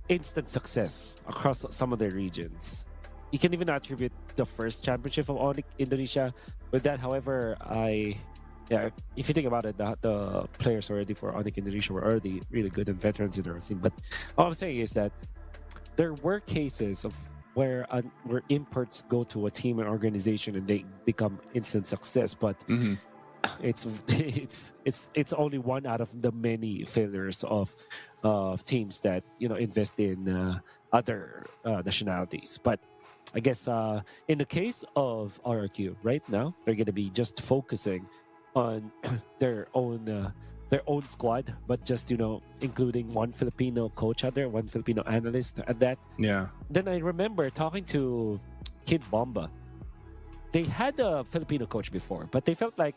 instant success across some of the regions. You can even attribute the first championship of Onyx Indonesia with that. However, if you think about it, the players already for Onyx Indonesia were already really good and veterans in their scene. But all I'm saying is that there were cases of where imports go to a team and organization and they become instant success, but it's only one out of the many failures of teams that invest in other nationalities. But I guess in the case of RRQ right now, they're going to be just focusing on their own squad, but just including one Filipino coach out there, one Filipino analyst at that. Yeah. Then I remember talking to Kid Bomba. They had a Filipino coach before, but they felt like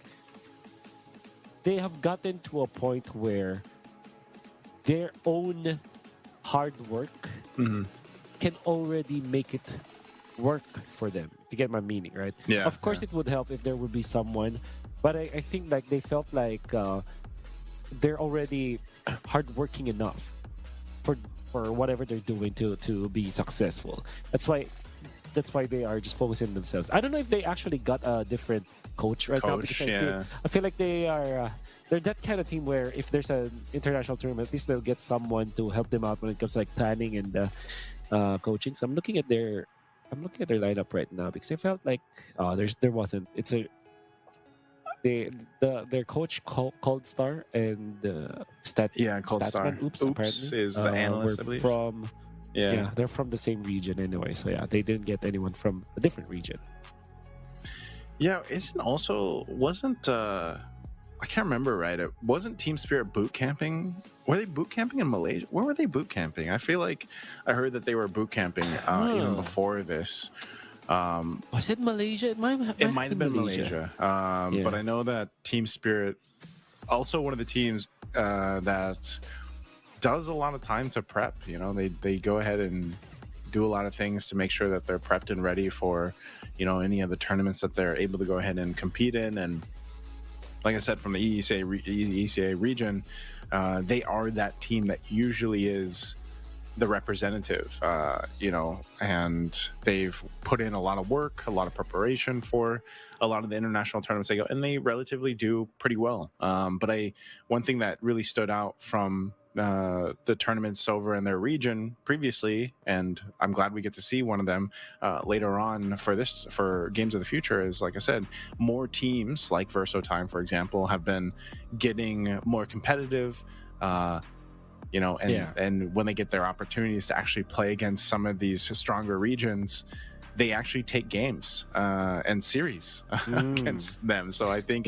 they have gotten to a point where their own hard work can already make it work for them. You get my meaning, right? Yeah. Of course, it would help if there would be someone, but I think like they felt like they're already hardworking enough for whatever they're doing to be successful. That's why they are just focusing on themselves. I don't know if they actually got a different coach right now, because I feel like they are they're that kind of team where if there's an international tournament, at least they'll get someone to help them out when it comes to like planning and coaching. So I'm looking at their lineup right now because I felt like there wasn't. It's their coach Cold Star and Cold Star. Statsman. Apparently is the analyst, I believe. From they're from the same region anyway. So they didn't get anyone from a different region. Yeah, wasn't I can't remember right. It wasn't Team Spirit boot camping. Were they boot camping in Malaysia? Where were they boot camping? I feel like I heard that they were boot camping even before this. Was it Malaysia? It might have been Malaysia. But I know that Team Spirit, also one of the teams that does a lot of time to prep. They go ahead and do a lot of things to make sure that they're prepped and ready for any of the tournaments that they're able to go ahead and compete in. And like I said, from the ECA region, they are that team that usually is the representative, and they've put in a lot of work, a lot of preparation for a lot of the international tournaments they go, and they relatively do pretty well. But one thing that really stood out from the tournaments over in their region previously, and I'm glad we get to see one of them later on for Games of the Future, is, like I said, more teams like Verso Time, for example, have been getting more competitive. And when they get their opportunities to actually play against some of these stronger regions, they actually take games and series against them. So I think,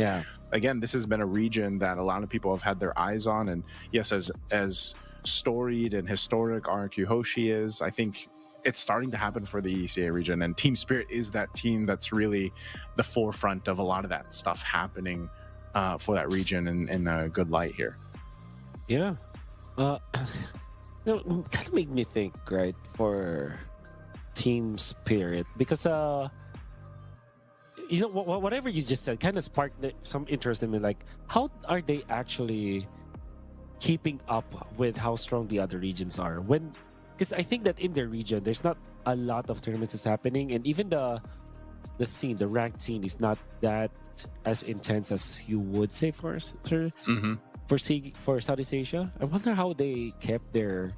again, this has been a region that a lot of people have had their eyes on. And yes, as storied and historic RRQ Hoshi is, I think it's starting to happen for the ECA region. And Team Spirit is that team that's really the forefront of a lot of that stuff happening for that region in a good light here. Yeah. Kind of made me think, right, for Team Spirit, because whatever you just said kind of sparked some interest in me. Like, how are they actually keeping up with how strong the other regions are? Because I think that in their region, there's not a lot of tournaments that's happening, and even the ranked scene is not that as intense as you would say for Southeast Asia. I wonder how they kept their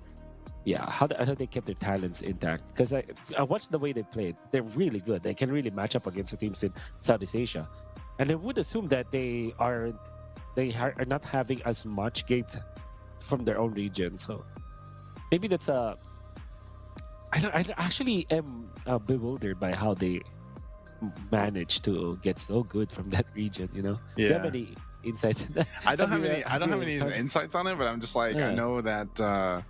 talents intact, because I watched the way they played. They're really good. They can really match up against the teams in Southeast Asia, and I would assume that they are they are not having as much games from their own region. So maybe that's a. I actually am bewildered by how they managed to get so good from that region. You know, do you have any insights in that? I don't have any insights on it, but I'm just like, I know that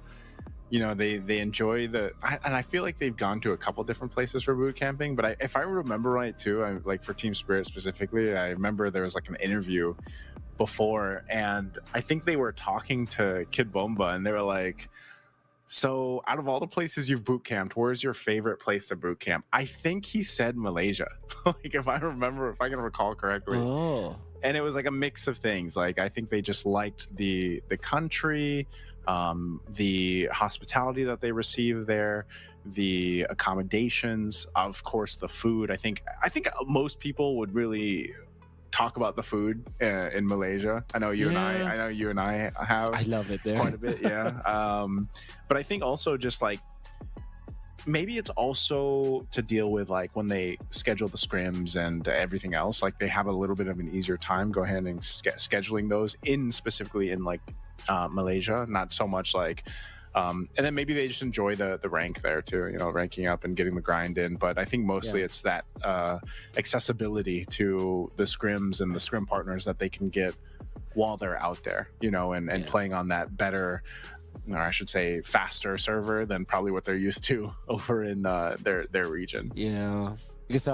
you know, they enjoy and I feel like they've gone to a couple different places for boot camping. But if I remember right too, like for Team Spirit specifically, I remember there was like an interview before, and I think they were talking to Kid Bomba, and they were like, so out of all the places you've boot camped, where's your favorite place to boot camp? I think he said Malaysia. Like if I can recall correctly. Oh. And it was like a mix of things. Like I think they just liked the country, the hospitality that they receive there, the accommodations, of course the food. I think most people would really talk about the food in Malaysia. I know you and I have. I love it there quite a bit. Yeah. But I think also just like maybe it's also to deal with like when they schedule the scrims and everything else, like they have a little bit of an easier time go ahead and scheduling those specifically in like Malaysia, not so much like and then maybe they just enjoy the rank there too, you know, ranking up and getting the grind in. But I think mostly it's that accessibility to the scrims and the scrim partners that they can get while they're out there, you know, and playing on that better, or I should say faster server than probably what they're used to over in their region. Yeah, because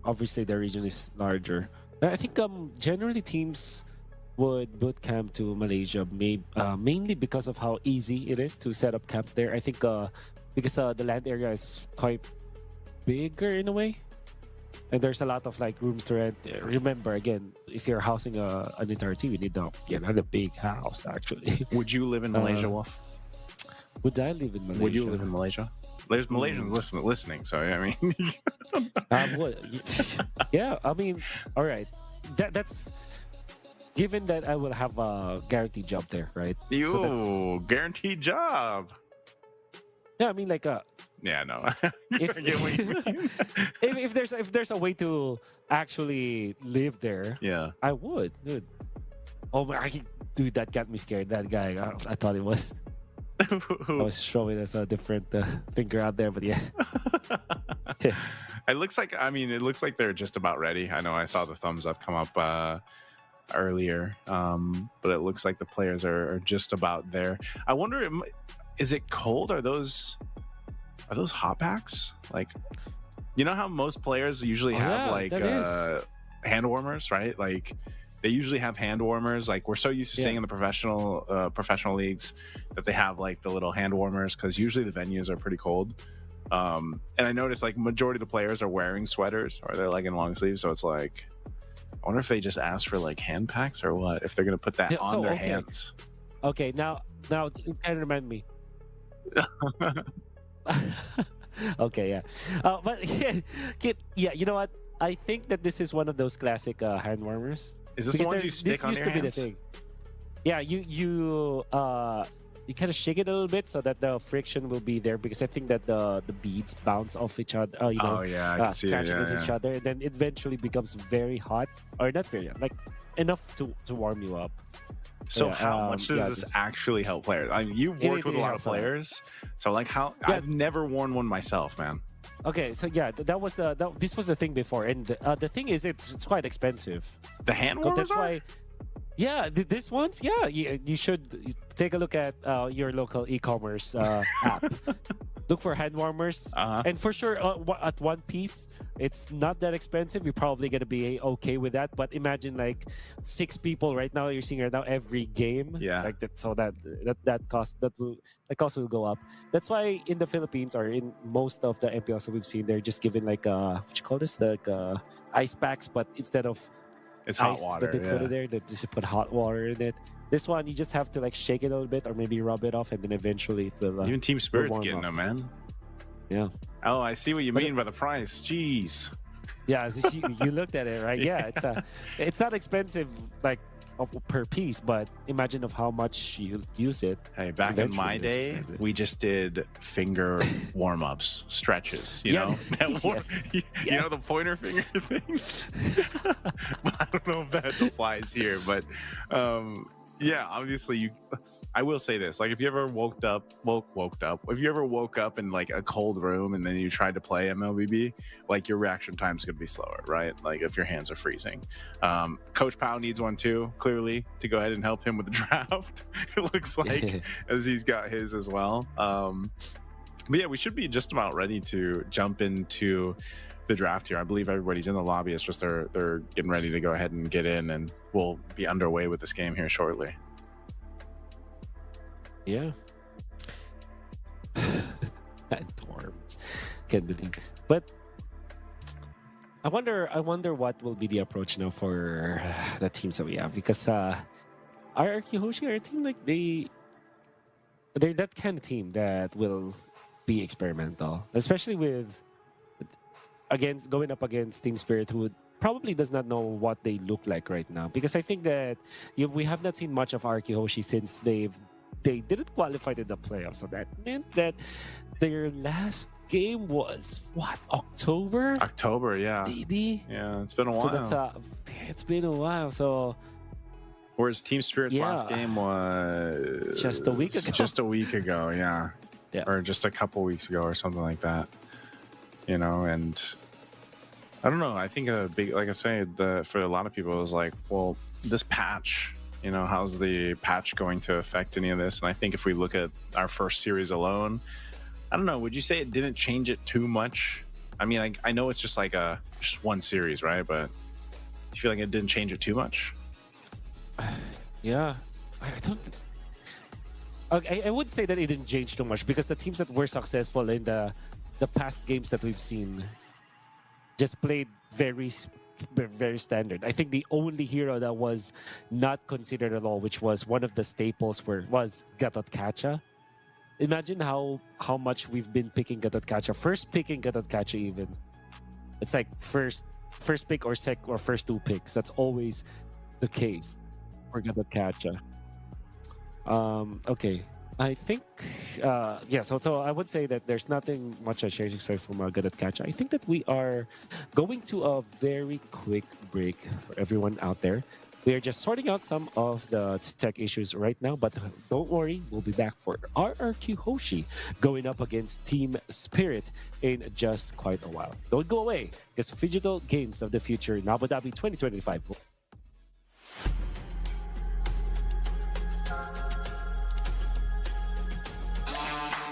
obviously their region is larger. I think generally teams would boot camp to Malaysia mainly because of how easy it is to set up camp there. I think because the land area is quite bigger in a way, and there's a lot of like rooms to rent. Remember, again, if you're housing an entire team, you need a big house actually. Would you live in Malaysia, Wolf? Would I live in Malaysia? Would you live in Malaysia? There's Malaysians listening, so I mean, yeah, I mean, all right, that's. Given that I will have a guaranteed job there, right? So guaranteed job. Yeah, I mean like yeah, no. if there's a way to actually live there, yeah, I would. Dude. Oh my, dude, that got me scared. That guy, I thought it was. I was showing us a different finger out there, but yeah. It looks like they're just about ready. I know I saw the thumbs up come up earlier, but it looks like the players are just about there. I wonder, is it cold? Are those hot packs? Like, you know how most players usually have hand warmers, right? Like they usually have hand warmers. Like we're so used to seeing in the professional leagues that they have like the little hand warmers because usually the venues are pretty cold. And I noticed like majority of the players are wearing sweaters or they're like in long sleeves, so it's like, I wonder if they just asked for like hand packs or what, if they're going to put that on their hands. Okay, now it kind of remind me. Okay, yeah. But yeah, you know what? I think that this is one of those classic hand warmers. Is this the ones you stick on your hands? This used to be the thing. Yeah, you kind of shake it a little bit so that the friction will be there, because I think that the beads bounce off each other. I can see it. With each other, and then it eventually becomes very hot, or not very hot, like enough to warm you up. So how much does this actually help players? I mean, you've worked with a lot of players, so like how I've never worn one myself, man. Okay, so yeah, this was the thing before, and the thing is, it's quite expensive. The hand warmers. That's why. Yeah, this one's you should take a look at your local e-commerce app. Look for hand warmers, and for sure at one piece, it's not that expensive. You're probably gonna be okay with that. But imagine like 6 people right now. You're seeing right now every game. Yeah, like that. So that cost will go up. That's why in the Philippines or in most of the MPLs that we've seen, they're just given like what you call this, like ice packs, but instead of it's hot water. That they put it there. They just put hot water in it. This one, you just have to like shake it a little bit, or maybe rub it off, and then eventually it will. Even Team Spirit's getting them, man. Yeah. Oh, I see what you mean by the price. Jeez. Yeah, you looked at it, right? Yeah, it's not expensive like per piece, but imagine of how much you use it. Hey, back in my Eventually, it's day, expensive. we just did finger warm-ups, stretches, you Yeah. know? That Yes. you Yes. know the pointer finger thing? But I don't know if that applies here, but yeah, obviously I will say this, like if you ever woke up, if you ever woke up in like a cold room and then you tried to play MLBB, like your reaction time is going to be slower, right? Like if your hands are freezing. Coach Powell needs one too, clearly, to go ahead and help him with the draft. It looks like, as he's got his as well. But yeah, we should be just about ready to jump into the draft here. I believe everybody's in the lobby. It's just they're getting ready to go ahead and get in, and we'll be underway with this game here shortly. Yeah. And dorms. Can't believe. But I wonder what will be the approach now for the teams that we have, because our Hoshi are a team like they're that kind of team that will be experimental, especially with going up against Team Spirit, who probably does not know what they look like right now, because I think that we have not seen much of Hoshi since they didn't qualify to the playoffs. So that meant that their last game was what, October, yeah. maybe. Yeah, it's been a while. So that's it's been a while. So whereas Team Spirit's last game was just a week ago. Yeah. Or just a couple weeks ago or something like that. You know, and I don't know. I think a big, like I say, for a lot of people, it was like, well, this patch, you know, how's the patch going to affect any of this? And I think if we look at our first series alone, I don't know. Would you say it didn't change it too much? I mean, I know it's just like just one series, right? But you feel like it didn't change it too much? Yeah, I don't. I would say that it didn't change too much, because the teams that were successful in the past games that we've seen just played very standard. I think the only hero that was not considered at all, which was one of the staples, was Gatotkacha. Imagine how much we've been picking Gatotkacha. First picking Gatotkacha even. It's like first pick or first two picks. That's always the case for Gatotkacha. Okay. I think, so I would say that there's nothing much I should expect from Gatotkacha. I think that we are going to a very quick break for everyone out there. We are just sorting out some of the tech issues right now, but don't worry, we'll be back for RRQ Hoshi going up against Team Spirit in just quite a while. Don't go away, because Digital Games of the Future in Abu Dhabi 2025.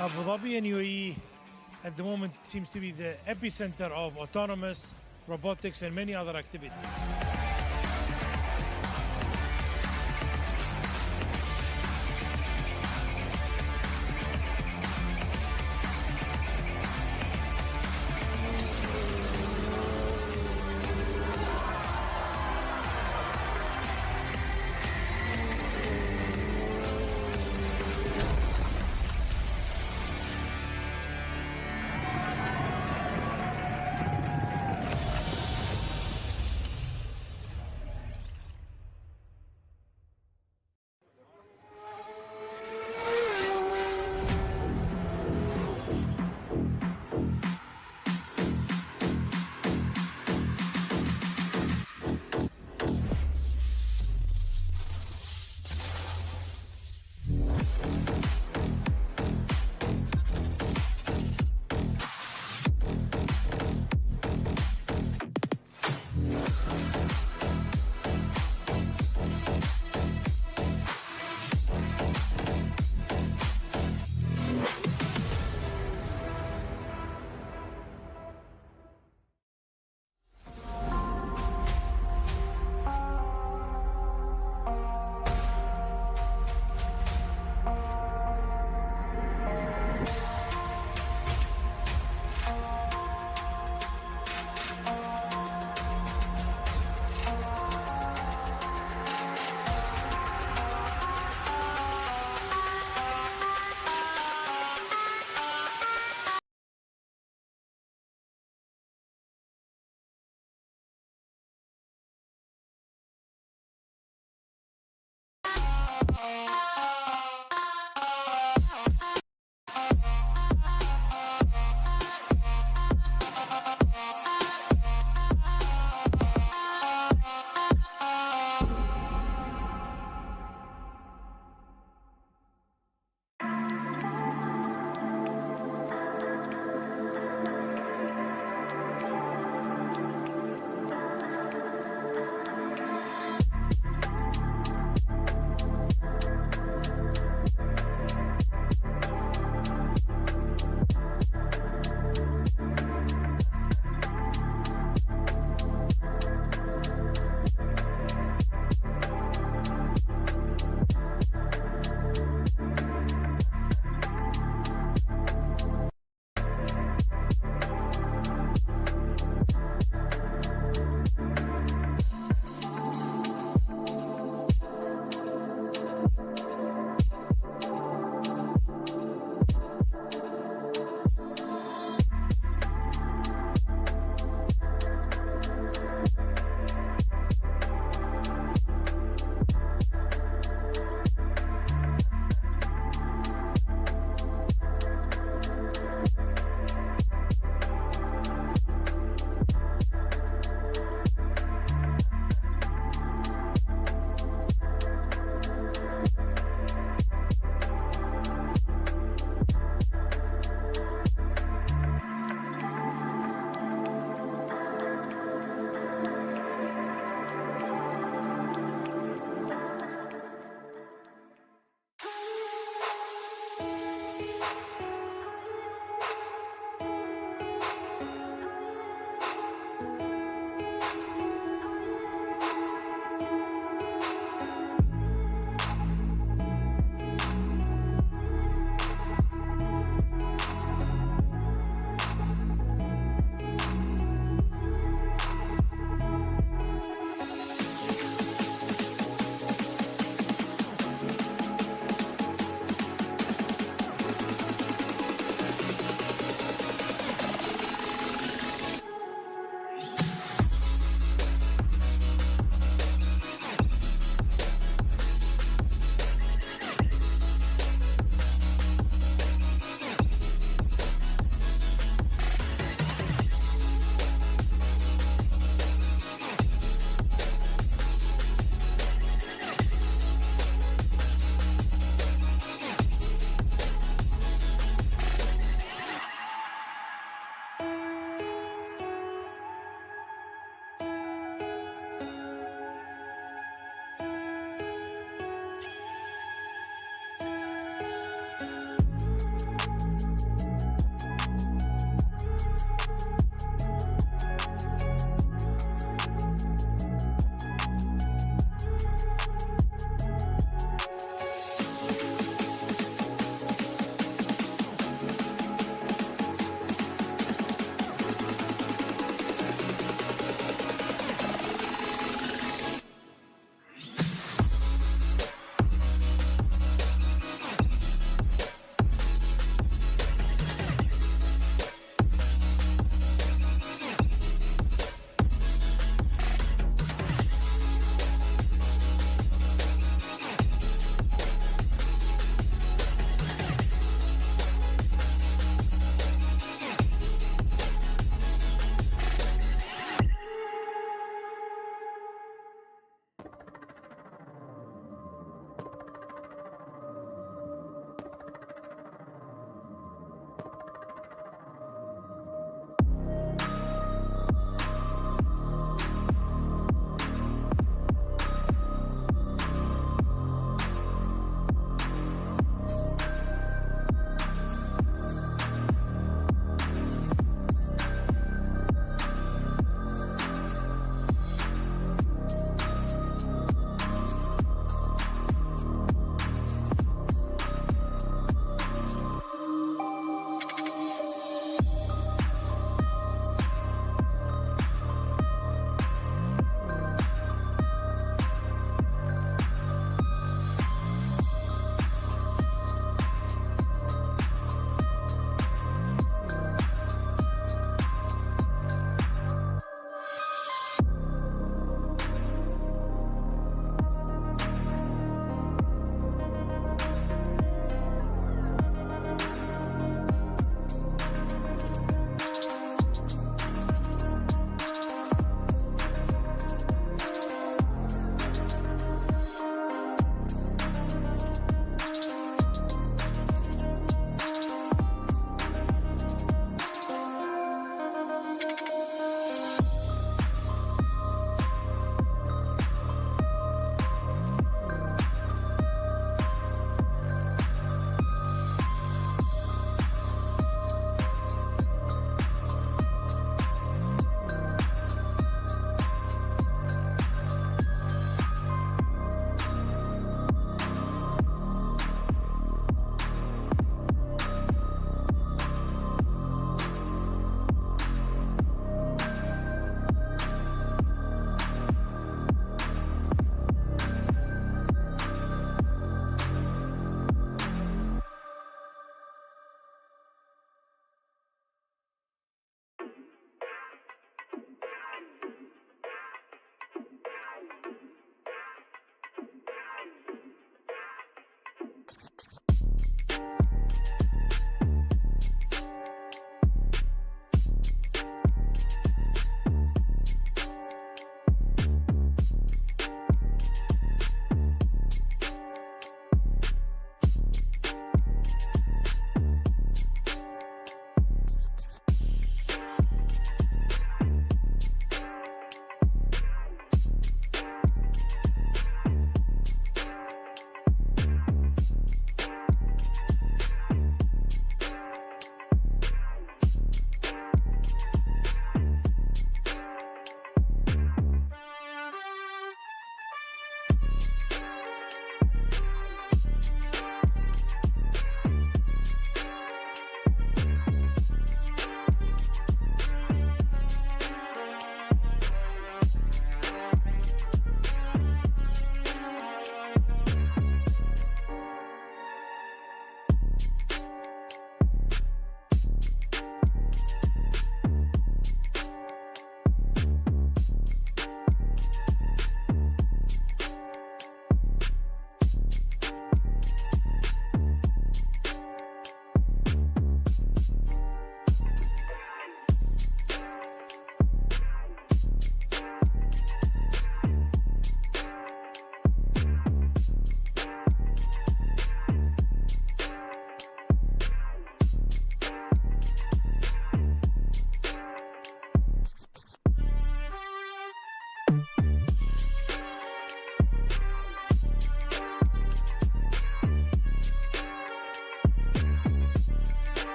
Abu Dhabi and UAE at the moment seems to be the epicenter of autonomous, robotics, and many other activities.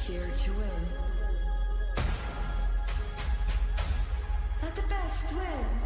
here to win. Let the best win.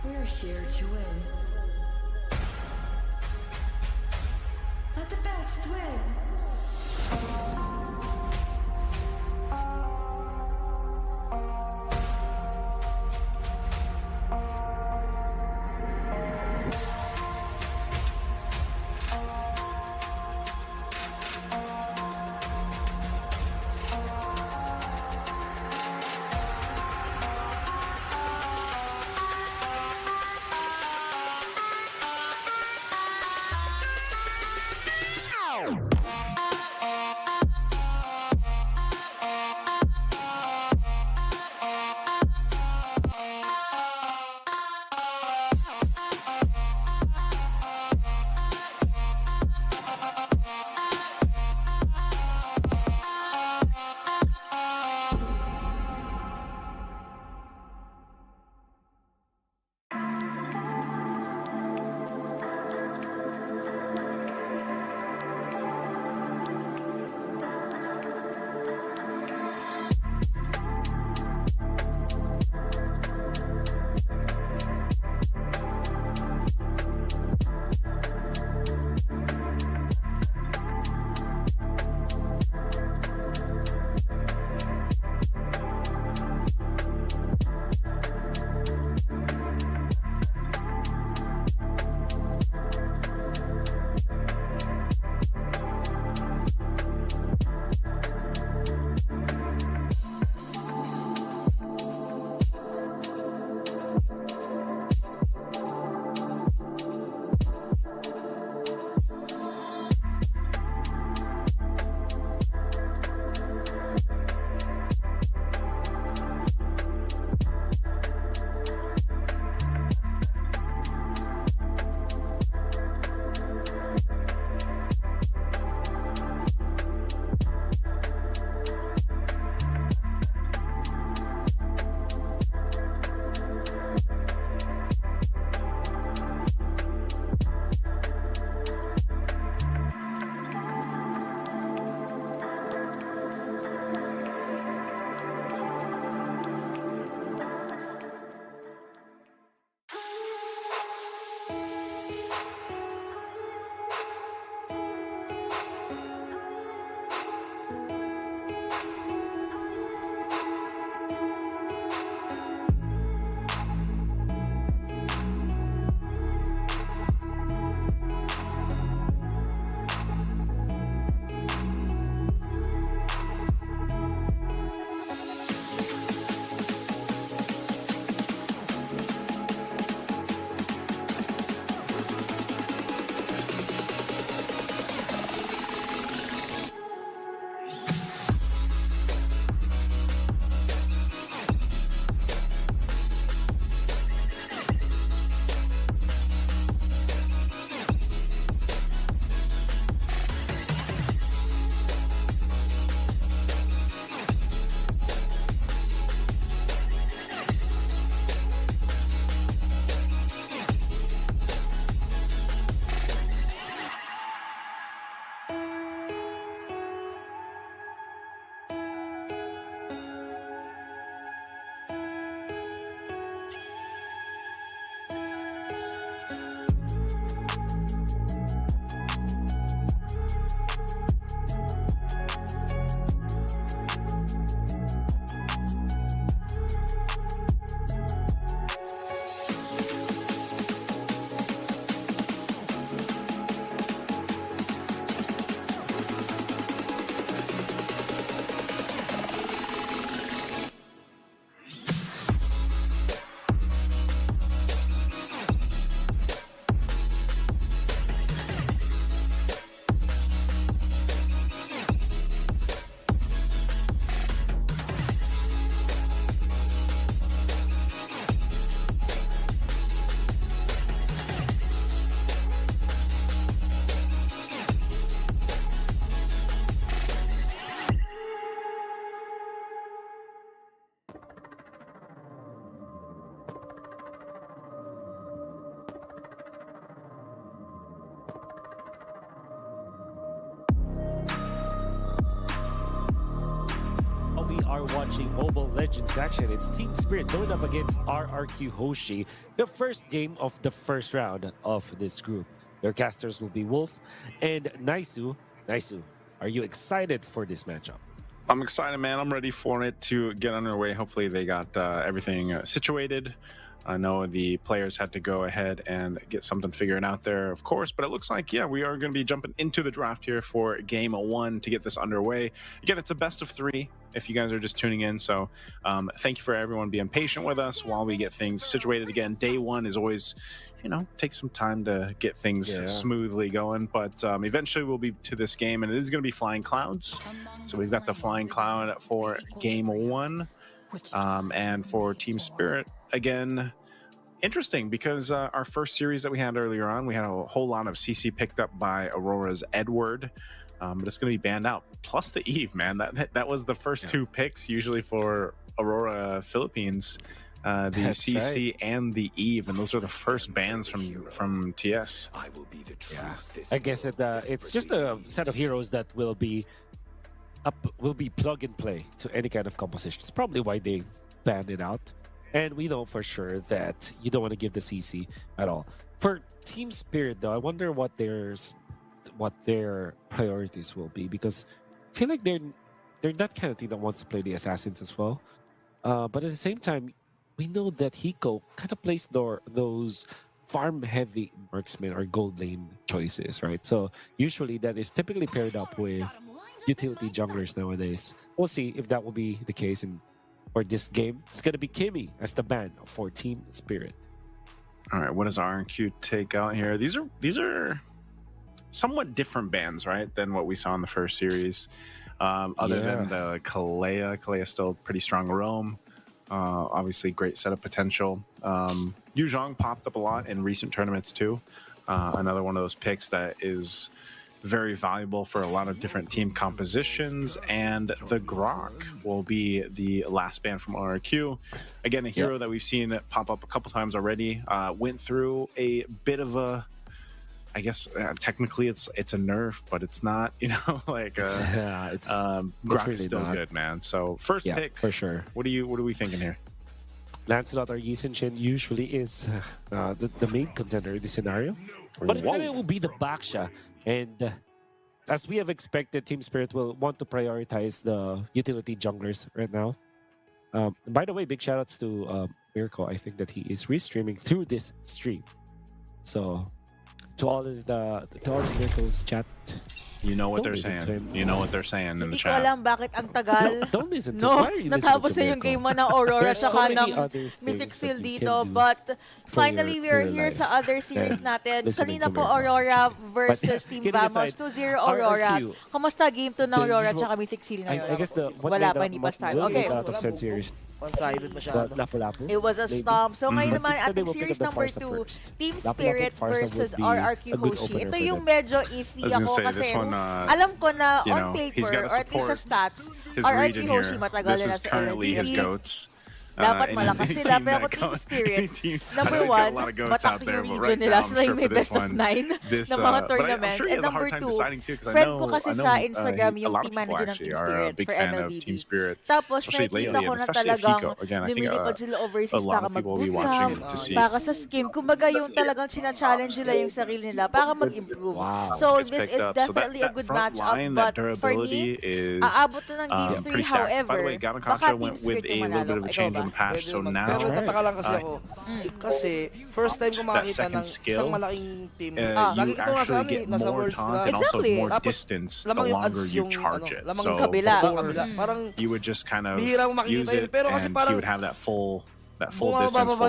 We're here to win. Let the best win. are watching Mobile Legends action. It's Team Spirit going up against RRQ Hoshi, the first game of the first round of this group. Their casters will be Wolf and Naisu. Naisu, are you excited for this matchup? I'm excited, man. I'm ready for it to get underway. Hopefully they got everything situated. I know the players had to go ahead and get something figured out there, of course, but it looks like, yeah, we are going to be jumping into the draft here for game 1 to get this underway. Again, it's a best of 3 if you guys are just tuning in. So thank you for everyone being patient with us while we get things situated. Again, day 1 is always, takes some time to get things smoothly going, but eventually we'll be to this game, and it is going to be Flying Clouds. So we've got the Flying Cloud for game 1, and for Team Spirit, again, interesting because our first series that we had earlier on, we had a whole lot of CC picked up by Aurora's Edward, but it's going to be banned out. Plus the Eve, man. That was the first 2 picks usually for Aurora Philippines, the That's CC right. and the Eve, and those are the first bans from TS. Yeah, I guess it's just a set of heroes that will be plug and play to any kind of composition. It's probably why they banned it out. And we know for sure that you don't want to give the CC at all. For Team Spirit, though, I wonder what their priorities will be, because I feel like they're that kind of team that wants to play the assassins as well. But at the same time, we know that Hiko kind of plays those farm-heavy marksman or gold lane choices, right? So usually that is typically paired up with utility junglers nowadays. We'll see if that will be the case for this game. It's going to be Kimmy as the ban for Team Spirit. All right, what does RQ take out here? These are somewhat different bans, right, than what we saw in the first series. Other than the Kalea. Kalea's still pretty strong roam. Obviously, great setup potential. Yu Zhang popped up a lot in recent tournaments too. Another one of those picks that is very valuable for a lot of different team compositions. And the Grok will be the last ban from RRQ. Again, a hero that we've seen pop up a couple times already. Went through a bit of a, I guess technically it's a nerf, but it's not, Grok really is still not good, man. So first pick for sure. What are we thinking here? Lancelot or Yi Shin usually is the main contender in this scenario. But it will be the Baksha. And as we have expected, Team Spirit will want to prioritize the utility junglers right now. By the way, big shoutouts to Mirko. I think that he is restreaming through this stream. So to all the Mirko's chat, you know what don't they're listen to saying. him. You know what they're saying in the Hindi ko chat. alam bakit ang tagal. Don't listen to No, why are you natapos listening to na yung Mirko? game mo ng Aurora There's so tsaka many ng other Mythic things Seal that you dito. can do But for finally, your we're here life sa other series than natin. listening Kanina to po Mirko. Aurora versus Team kidding Vamos, aside, 2-0 Aurora. RRQ, Kamusta game to ng the Aurora usual- tsaka Mythic Seal ngayon? I guess Wala pa, hindi pa start. Okay. Out of set series. One-sided masyado. Lapu-Lapu. It was a maybe. stomp. So ngayon But naman, instead, they ating will pick series up the number Farsa 2, first. Team Lapu-Lapu Spirit Farsa would versus be RRQ a good Hoshi. opener Ito for yung them. medyo iffy I was gonna ako say, kasi this one, alam ko na you on know, he's paper gotta or at least sa support stats, his RRQ region Hoshi here. matagal This na is sa currently his LDP. goats. Dapat And malakas any sila, team pero that Team goes- Spirit, any team- number I know he's got 1, a lot of goats matak out there, yung but region right nila, now, sila I'm yung sure may for this best of one, 9 this, ng mga but I'm tournaments. sure he And has a hard number time 2, deciding too, 'cause I friend know- ko kasi I know, sa Instagram a yung lot of team people manager ng actually Team are a Spirit big for fan of MLBB. Team Spirit, Tapos especially nakikita lately, ko and na especially if talagang Hiko. Again, I think lumilipad sila overseas a lot para of people will be mag-bootcamp, watching to see. para sa skim. Kumbaga yung talagang china-challenge nila yung sarili nila para mag-improve. Wow. So Gets this picked is up. So definitely a that good front matchup. line, But that for durability me, is aabot na ng game 3. pretty stacked. By the However, way, baka Gamakatra Team went Spirit with a yung little bit manalo. of a Ikaw change ba? in the patch, Pwede so naman. now Pero tataka lang kasi uh, ako. Kasi first time ko makakita second ng skill, isang malaking team. you Lagi ito nasa actually get nasa more worlds, taunt diba? and also Exactly. more Tapos, distance the lamang yung longer ads you yung charge it. lamang So yung kabila. kabila. Parang you would just kind of bihira mo use makikita yun. it, Pero kasi and parang he would have that full distance, full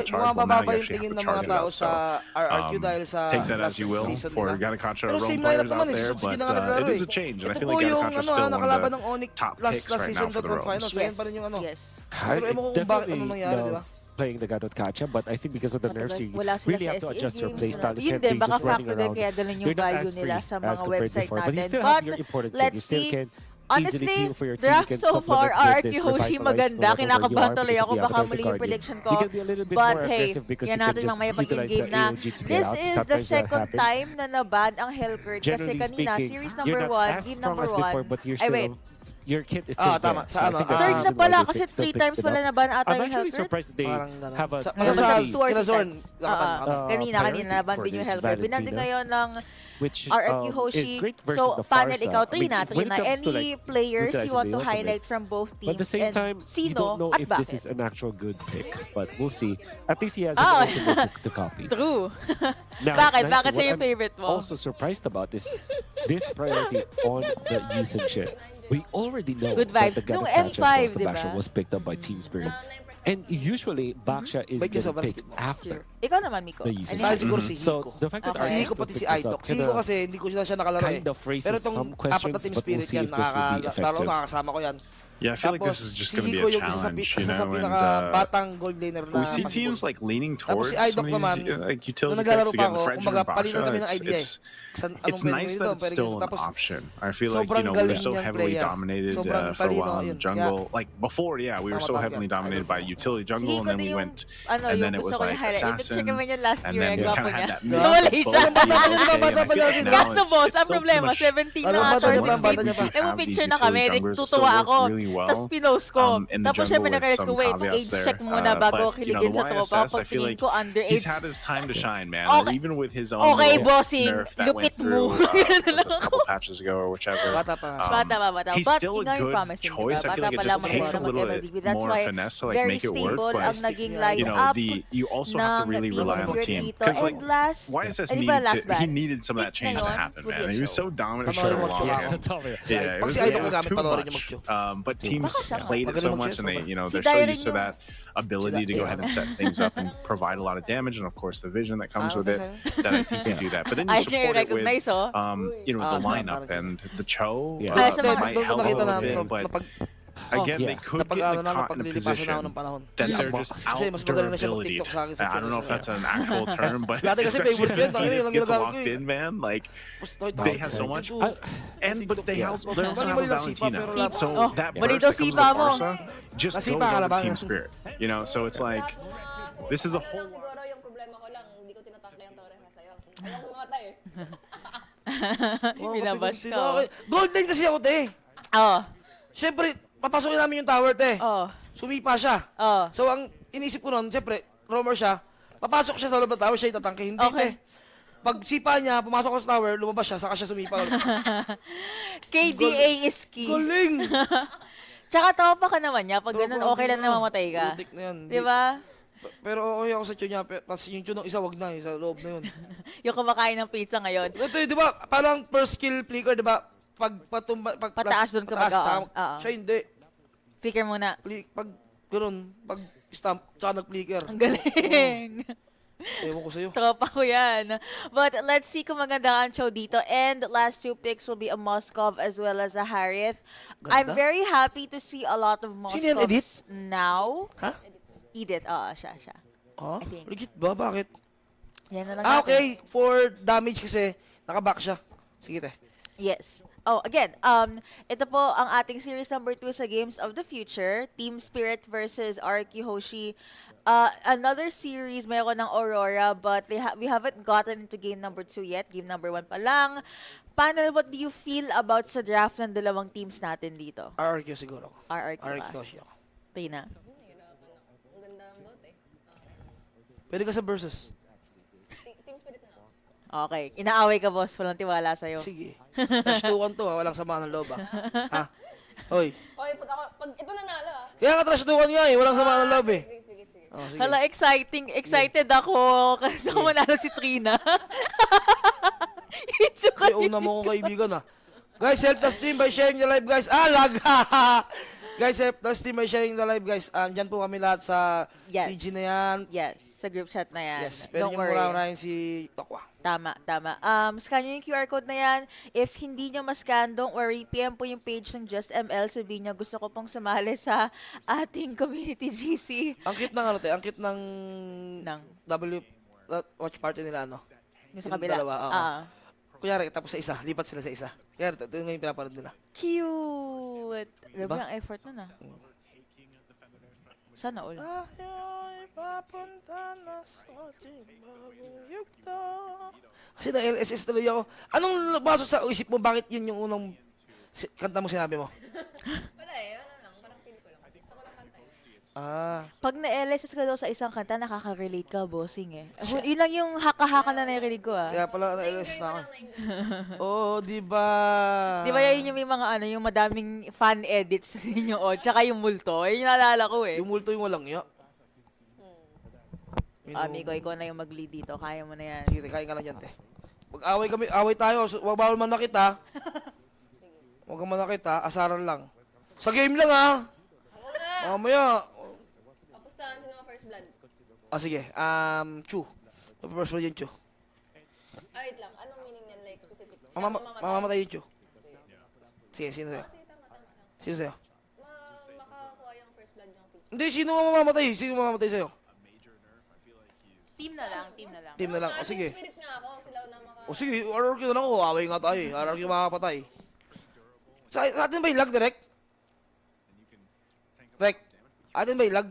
charge. Well, now bumababa you yung actually tingin have to ng mga charge it tao up. sa So RRQ dahil sa take that as last you will season for nila. Gamakatra Pero roam same players lineup naman out eh. there, Suzuki but na nga naglaro it is eh. a change, and I Ito feel po like yung Gamakatra still one nakalaban of ng Onyx the top last picks right season now for the Dotron roams. Finals. Ayan pa rin yung ano. Yes. Pero ewan ko kung bakit ano nangyari, di ba? Playing the God of Kacha, but I think because of the nerfs, you Wala sila really sa have to SA adjust your games. playstyle. You Yun can't din, be baka just running factor din around. kaya ganun yung You're not value as nila free sa as mga compared website before, but you natin. still have But your important team. let's You still see. can easily Honestly, heal for your team. You draft can so supplement far, with RRQ this Hoshi revitalized maganda. no matter where you Kinakabahan are tuloy because ako. of the Baka avatar mali yung card. prediction ko. You can be a little bit But more hey, aggressive because yan you can natin just mamaya pag utilize in-game the na. AOG to get This out. is the Sometimes that second happens. time na naban ang Hellcurt kasi Generally kanina, speaking, series you're number not 1, as game strong number as before, 1. but you're Ay still wait, your kit is still tama. there. Sa ano, I think that's the Third na reason why pala they kasi still 3 picked times it pala up. na ban ata I'm yung actually Hellcurt. surprised that they Parang ganun. have a Basta sa Two or three Kinazorn, times. nakaban. Kanina priority naban for din yung this Hellcurt. Binanding Valentina, ngayon ng which RRQ is Hoshi. great versus So, the panel Farsa. ikaw, I mean, Trina. when it comes to, Any like, players you utilizing want the to highlight ultimates. from both But at the teams same and time, you sino don't know at if this bakit? is an actual good pick, but we'll see. At least he has Oh. an ultimate to copy. True. Now, Bakit? nice, Bakit what siya yung I'm favorite mo? also surprised about is this priority on the usage. We already know Good that vibes. the Nung Gata M5, franchise, the diba? Baksha was picked up by Team Spirit. And usually, Baksha is May getting sobrang picked skip mo. after Ikaw naman, Miko. the Ano usage. Sa akin yan? siguro si So, Hiko. the fact that Okay. Si RRQ Hiko pati si picked this up Idok. Si Hiko kasi hindi ko siya nakalaro kind of Pero raises itong some apat na questions, Team but we'll Spirit see yan, if this will be laro, effective. nakakasama ko yan. Yeah, I feel like Tapos, this is just si going to be Hiko a yung isa sa, challenge, isa you sa know, and pinaka-batang gold laner na we see possible. teams like leaning Tapos towards si Idok some of naman, these like nung utility naglalaro picks pa again, ako, Fredgen kumbaga and palitan kami ng Baksha. idea It's Anong it's pwede nice nito, that it's pwede still ganito. an Tapos, option. I feel like, sobrang you know, we were galing so niyang heavily player. dominated Sobrang for a talino, while in yun. jungle. Like before, yeah, we were so Tama, heavily tama. dominated by utility Si jungle, Hiko and then din we yung, went, ano, and yung then it gusto was ko yung like highlight. Check assassin, naman yung last and year, then ang we gwapo kind of niya. had that So, mix wala of siya. both, you know, Bata okay, pa and I ba feel like sila? now Kaso it's boss, ang still pretty problema, much 17 Ano na ba, ata or ano ba, 16. bata niya pa? Eh, mo picture na kami, tutuwa ako. Tapos pinost ko. in the Tapos syempre jungle with nag-realize ko, some wait, caveats age there. check muna bago But, you know, kiligin the sa tropa. YSS, I Pag feel tingin like ko, underage. he's had his time to shine, man. Okay. Even with his own Okay, little bossing. nerf that Lupit went through mo. a couple patches ago or whichever. Bata pa. Bata pa, bata. He's But still a ikaw yung good promising, choice. diba? I feel like Bata it pa just lamang takes na a little bit mag-MLBB. That's more why finesse to like very make it work. stable ang But naging you line you know, up you also have to ng really Team rely on the Spirit team dito. because like And last, YSS ano ba last he ban? needed some of that Pick change to ngayon, happen, would man. be a He was show. so dominant for Panoorin so mo, long. Chua. Yes, it's all there. Yeah, it Pag was, si it Idol was nagamit, too panoorin niyo much. mag-Q. But teams Baka siya played it Magaling so mag-Q, much, and they, you know, Si they're so Dyren used to yung- that ability to go ahead and set things up and provide a lot of damage, and of course the vision that comes with it. That I think can do that. But then I you didn't support it with, recognize, oh. you know, the Ah, lineup parang- and the Cho Yeah. Kaya sa mga- might Doon ko help a nakita na, little bit, but napag, again, yeah. they could napag, get ano na, caught in a napaglilipasan na ako position ng panahon. that they're just Kasi out mas magaling na siya durability. mag-TikTok sa akin sa I don't know if that's an actual term, but Dati kasi especially favorite ko yun, as tangina, yun ang Edith gets ginagamit ko locked eh. in, man. Like They they have so much, but they also have a Valentina. So Oh, that mali burst daw that comes sipa with mo. Barca just goes Nasipa ka na over ba? Team Spirit. You know, so it's like this is a whole. Lang siguro yung problema ko lang, hindi ko tinatangke ang Torres na sa'yo. Ayaw ko mamatay eh. Binabash ka. Golden kasi ako, te. Oh, Siyempre, papasukin namin yung tower, te. oh, Sumipa siya. oh. So, ang inisip ko nun, siyempre, roamer siya. Papasok siya sa loob ng tower, siya itatangke. Hindi, Okay. te. Pag sipa niya, pumasok ko sa tower, lumabas siya, saka siya sumipa. KDA is key. Galing! Tsaka tropa ka naman niya. Pag ganun, okay lang na mamatay ka. Putik na yan. Di ba? Pero okay ako sa tune niya. Tapos yung tune ng isa, wag na. Sa loob na yun. Yung kumakain ng pizza ngayon. Ito, di ba? Parang first skill flicker, di ba? Pag patumba, pag Pataas doon ka pataas, mag- saka- oo. Siya hindi. Flicker muna. Pag gano'n, pag stamp, tsaka nag-flicker. Ang galing. Ewan ko sa'yo. Tropa ko yan. But let's see kung maganda ang show dito. And last two picks will be a Moskov as well as a Harith. I'm Ganda. very happy to see a lot of Sino yan, Moskovs now. Ha? Edith, oo, siya. Ha? I think. Legit ba? Bakit? Yan na lang Ah, natin. okay. For damage kasi, nakaback siya. Sige, te. Yes. Oh, again, ito po ang ating series number 2 sa Games of the Future. Team Spirit versus RQ Hoshi. Another series, mayroon ng Aurora, but we haven't gotten into game number 2 yet. Game number 1 pa lang. Panel, what do you feel about sa draft ng dalawang teams natin dito? RRQ siguro. RRQ RRQ ba? siya. Tina. Ang ganda ang boat eh. Pwede ka sa versus. Team Spirit na lang. Okay. Inaaway ka, boss. Walang tiwala sa'yo. Sige. Dash 2-1 to, ha. Walang sama ng loob, ha. Ha? Hoy. Oy, pag ito nanalo ah. Kaya nga trash 2-1 nga, eh. Walang sama ng loob, eh. Sige. Oh, sige. Hala, excited ako kasi manalo si Trina. Itsura Ay, una mo kong kaibigan, ha. Guys, help the stream by sharing the live, guys. Lag! Guys, help the stream by sharing the live, guys. Dyan po kami lahat sa Yes. TG na yan. Yes, sa group chat na yan. Yes, pwede Don't nyo worry. mura-urahin si Tokwa. Tama. Scan nyo yung QR code na yan. If hindi nyo ma-scan, don't worry. PM po yung page ng Just ML. Sabihin nyo, gusto ko pong sumali sa ating community GC. Ang cute ng ano, te. Ang cute ng Nang, watch party nila, ano. yung sa Yung kabila. dalawa, oo. Ah. Kunyari, tapos sa isa. Lipat sila sa isa. Kaya ito yung ngayon pinapanood nila. Cute! Grabe Diba? ang effort nun ah. Sana all. Tayo'y papunta na sa ating bagong yugto. Kasi na LSS tuloy ako. Anong baso sa isip mo? Bakit yun yung unang Kanta mo sinabi mo. Wala eh, wala lang. Parang feel ko lang. Gusto ko lang kantahin. Pag na-LSS ka daw sa isang kanta, nakaka-relate ka, bossing eh. Yun lang yung haka-haka na narinig ko ah. Kaya pala na-LS na ako. Oo, di ba? Di ba yun yung may mga ano, yung madaming fan edits sa inyo o, tsaka yung multo. Yun yung naalala ko eh. Yung multo yung walang iya. Amigo, ikaw na yung mag-lead dito. Kaya mo na yan. Sige, kain ka lang dyan, te. Pag-away kami, away tayo. Huwag bawal manakit, ha? Huwag kang manakit, ha? Asaran lang. Sa game lang, ha? Ako nga! Mamaya. Apustahan sino mga first blood. Sige. Chu. First blood yung Chu. Wait lang. Anong meaning niyan? Like, specific? Siya Mamamatay yung Chu. Sige, sino sa'yo? Sige, tama. Sino sa'yo? Makakuha yung first blood yung team. Hindi, sino mamamatay? Sino mamamatay sa'yo? Team na lang, team na lang. Team na lang. O, sige. Spirit nga ako. Sila na maka... O, sige. RRQ na lang ako. Away nga tayo, eh. RRQ makakapatay. Sa atin ba yung lag, direct? Direct. Atin ba yung lag?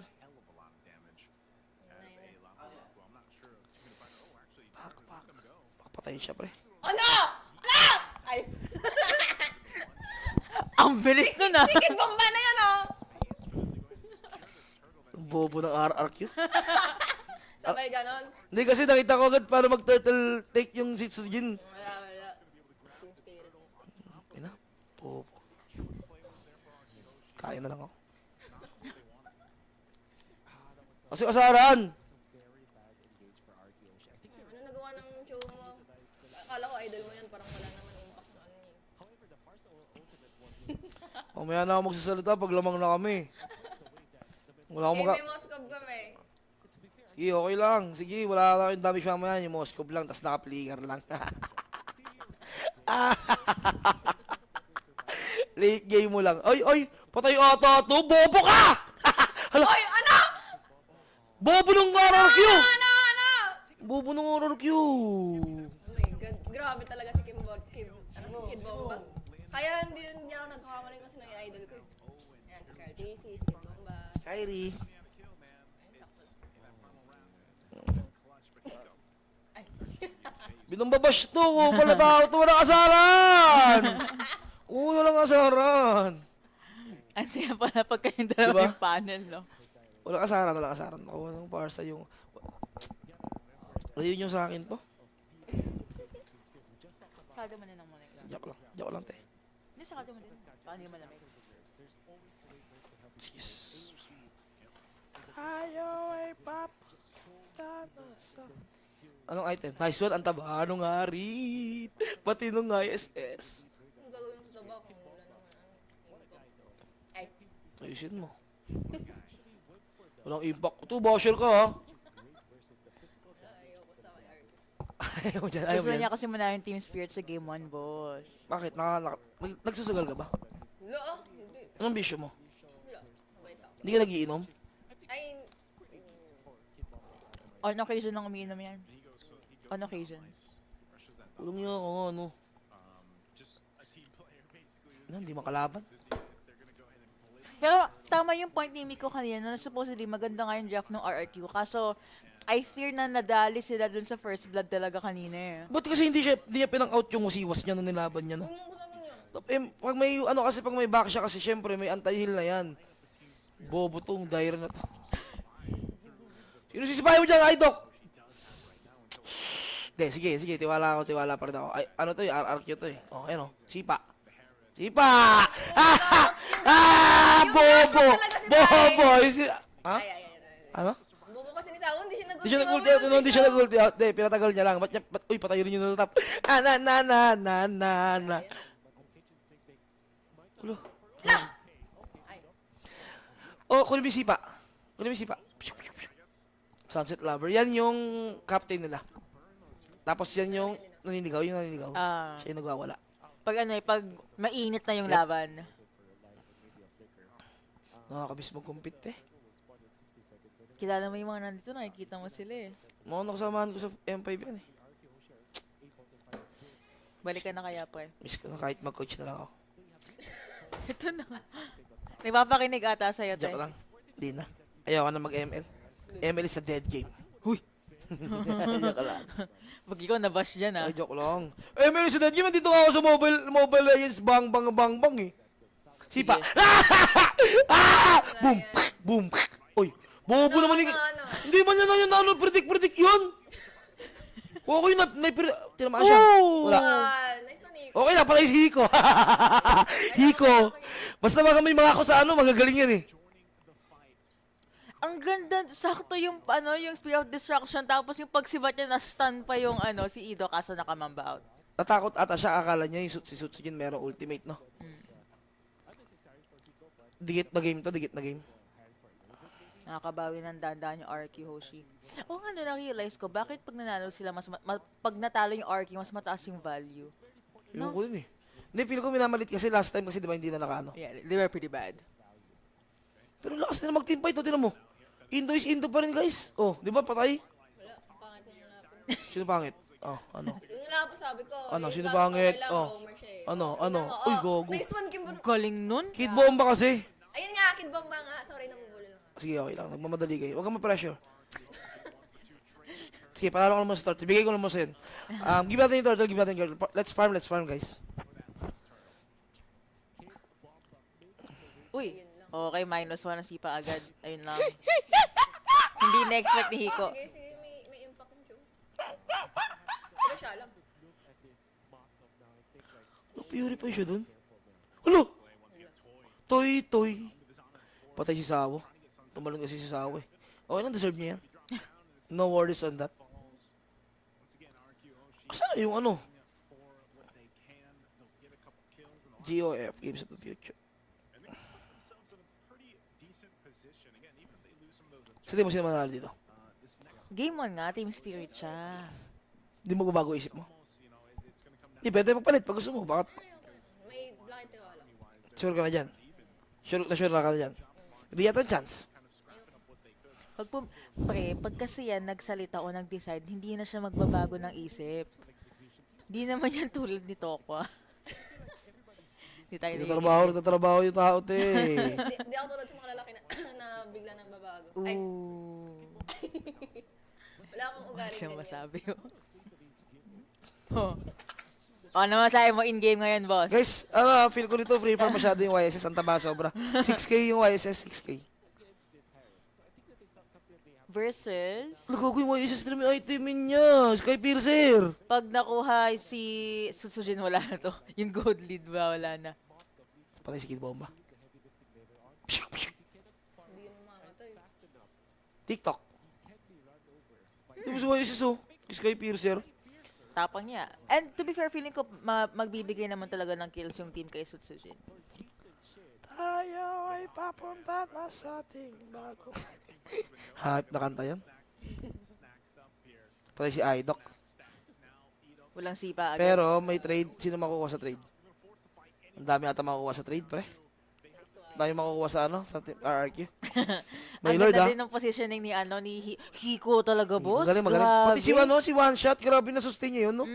Pakapatay siya, pre. Ano? Ano? Ay! Ang bilis nun ah. Ticket bomba na yan, oh! Bobo ng RRQ. Sabay ganon. Hindi kasi nakita ko agad para mag-turtle take yung Zitsujin. Wala. Team spirit. Ina, bobo. Kaya na lang ako. Kasi asaran! Ano nagawa ng show mo? Akala ko idol mo yan. Parang wala naman impact sa ano niya. Mamaya na ako magsasalita pag lamang na kami. Wala akong May Moscow kami. Sige, okay lang. Sige, wala na akong damage mamaya. Yung Moscow lang, tas naka-flicker lang. Late game mo lang. Ay, patay ata to. Bobo ka! Hala, Oy, ano? bobo ng RRQ! Ano? Bobo ng RRQ! Oh my God. Grabe talaga si Kid Bomba. Kaya hindi ako nagkakamali kasi ng idol ko. Ayan, si Carl JC, si Kid Bomba. Kyrie. Binambabash to. Pala tao to. Walang asaran! Walang asaran. Ang saya pala pag kayong dalawa Diba? yung panel, no? Walang asaran. Ako nang parsa yung... Ayun yung sa akin to. Kada mo na ng muna. Joke lang, te. Hindi, sa kada mo din. Paano yung malamig? Yes. Tayo ay papunta na sa... Anong item? Nice one, ang taba. Anong harit? Pati nung ISS. Ang gagawin mo sa taba kung wala naman Ay. Ayusin mo. Walang impact. Ito, basher ka, ha? Ayaw ko sa KR. Ayaw mo dyan, Gusto niya kasi muna yung team spirit sa game 1, boss. Bakit? Nagsusugal ka ba? Wala, hindi. Anong bisyo mo? Wala. Mabait ako. Hindi ka nagiinom? Ay, On occasion lang umiinom yan. On occasion. Ulong niya ako, ano? Hindi makalaban. Pero tama yung point ni Miko kanina na supposedly maganda nga yung draft ng RRQ. Kaso, I fear na nadali sila dun sa first blood talaga kanina eh. Ba't kasi hindi niya pinang-out yung usiwas niya nung nilaban niya, no? huwag mo kasama niya. Pag may, pag may back siya kasi syempre may anti-heal na yan. Bobo tong dire na to. Sino sisipahin mo dyan, Idok? Sige, tiwala pa rin ako. Ay, ano to, RRQ to eh. Oh, ano, sipa. Bobo! Ha? Ay. Ano? Bubo kasi ni Sao, hindi siya nag-ulti. Hindi siya nag-ulti out. Hindi, pinatagal niya lang. Uy, patayin rin yung natap. Na. Ulo. Ay. Oh, kunin mo yung sipa. Sunset Lover. Yan yung captain nila. Tapos yan yung naninigaw. Siya yung nagwawala. Pag mainit na yung laban. Nakakabis mag-compete eh. Kilala mo yung mga nandito, nakikita mo sila eh. Mga nakasamahan ko sa M5 yan eh. Balikan na kaya pa eh. Miss ko na kahit mag-coach na lang ako. Ito na. Nagpapakinig ata sa'yo, te. Joke lang. Di na. Ayoko na mag-ML. ML is a dead game. Huy! Joke lang. Pag ikaw nabash dyan, Ay, joke lang. Eh, meron sa dead game, dito ako sa Mobile Legends, bang, eh. Sipa. Boom! Boom! Oy, bobo naman yung... Hindi man yan yung predict yun. Okay na, tinamaan siya. Wala. Nice one, Nico. Okay na, pala si Hiko. Hiko. Basta mga may mga ako sa magagaling yan eh. Ang ganda, sakto yung yung Spear of Destruction, tapos yung pagsibat niya na-stun pa yung si Ido kaso nakamamba out. Natakot ata siya, akala niya yung si Sutsujin merong ultimate, no? Digit na game. Nakakabawi ng dandaan yung RQ Hoshi. Oo nga, na-realize ko, bakit pag nanalo sila, pag natalo yung RQ, mas mataas yung value? Yung ko din eh. Hindi, feel ko minamalit kasi last time kasi diba hindi na nakano. Yeah, they were pretty bad. Pero lakas nila mag-team fight, tinan mo. Indo is Indo pa rin, guys. Oh, di ba patay? Wala, pangit na yung lapin. Sino pangit? Oh, ano? Yung lapo sabi ko. Ano, yung sino lapo pangit? okay lang, Oh. Homer siya eh. Ano? Oh, Uy, gogo. Nice one, Kim. Galing nun? Kid bomba kasi. Ayun nga, Kid Bomba nga. Sorry, namubuli lang. Sige, okay lang. Nagmamadali kayo. Huwag kang ma-pressure. Sige, panalo ko naman sa turtle. Bigay ko naman sa yun. Give natin yung turtle, give natin yung turtle. Let's farm, guys. Uy, okay, -1 na sipa agad. Ayun lang. Hindi na-expect ni Hiko. Sige, may impact yung show. Pero siya lang. Purify siya dun. Ano? Toy. Patay si Sawo. Tumalon kasi si Sawo eh. Okay lang, deserve niya yan. No worries on that. Saan yung GOF, Games of the Future. So, di mo sila manalo dito? Game 1 nga, Team Spirit siya. Di mo bago isip mo? Di, pwede magpalit pag gusto mo. Bakit? May laki tiwala. Sure ka na dyan? Sure na ka na dyan? Bigyan natin chance. Pag kasi yan nagsalita o nag-decide, hindi na siya magbabago ng isip. Hindi naman yan tulad ni Tokwa. Hindi tayo Nagtatrabaho yung tao, te. Di ako tulad sa mga lalaki na bigla nang babago. Ay, Ooh. wala akong ugali Siyang ganyan. masabi ko. Ano masabi mo in-game ngayon, boss? Guys, feel ko nito free farm masyado yung YSS. Ang taba sobra. 6K yung YSS, 6K. Versus, Nagkago yung YSS nila may itemin niya. Sky Piercer. pag nakuha si Sutsujin, wala na to. Yung gold lead ba, wala na. Patay si Kid Bomba. Hindi yun mamatay. TikTok. Ito mo sa YSS oh. Sky Piercer. Tapang niya. And to be fair, feeling ko magbibigay naman talaga ng kills yung team kay Sutsujin. Tayo ay papunta na sa ating bago. Hype na kanta yan. Patay si Idok. Walang sipa agad. Pero may trade. Sino makukuha sa trade? Ang dami ata makukuha sa trade, pre. Ang dami makukuha sa sa team RRQ. May Ang Lord ganda ah. din ng positioning ni Hiko talaga, boss. Magaling. Pati si si one shot, grabe na sustain niya yun, no?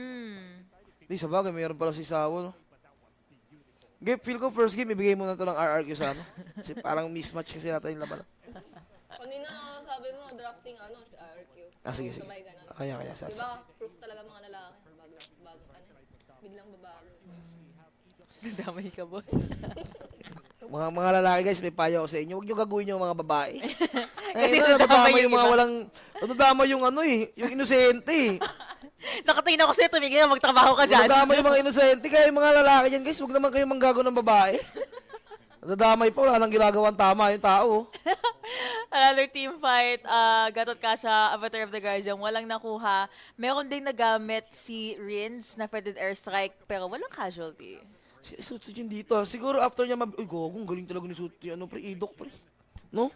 Di sa bagay, mayroon pala si Sawo, no? Feel ko first game, ibigay mo na to ng RRQ sa Kasi parang mismatch kasi yata yung laban. Kanina sabi mo, drafting si RQ. Sige. Sabay ka na. Kaya, Di ba, proof talaga mga lalaki. Bago biglang babago. Damay ka, boss. Mga lalaki guys, may payo ako sa inyo. Huwag niyo gagawin yung mga babae. Kasi nadadama yung yung mga iba. walang, nadadama yung yung inosente. Nakatingin ako sa'yo, tumigil na magtrabaho ka dyan. Nadadama yung mga inosente, kaya yung mga lalaki dyan guys, huwag naman kayo manggago ng babae. Nadadamay pa, wala nang ginagawang tama yung tao. Another team fight, Gatot Kasha, Avatar of the Guardian, walang nakuha. Meron din nagamit si Rins na Feded Airstrike, pero walang casualty. Si Sutsu yun dito. Siguro after niya uy, gagong galing talaga ni Sutsu. Pre, idok, pre. No?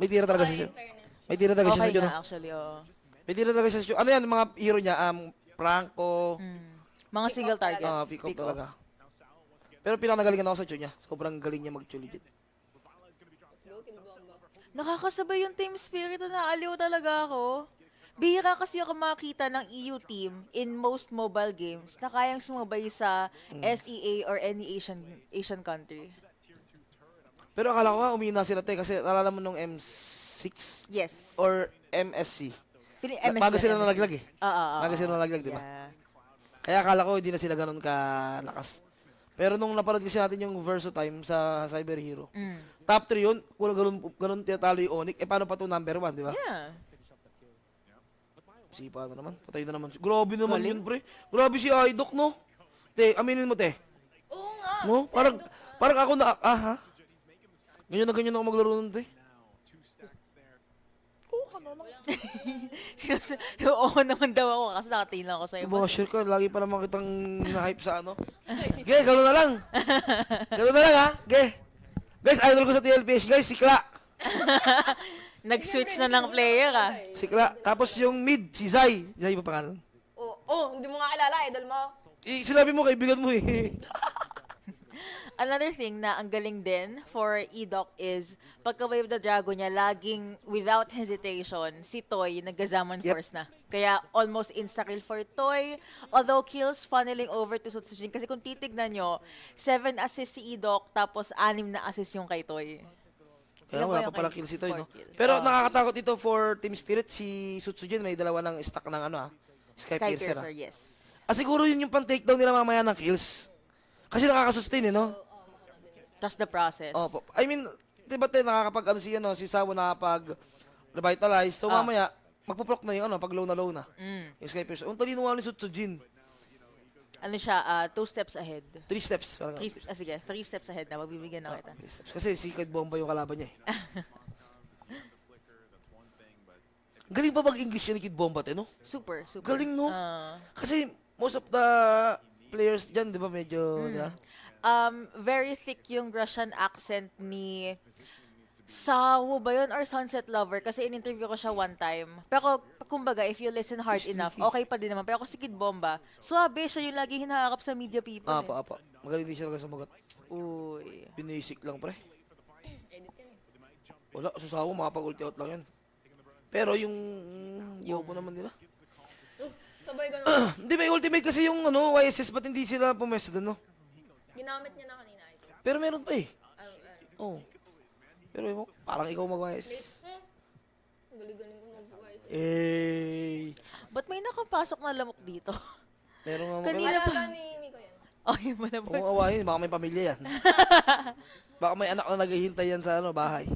May tira talaga siya. Fairness. May tira talaga siya Okay sa nga, no? actually, oo. May tira talaga siya sa Ano yan, mga hero niya? Franco. Mga single target. Pick up talaga. Pero pinakagalingan ako sa Chu niya. Sobrang galing niya mag-Chu legit. Let's go, Kid Bomba. Nakakasabay yung team spirit na naaliw talaga ako. Bihira kasi ako makita ng EU team in most mobile games na kayang sumabay sa SEA or any Asian country. Pero akala ko nga umina sila kasi nalala mo nung M6 Yes. or MSC. Bago sila nalaglag eh. Oo. Bago sila nalaglag, di ba? Yeah. Kaya akala ko hindi na sila ganun kalakas. Pero nung napanood kasi natin yung Verso Time sa Cyber Hero, top 3 yun, kung ganun tinatalo yung Onyx, paano pa ito number 1, di ba? Yeah. Sipa na naman, patay na naman. Grabe naman Galing. yun, pre. Grabe si Idok, no? Te, aminin mo, te. Oo nga. No? Si Parang, Idol na. parang ako na, ha? Ganyan na ganyan ako maglaro nun, te. Oo naman daw ako kasi nakatingin lang ako sa'yo. boss. Basher ka, lagi pa naman kitang na-hype sa ano. Ge, gano'n na lang. Gano'n na lang, ha? Ge. Guys, idol ko sa TLPS, guys, Sikla. Nag-switch na ng player ah. Sikla. Tapos yung mid, si Zai. Zai pa pangalan. Oo, hindi mo nga kilala, idol mo. Sinabi mo, kaibigan mo eh. Another thing na ang galing din for Edok is pagka-wave the dragon niya, laging without hesitation, si Toy nag-Gazaman Force na. Kaya almost insta-kill for Toy. Although kills funneling over to Sutsujin. Kasi kung titignan nyo, 7 assists si Edok, tapos 6 na assist yung kay Toy. Kaya Ilan ba wala yung pa pala kay- kill si Toy, no? 4 kills? Pero Oo. nakakatakot ito for Team Spirit. Si Sutsujin, may dalawa ng stack ng ano, Sky Sky Piercer. Piercer, yes. Siguro yun yung pan-takedown nila mamaya ng kills. Kasi nakakasustain, eh, no? Trust the process. Opo. I mean, diba tayo nakakapag, si Sawa nakakapag-revitalize. So, mamaya, magpuproc na yung pag low na. Yung Sky Piercer. Ang talino nga ni Sutsujin. Ano siya, 2 steps ahead. 3 steps. Parang, Sige, 3 steps ahead na, magbibigyan na kita. 3 steps. Kasi Secret Bomba yung kalaban niya, eh. Galing pa mag-English yan ni Kid Bomba, no? Super. Galing, no? Kasi most of the players dyan, di ba, medyo, di ba? Very thick yung Russian accent ni Sawo ba yun? Or Sunset Lover? Kasi in-interview ko siya one time. Pero, kumbaga, if you listen hard enough, okay pa din naman. Pero ako si Kid Bomba, suabe, siya yung lagi hinaharap sa media people. Apa. Magaling din siya talaga sumagot. Uy. Binasic lang, pre. Edit yan eh. Wala, susawa, makapag-ulti out lang yan. Pero yung Yobo naman nila. Sabay ganun. Hindi, may ultimate kasi yung YSS, ba't hindi sila pumesto doon, no? Ginamit niya na kanina ito. Pero meron pa eh. Ano. Oh. Pero parang ikaw mag-YSS. Galing-galing ko mag-voice. Ba't may nakapasok na lamok dito? Meron nga Kanina Alaga ni Miko yan. Okay mo na Kung awahin, baka may pamilya yan. Baka may anak na naghihintay yan sa bahay.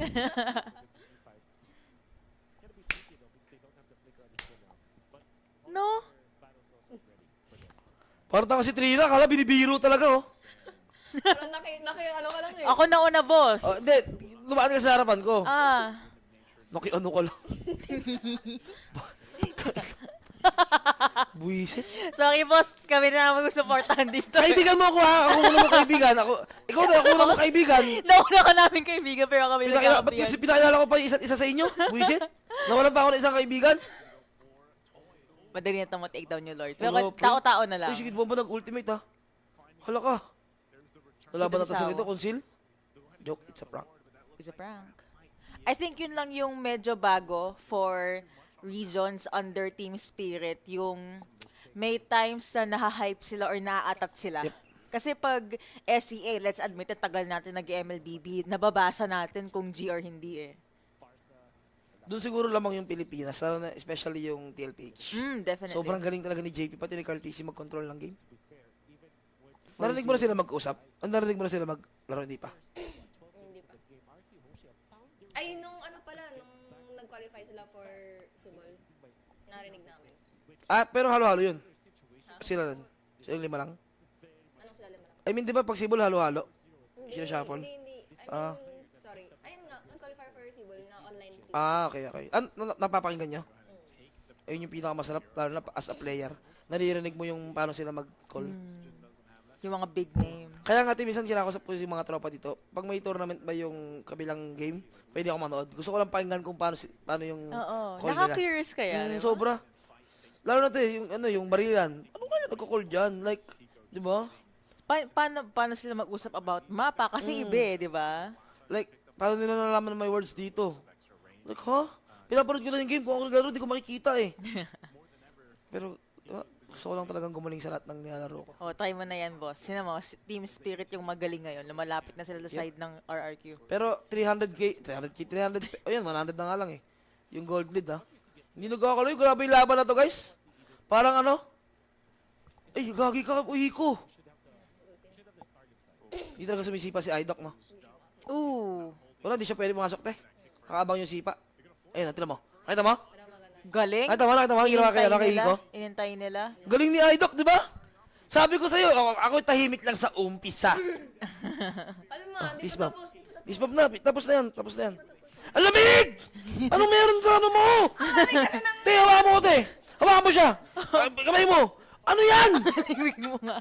No? Parang si Trina, kala binibiro talaga, oh. Parang ano ka lang eh. Ako nauna, boss. Oh, hindi, lumaan ka sa harapan ko. Naki-ano ko lang. Buisit. Sorry, boss. Kami na mag-supportahan dito. Kaibigan mo ako, ha? Ako una mo kaibigan. Ikaw na, ako una mo kaibigan. Nauna ka namin kaibigan, pero kami Ba't nagkakabriyan. kasi pinakilala ko pa yung isa't isa sa inyo? Buisit. Nawalan pa ako ng isang kaibigan. Madali na itong take down yung Lord. Pero Pero, tao-tao na lang. Uy, sige, bomba nag-ultimate, ha? Hala ka. Lalaban natin sa Sawa. rito, Conceal? Joke, it's a prank. It's a prank. I think yun lang yung medyo bago for regions under Team Spirit. Yung may times na nahahype sila or naaatat sila. Yep. Kasi pag SEA, let's admit, tagal natin nag-MLBB, nababasa natin kung G or hindi eh. Doon siguro lamang yung Pilipinas, lalo na especially yung TLPH. Definitely. Sobrang galing talaga ni JP, pati ni Carl TC mag-control ng game. Narinig mo na sila mag-usap? Narinig mo na sila maglaro? Hindi pa. Hindi pa. Ay, nung nag-qualify sila for Sibol, narinig namin. Pero halo-halo yun. Sila lang. Silang 5 lang. Anong sila lima lang? I mean, di ba pag Sibol halo-halo? Sila shuffle? Hindi. I mean, sorry. Ayun nga, nag-qualify for Sibol na online team. Okay. Napapakinggan nyo? Ayun yung pinakamasarap, lalo na as a player. Naririnig mo yung paano sila mag-call. Yung mga big name. Kaya nga, minsan kinakausap ko yung mga tropa dito. Pag may tournament ba yung kabilang game, pwede ako manood. Gusto ko lang pakinggan kung paano yung Oo. call nila. Naka-curious kaya, di ba? Sobra. Lalo na yung barilan. Ano kaya nagko-call dyan? Like, di ba? Paano sila mag-usap about mapa? Kasi iba eh, di ba? Like, paano nila nalaman na may words dito? Like, pinapanood ko lang yung game. Kung ako naglaro, di ko makikita eh. Pero, gusto ko lang talagang gumaling sa lahat ng nilalaro ko. Try mo na yan, boss. Sino mo, Team Spirit yung magaling ngayon. Lumalapit na sila sa side ng RRQ. Pero 300K, 100 na nga lang eh. Yung gold lead Hindi nagkakaloy. Grabe yung laban na to, guys. Parang ano? Ay, gagi ka. Uy, ko. Hindi talaga sumisipa si Idok, no? Ooh. Wala, di siya pwede pumasok, te. Kakabang yung sipa. Ayun, tila mo. Nakita mo? Galing. Nakita mo? Nakita mo? Ginawa kay Hiko? Inintay nila. Galing ni Idok, di ba? Sabi ko sa'yo, ako tahimik lang sa umpisa. Kalma, di Peace pa bump. tapos. Di pa tapos. Peace bump na. Tapos na yan. Tapos na yan. Ang lamig! Anong meron sa ano mo? Te, hawakan mo ko, te. Hawakan mo siya. Kamay mo. Ano yan? Himig mo nga.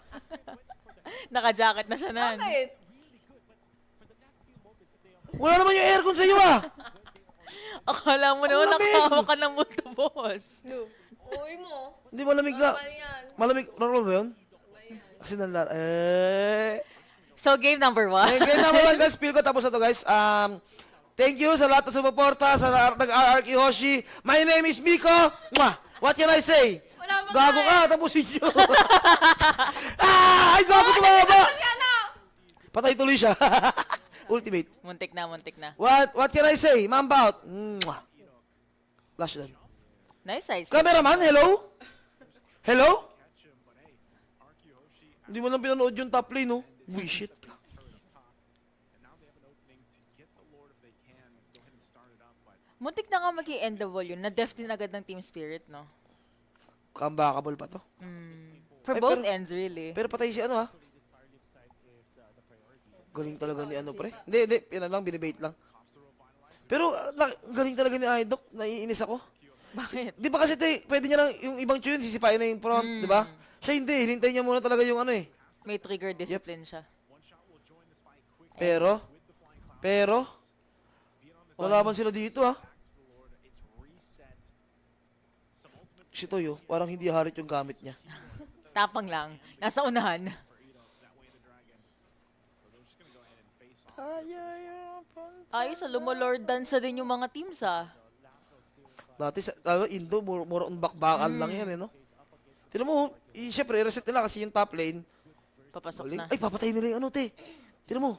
Naka-jacket na siya nan. Bakit? Wala naman yung aircon sa'yo, ah. Akala mo naman Ang lamig. nakahawak ka ng multo, boss. Uy mo. Hindi malamig na. Normal yan. Malamig. Normal ba yun? Normal yan. Kasi nanla... So, game number 1. Game number 1, guys. Feel ko tapos na to, guys. Thank you sa lahat na sumuporta, sa nag-RRQ Hoshi. My name is Miko. Mwah! What can I say? Wala mo Gago ka, tapusin nyo. Ay, gago tumaba. Patay tuloy siya. Ultimate. Muntik na, muntik na. What can I say? Mamba out. Mwah. Flash down. Nice size. Cameraman, hello? Hello? Hindi mo lang pinanood yung top lane, no? Uy, shit ka. Muntik na nga mag-i-NW. Na-def din agad ng Team Spirit, no? Comebackable pa to. For Ay, both pero- ends, really. Pero patay si ano, ha? Galing talaga ni ano, pre. Hindi, yan lang, binibait lang. Pero, galing talaga ni Idok. Naiinis ako. Bakit? Di ba kasi, pwede niya lang yung ibang tune, sisipain na yung front, di ba? Siya hindi, hinintay niya muna talaga yung ano eh. May trigger discipline siya. Pero, lalaban sila dito, ha? Si Toyo, parang hindi harit yung gamit niya. Tapang lang. Nasa unahan. Ayos, lumolord dance din yung mga teams, ah. Dati, Indo, more on bakbakan lang yan, eh, no? Tinan mo, syempre, reset nila kasi yung top lane. Papasok Galing. na. Ay, papatay nila yung ano, te. Tinan mo,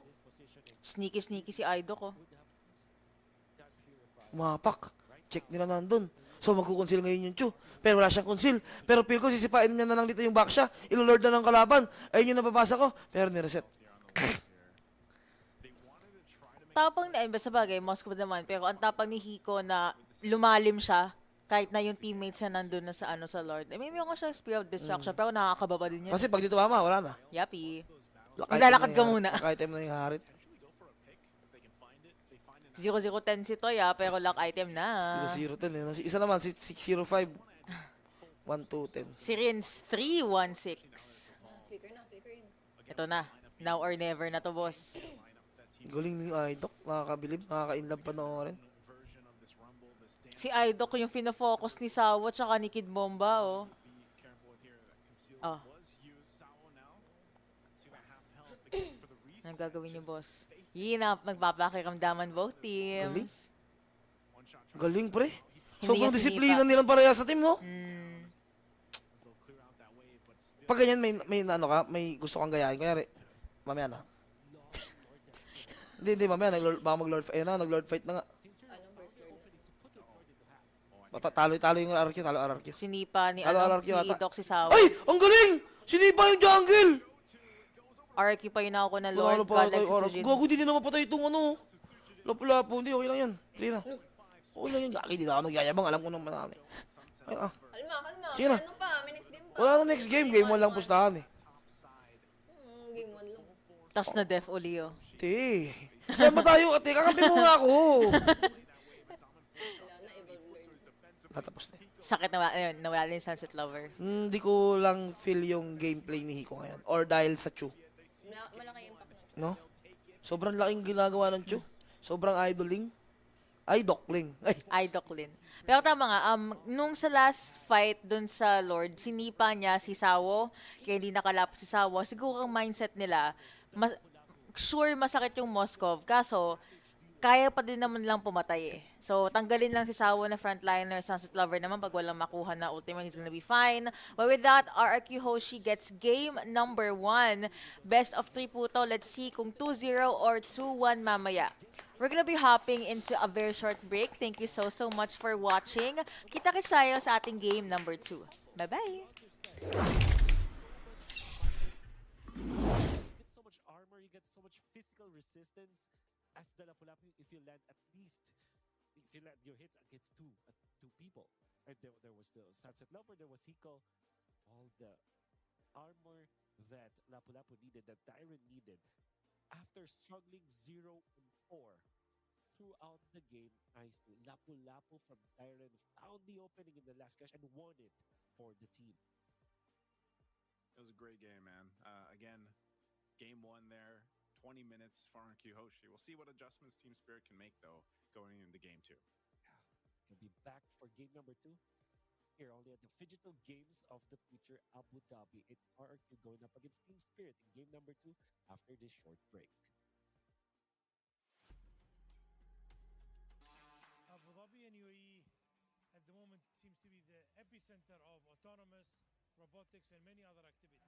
Sneaky si Idok, oh. umapak. Check nila nandun. So, magkukonsil ngayon yung Chu. Pero wala siyang konsil. Pero feel ko, sisipain niya na lang dito yung back siya. Ilolord na ng kalaban. Ayun yung nababasa ko. Pero nireset. Tapang na, sa bagay, Moscow naman. Pero ang tapang ni Hiko na lumalim siya kahit na yung teammates niya nandun na sa sa Lord. May mga siya spear of destruction, pero nakakababa din yan. Kasi pag dito mama, wala na. Yappy. Lock Maglalakad item ka na yung- muna. lock item na yung harit. 0-0-10 si Toya, pero lock item na. 0-0-10 eh. Isa naman, 6-0-5. 1-2-10. Si Rins 3-1-6. Flicker na, flicker yun. Ito na. Now or never na to, boss. Galing ni Idok. Nakakabilib. Nakaka-inlove panoorin. Si Idok yung fina-focus ni Sawo tsaka ni Kid Bomba, oh. Oh. Anong gagawin niyo, boss? Yun na, magpapakiramdaman both Galing. teams. Galing, pre. Hindi Sobrang niya disiplina sinipa. nilang pareha sa team, no? Mm. Pag ganyan, may ano ka, may gusto kang gayahin. Kaya, mamaya na. Hindi, mamaya. Baka mag-lord fight. Ayun na, nag-lord fight na nga. Anong first word? Talo yung RRQ, talo RRQ. Sinipa ni, RRQ ni ata. Idok si Sawo. Ay! Ang galing! Sinipa yung jungle! RQ pa yun ako na Lord, Lord, ano pa God, kay like RRQ? Gago, di na mapatay itong ano. Lapu-lapu, hindi, okay lang yan. Clear na. Okay lang yan, gagi, di na ako nagyayabang. Alam ko naman ako. Ay, Kalma. Sige na. May ano pa, may next game pa. Wala na next game. Game 1 lang pustahan eh. Game 1 lang. Tapos na def uli, oh. Te, saan ba tayo? Ate, kakampi mo nga ako. Wala na, evolve learn. Natapos na eh. Sakit na, ayun, nawala na yung Sunset Lover. Hindi ko lang feel yung gameplay ni Hiko ngayon. Or dahil sa Chu. Malaki impact nun. No? Sobrang laking ginagawa ng Chu. Sobrang idoling. Idokling. Ay, Idok Lin. Pero tama nga, nung sa last fight dun sa Lord, sinipa niya si Sawo, kaya hindi nakalapit si Sawo. Siguro ang mindset nila, sure masakit yung Moskov, kaso kaya pa din naman lang pumatay eh. So, tanggalin lang si Sawo na frontliner, Sunset Lover naman pag walang makuha na ultimate, he's gonna be fine. But with that, RRQ Hoshi gets game number 1. Best of 3 po to. Let's see kung 2-0 or 2-1 mamaya. We're gonna be hopping into a very short break. Thank you so much for watching. Kita-kits tayo sa ating game number 2. Bye-bye! You get so much armor, you get so much physical resistance as the Lapu-Lapu if you land at least if you land your hits against two people. And there was the Sunset Lover, there was Hiko, all the armor that Lapu-Lapu needed, that Tyron needed. After struggling 0-4 throughout the game, nicely, Lapu-Lapu from Tyron found the opening in the last clash and won it for the team. It was a great game, man. Again, game 1 there, 20 minutes for RQ Hoshi. We'll see what adjustments Team Spirit can make, though, going into game 2. We'll be back for game number 2. Here only at the Digital Games of the Future Abu Dhabi. It's RRQ going up against Team Spirit in game number 2 after this short break. Abu Dhabi and UAE at the moment seems to be the epicenter of autonomous, robotics, and many other activities.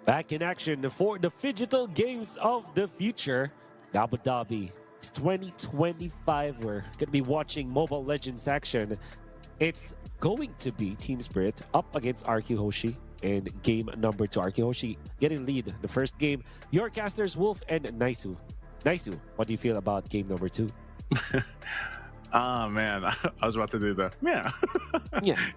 Back in action for the Digital Games of the Future, Abu Dhabi. It's 2025. We're going to be watching Mobile Legends action. It's going to be Team Spirit up against RQ Hoshi in game number 2. RQ Hoshi getting lead the first game. Your casters, Wolf and Naisu. Naisu, what do you feel about game number 2? Oh man, I was about to do the Yeah.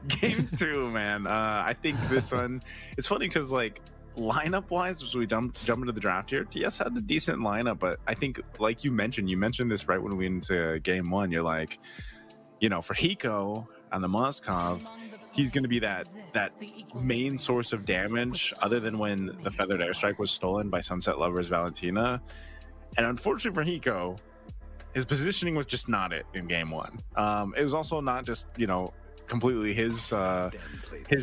Game 2, man. I think this one, it's funny because like lineup wise, as we jump into the draft here, TS had a decent lineup, but I think like you mentioned this right when we went into game 1. You're like, you know, for Hiko and the Moskov, he's going to be that main source of damage, other than when the Feathered Airstrike was stolen by Sunset Lover's Valentina. And unfortunately for Hiko, his positioning was just not it in game 1. It was also not just, you know, completely his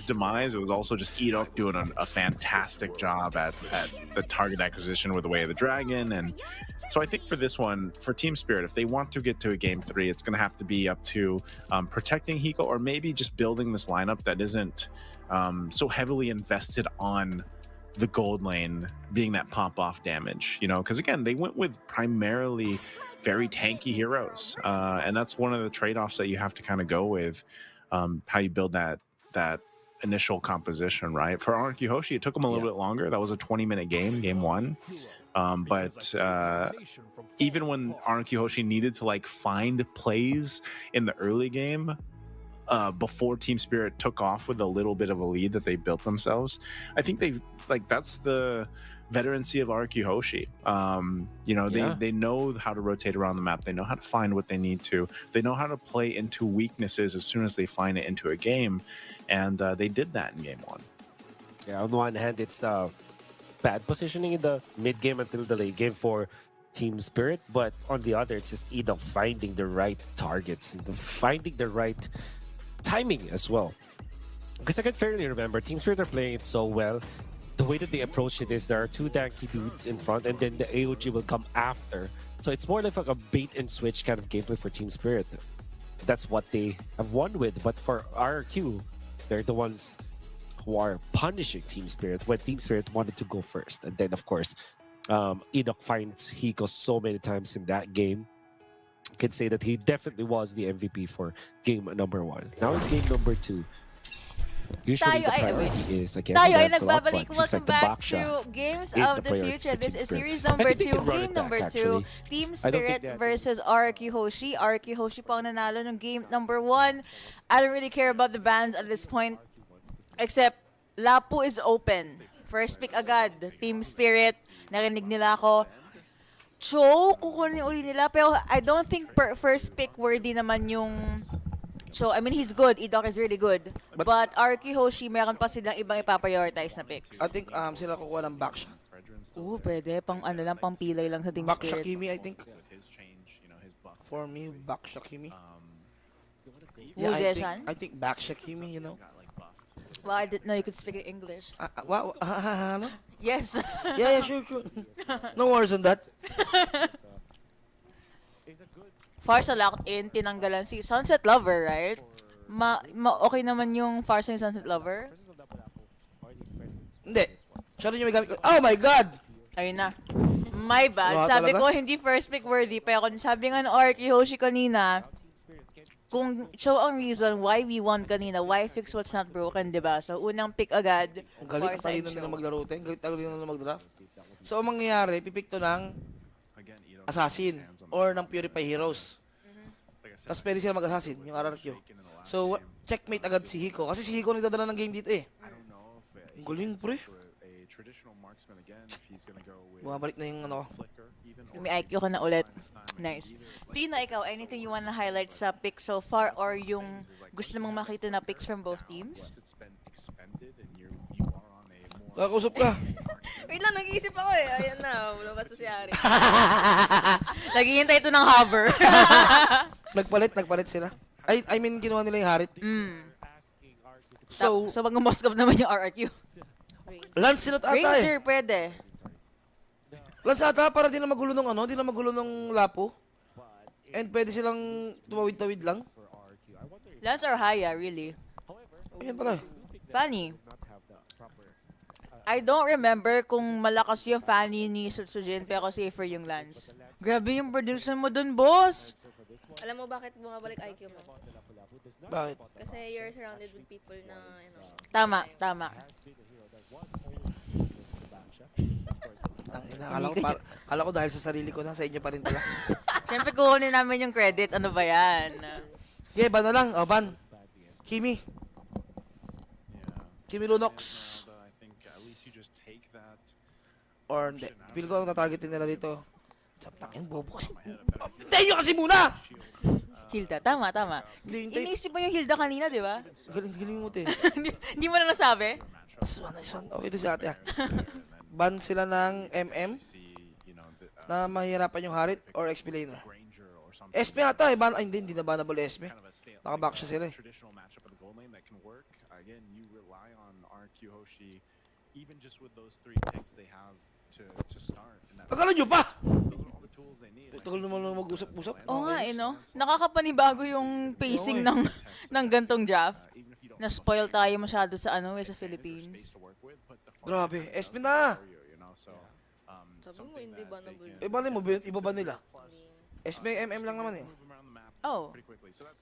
demise. It was also just Edok doing a fantastic job at the target acquisition with the Way of the Dragon. And so I think for this one, for Team Spirit, if they want to get to a game 3, it's going to have to be up to protecting Hiko, or maybe just building this lineup that isn't so heavily invested on the gold lane being that pop-off damage, you know, because again, they went with primarily very tanky heroes, and that's one of the trade-offs that you have to kind of go with, how you build that initial composition, right? For RQ Hoshi, it took him a little bit longer. That was a 20-minute game 1. But even when RQ Hoshi needed to like find plays in the early game, before Team Spirit took off with a little bit of a lead that they built themselves, I think that's the veterancy of RQ Hoshi. You know, they know how to rotate around the map. They know how to find what they need to. They know how to play into weaknesses as soon as they find it into a game, and they did that in game 1. Yeah, on one hand, it's the bad positioning in the mid game until the late game for Team Spirit, but on the other, it's just finding the right targets and finding the right timing as well. Because I can fairly remember Team Spirit are playing it so well. The way that they approach it is there are 2 tanky dudes in front, and then the AOG will come after. So it's more like a bait and switch kind of gameplay for Team Spirit. That's what they have won with. But for RQ, they're the ones who are punishing Team Spirit when Team Spirit wanted to go first. And then, of course, Enoch finds Hiko so many times in that game. I can say that he definitely was the MVP for game number 1. Now in game number 2, usually the priority is again Tayo ay Lancelot, nagbabalik. but seems Welcome like the back backshot to Games is of the the priority Future. for This Team is Spirit. series I number think they 2, can run game it back, number 2. actually. Team I don't think Spirit that- versus RQ Hoshi. RQ Hoshi po ang nanalo ng game number 1. I don't really care about the bans at this point. Except, Lapu is open. First pick agad. Team Spirit. Narinig nila ako. Cho, kukunin uli nila. Pero I don't think first pick worthy naman yung... So, I mean, he's good. Idok is really good. But RQ Hoshi, meron pa silang ibang ipaprioritize na picks. I think sila kukuha ng backshot. Pwede. Pang ano lang, pang pilay lang sa Team Backshot Spirit. Kimi, I think. For me, backshot Kimi. Who's I Yeshan? think backshot Kimi, you know. Well, I didn't know you could speak in English. Wow, ano? Yes. Yeah, sure. No worries on that. Farsa locked in, tinanggalan si Sunset Lover, right? Okay naman yung Farsa ni Sunset Lover? Hindi. Siya rin yung may gamit ko. Oh my God! Ayun na. My bad. Wow, Sabi talaga? ko, hindi first pick worthy. Pero sabi nga ng RQ Hoshi kanina, kung show ang reason why we won kanina, why fix what's not broken, diba? So, unang pick agad, Ang galing Farsa tayo and na nila show. maglaro tayo. Ang galing tayo nila magdraft. So, ang mangyayari, pipick to ng Assassin or ng Purify Heroes. Tapos pwede sila mag-assassin, yung RRQ. So, checkmate agad si Hiko. Kasi si Hiko nagdadala ng game dito eh. Ang galing, pre. Bumabalik na yung ano. May IQ ka na ulit. Nice. Tina, ikaw, anything you wanna highlight sa picks so far or yung gusto mong makita na picks from both teams? Kakausap ka. Wait lang, nag-iisip ako eh. Ayan na, lumabas na si Ari. Naghihintay ito ng hover. Nagpalit sila. I mean, ginawa nila yung harit. So, So, mag-Moskov naman yung RRQ. Lance sila ata eh. Ranger, pwede. Lance ata para di na magulo ng ano, di na magulo ng Lapo. And pwede silang tumawid-tawid lang. Lance or Haya, really. Ayan pala. Fanny. I don't remember kung malakas yung Fanny ni Sutsujin pero safer yung Lance. Grabe yung production mo dun, boss! Alam mo bakit bumabalik IQ mo? Bakit? Kasi you're surrounded with people na, you know, Tama. Akala ko dahil sa sarili ko na, sa inyo pa rin pala. Siyempre kukunin namin yung credit. Ano ba yan? Okay, ban na lang. O, ban. Kimi. Kimi Lunox. Or hindi. Feel ko ang tatargetin nila dito. Takin, bobo kasi. Hintayin nyo kasi muna! Hilda, tama. Hindi. Iniisip mo yung Hilda kanina, di ba? Galing mo, te. Hindi mo na nasabi? Nice one. Okay, ito si ate, ah. Ban sila ng MM na mahirapan yung Harit or XP laner. SP ata eh. Ban, ay, hindi na banable SP. Nakaback siya sila eh. Tagalan nyo pa! Tagal naman lang mag-usap-usap. Oo nga, no? Nakakapanibago yung pacing ng gantong draft. Na-spoil tayo masyado sa sa Philippines. Grabe, SP na! sabi mo hindi ba nabul? Bali mo, iba ba nila? SP MM lang naman eh. Oh.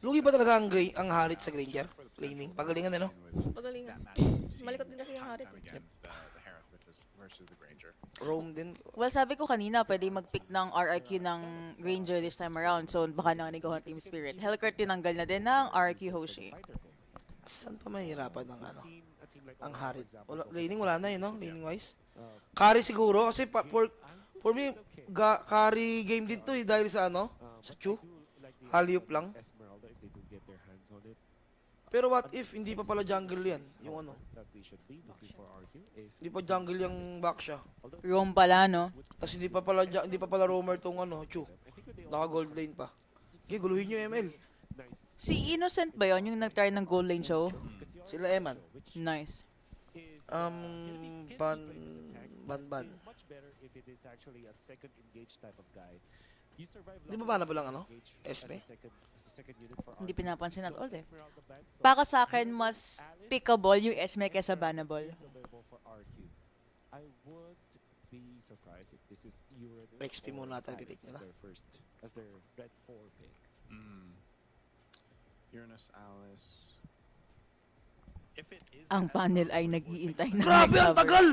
Lugi ba talaga ang Harit sa Granger? Laning, pagalingan eh, no? Pagalingan. Malikot din kasi yung Harit eh. Rome din. Well, sabi ko kanina, pwede mag-pick ng RRQ ng Ranger this time around. So, baka nangani ko ng Team Spirit. Hellcurt tinanggal na din ng RRQ Hoshi. Saan pa mahirapan ng ano? ang harit. Laning wala na no? Laning wise. Carry siguro kasi for me carry game din to dahil sa sa Chu. Haliup lang. Pero what if hindi pa pala jungle yan? Yung hindi pa jungle yung back siya. Roam pala, no? Tapos hindi pa pala roamer tong Chu. Naka gold lane pa. Okay, guluhin nyo ML. Si Innocent ba yun, yung nag-try ng gold lane show? Sila Eman. Nice. Ban. Di ba ba lang Esme? Hindi pinapansin at all eh. Baka sa akin, mas pickable yung Esme kesa bannable. I would be surprised if this is Uranus XP muna tayo pipick nila. As their red 4 pick. Uranus, Alice. If it is Ang panel ay nag-iintay na Grabe, ang nag-cover. tagal!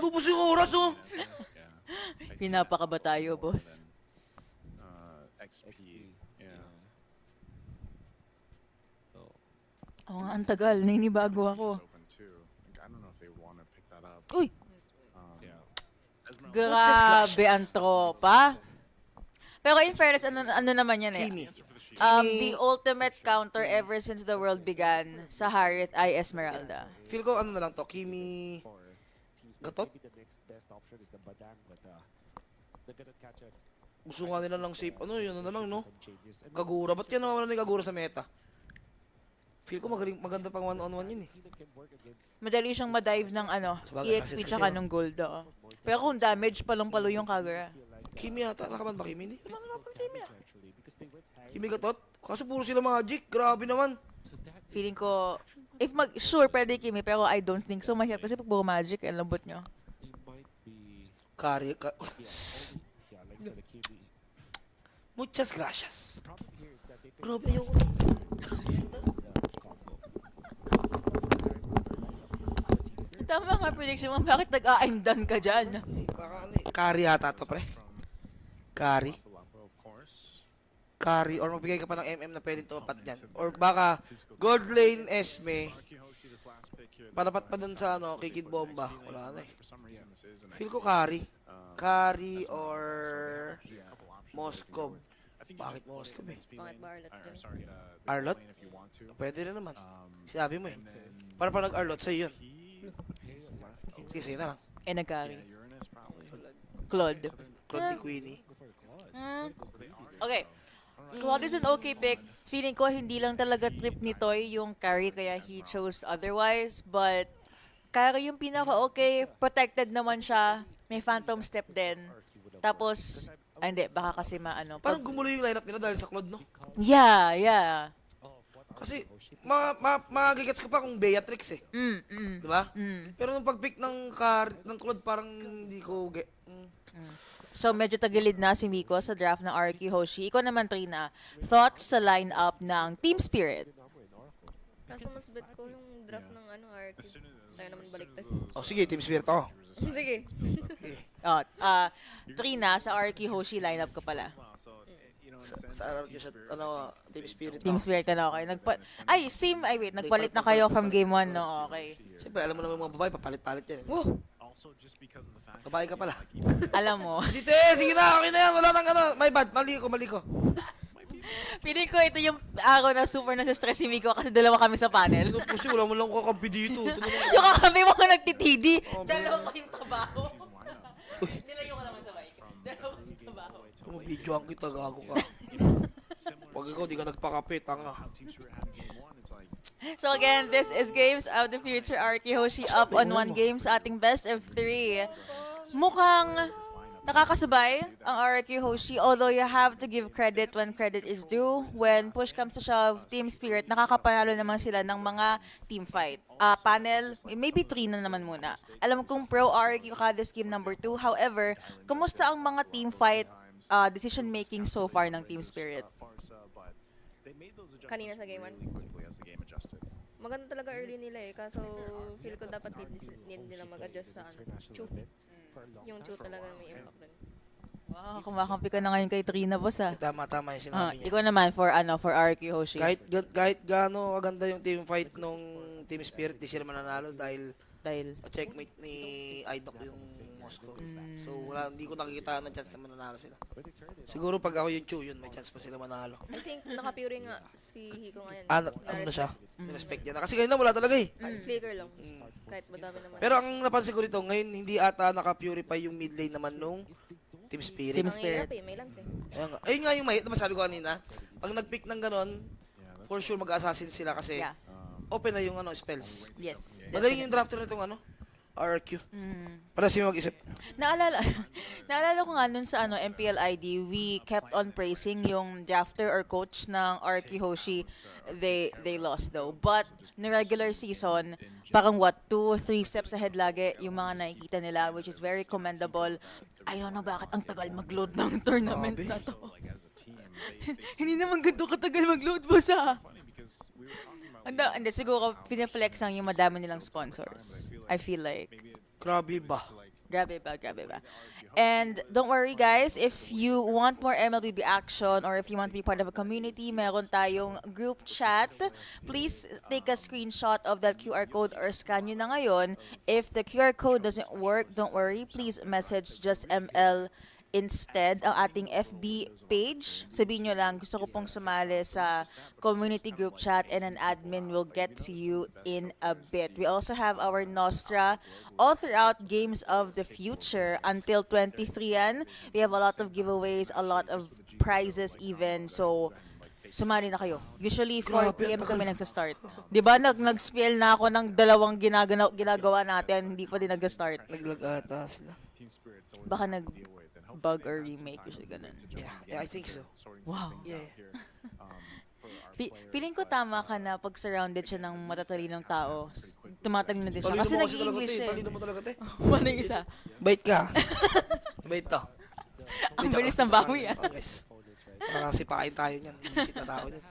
Lubos yung oras, oh! Pinapaka ba tayo, boss? XP. Yeah. Oo nga, ang tagal. Naninibago ako. Open too. I don't know if they want to pick that up. Uy! Yeah. Grabe ang tropa. Pero in fairness, ano naman yan eh? Kimi. The ultimate counter ever since the world began sa Harriet ay Esmeralda. Feel ko na lang to, Kimi. Gatot? Maybe the next best option is the Badang, but they're gonna catch a Gusto nga nila lang safe, yun na lang, no? some changes. And Kagura, ba't kaya naman ni Kagura sa meta? Feel ko maganda pang one-on-one yun eh. Team that can work against Madali siyang madive ng Sabagay, EXP kasi tsaka ng gold. Pero kung damage palong-palo yung Kagura. Kimi yata, nakaban ba Kimi? Hindi naman nakaban Kimi ah. actually because they went high. Kimi Gatot? Kaso puro sila magic, grabe naman. So that Feeling ko, sure pwede Kimi, pero I don't think so. Mahirap kasi pag puro magic, ang lambot nyo. it might be Kari, yeah, like I said, the KB. muchas gracias. The problem here is that they pick Grabe, ayoko. the combo. Tama nga prediction mo, bakit nag-a-I'm done ka dyan? Baka Kari yata to, pre. Kari. Of course. Kari, or magbigay ka pa ng MM na pwedeng tumapat dyan. Or baka, gold lane Esme, Hoshi, this last pick here. panapat pa dun sa Kikid Bomba. Wala na eh. For some reason, this is an Feel ko Kari. Kari or couple options. Moskov. I think Bakit Moskov eh? Bakit ba Arlot Or, dyan? sorry, Arlot? lane if you want to. Pwede rin naman. Sinabi mo eh. And then Para pa nag-Arlot sa'yo yun. he is left. Sige, sige na lang. Eh, nagkari. Yeah, Uranus probably. Claude. Claude ni Queenie. Okay. Claude is an okay pick. Feeling ko hindi lang talaga trip ni Toy yung carry kaya he chose otherwise. But carry yung pinaka-okay. Protected naman siya. May phantom step din. Tapos, hindi. Baka kasi maano. Parang gumulo yung lineup nila dahil sa Claude, no? Yeah, yeah. Kasi, magigets ko pa kung Beatrix eh. Di ba? Pero nung pag-pick ng Claude, parang hindi ko So, medyo tagilid na si Miko sa draft ng Arky Hoshi. Ikaw naman, Trina. Thoughts sa lineup ng Team Spirit? Kaso mas bet ko yung draft ng Ark. Tayo naman baliktad. Oh, sige, Team Spirit ako. Sige. Oh, Trina, sa Arky Hoshi lineup ka pala. Sa araw ko siya, Team Spirit Team ako. Spirit ka na, okay. Same, wait, nagpalit na kayo from game 1, no? Okay. Siyempre, alam mo naman yung mga babae, papalit-palit yan. Also, just because of the fact Babae ka pala. Alam mo, Dite, sige na, okay na yan, wala nang my bad, mali ko. feeling ko ito yung araw na super na-stress si Miko kasi dalawa kami sa panel. Kasi wala mo lang kakampi dito. Yung kami mga nagtitidi, dalawa pa yung trabaho. Nilayo ka naman sabay. Dalawa pa yung trabaho. Video ang kita, gago ka. Pag ikaw, di ka nagpakape, tanga. teams who were having game one, it's like So again, this is Games of the Future. Arky Hoshi up on 1 game sa ating best of 3. Mukhang nakakasabay ang Arky Hoshi, although you have to give credit when credit is due. When push comes to shove, Team Spirit, nakakapanalo naman sila ng mga team fight. Panel, maybe 3 na naman muna. Alam kong pro Arky ka this game number 2. However, kumusta ang mga team fight decision making so far ng Team Spirit? Farsa, but they made those adjustments Kanina sa game one? really quickly as the game adjusted. Maganda talaga early nila eh. Kaso feel ko dapat need nila mag-adjust sa Chu. Yung Chu talaga may impact dun. Wow, kumakampi ka na ngayon kay Trina, boss ah. Tama yung sinabi niya. Ikaw naman for Arky Hoshi. Kahit gaano kaganda yung team fight nung Team Spirit, di sila mananalo dahil Dahil, checkmate ni Idok yung Moscow. So, hindi ko nakikita ng chance na mananalo sila. Siguro pag ako yung Chu, yun, may chance pa sila manalo. I think naka-pure nga si Hiko ngayon. Ano na siya? Respect niya na. Kasi ngayon na, wala talaga eh. Flicker lang. Kahit madami naman. Pero ang napansin ko rito, ngayon hindi ata naka-purify yung mid lane naman nung Team Spirit. Team Ang Spirit. hirap eh, may lance eh. Ayun nga yung mahit na masabi ko kanina. Pag nag-pick ng ganon, for sure mag-assassin sila kasi Yeah. open na yung spells. Yes. Magaling yung drafter nitong RRQ. Para siya mag-isip. Naalala ko nga nun sa MPL ID, we kept on praising yung drafter or coach ng RQ Hoshi. They lost though. But na regular season, parang 2 or 3 steps ahead lagi yung mga nakikita nila, which is very commendable. I don't know bakit ang tagal mag-load ng tournament na to. Hindi naman ganito katagal mag-load, boss ah. Hindi, siguro pineflex lang yung madami nilang sponsors. I feel like. Grabe ba? Grabe ba. And don't worry guys, if you want more MLBB action or if you want to be part of a community, meron tayong group chat. Please take a screenshot of that QR code or scan nyo na ngayon. If the QR code doesn't work, don't worry. Please message just ML instead ang ating FB page. Sabihin nyo lang, gusto ko pong sumali sa community group chat and an admin will get to you in a bit. We also have our Nostra all throughout Games of the Future until 23 yan. We have a lot of giveaways, a lot of prizes even. So, sumali na kayo. Usually 4 PM kami nagsa-start. 'Di ba nag-spiel na ako ng dalawang ginagawa natin, hindi pa din nag-start. Naglag ata sila. Baka nag-bug or remake, usually ganun. Yeah, I think so. Wow. Yeah. Feeling ko tama ka na pag surrounded siya ng matatalinong tao. Tumatalino din siya. Talino Kasi mo nag-English talaga, eh. Talino mo talaga, te. Ano yung isa? Bait ka. Bait to. Ang bilis ng bawi ah. Guys. Para sipain tayo niyan. Shit na tao niyan.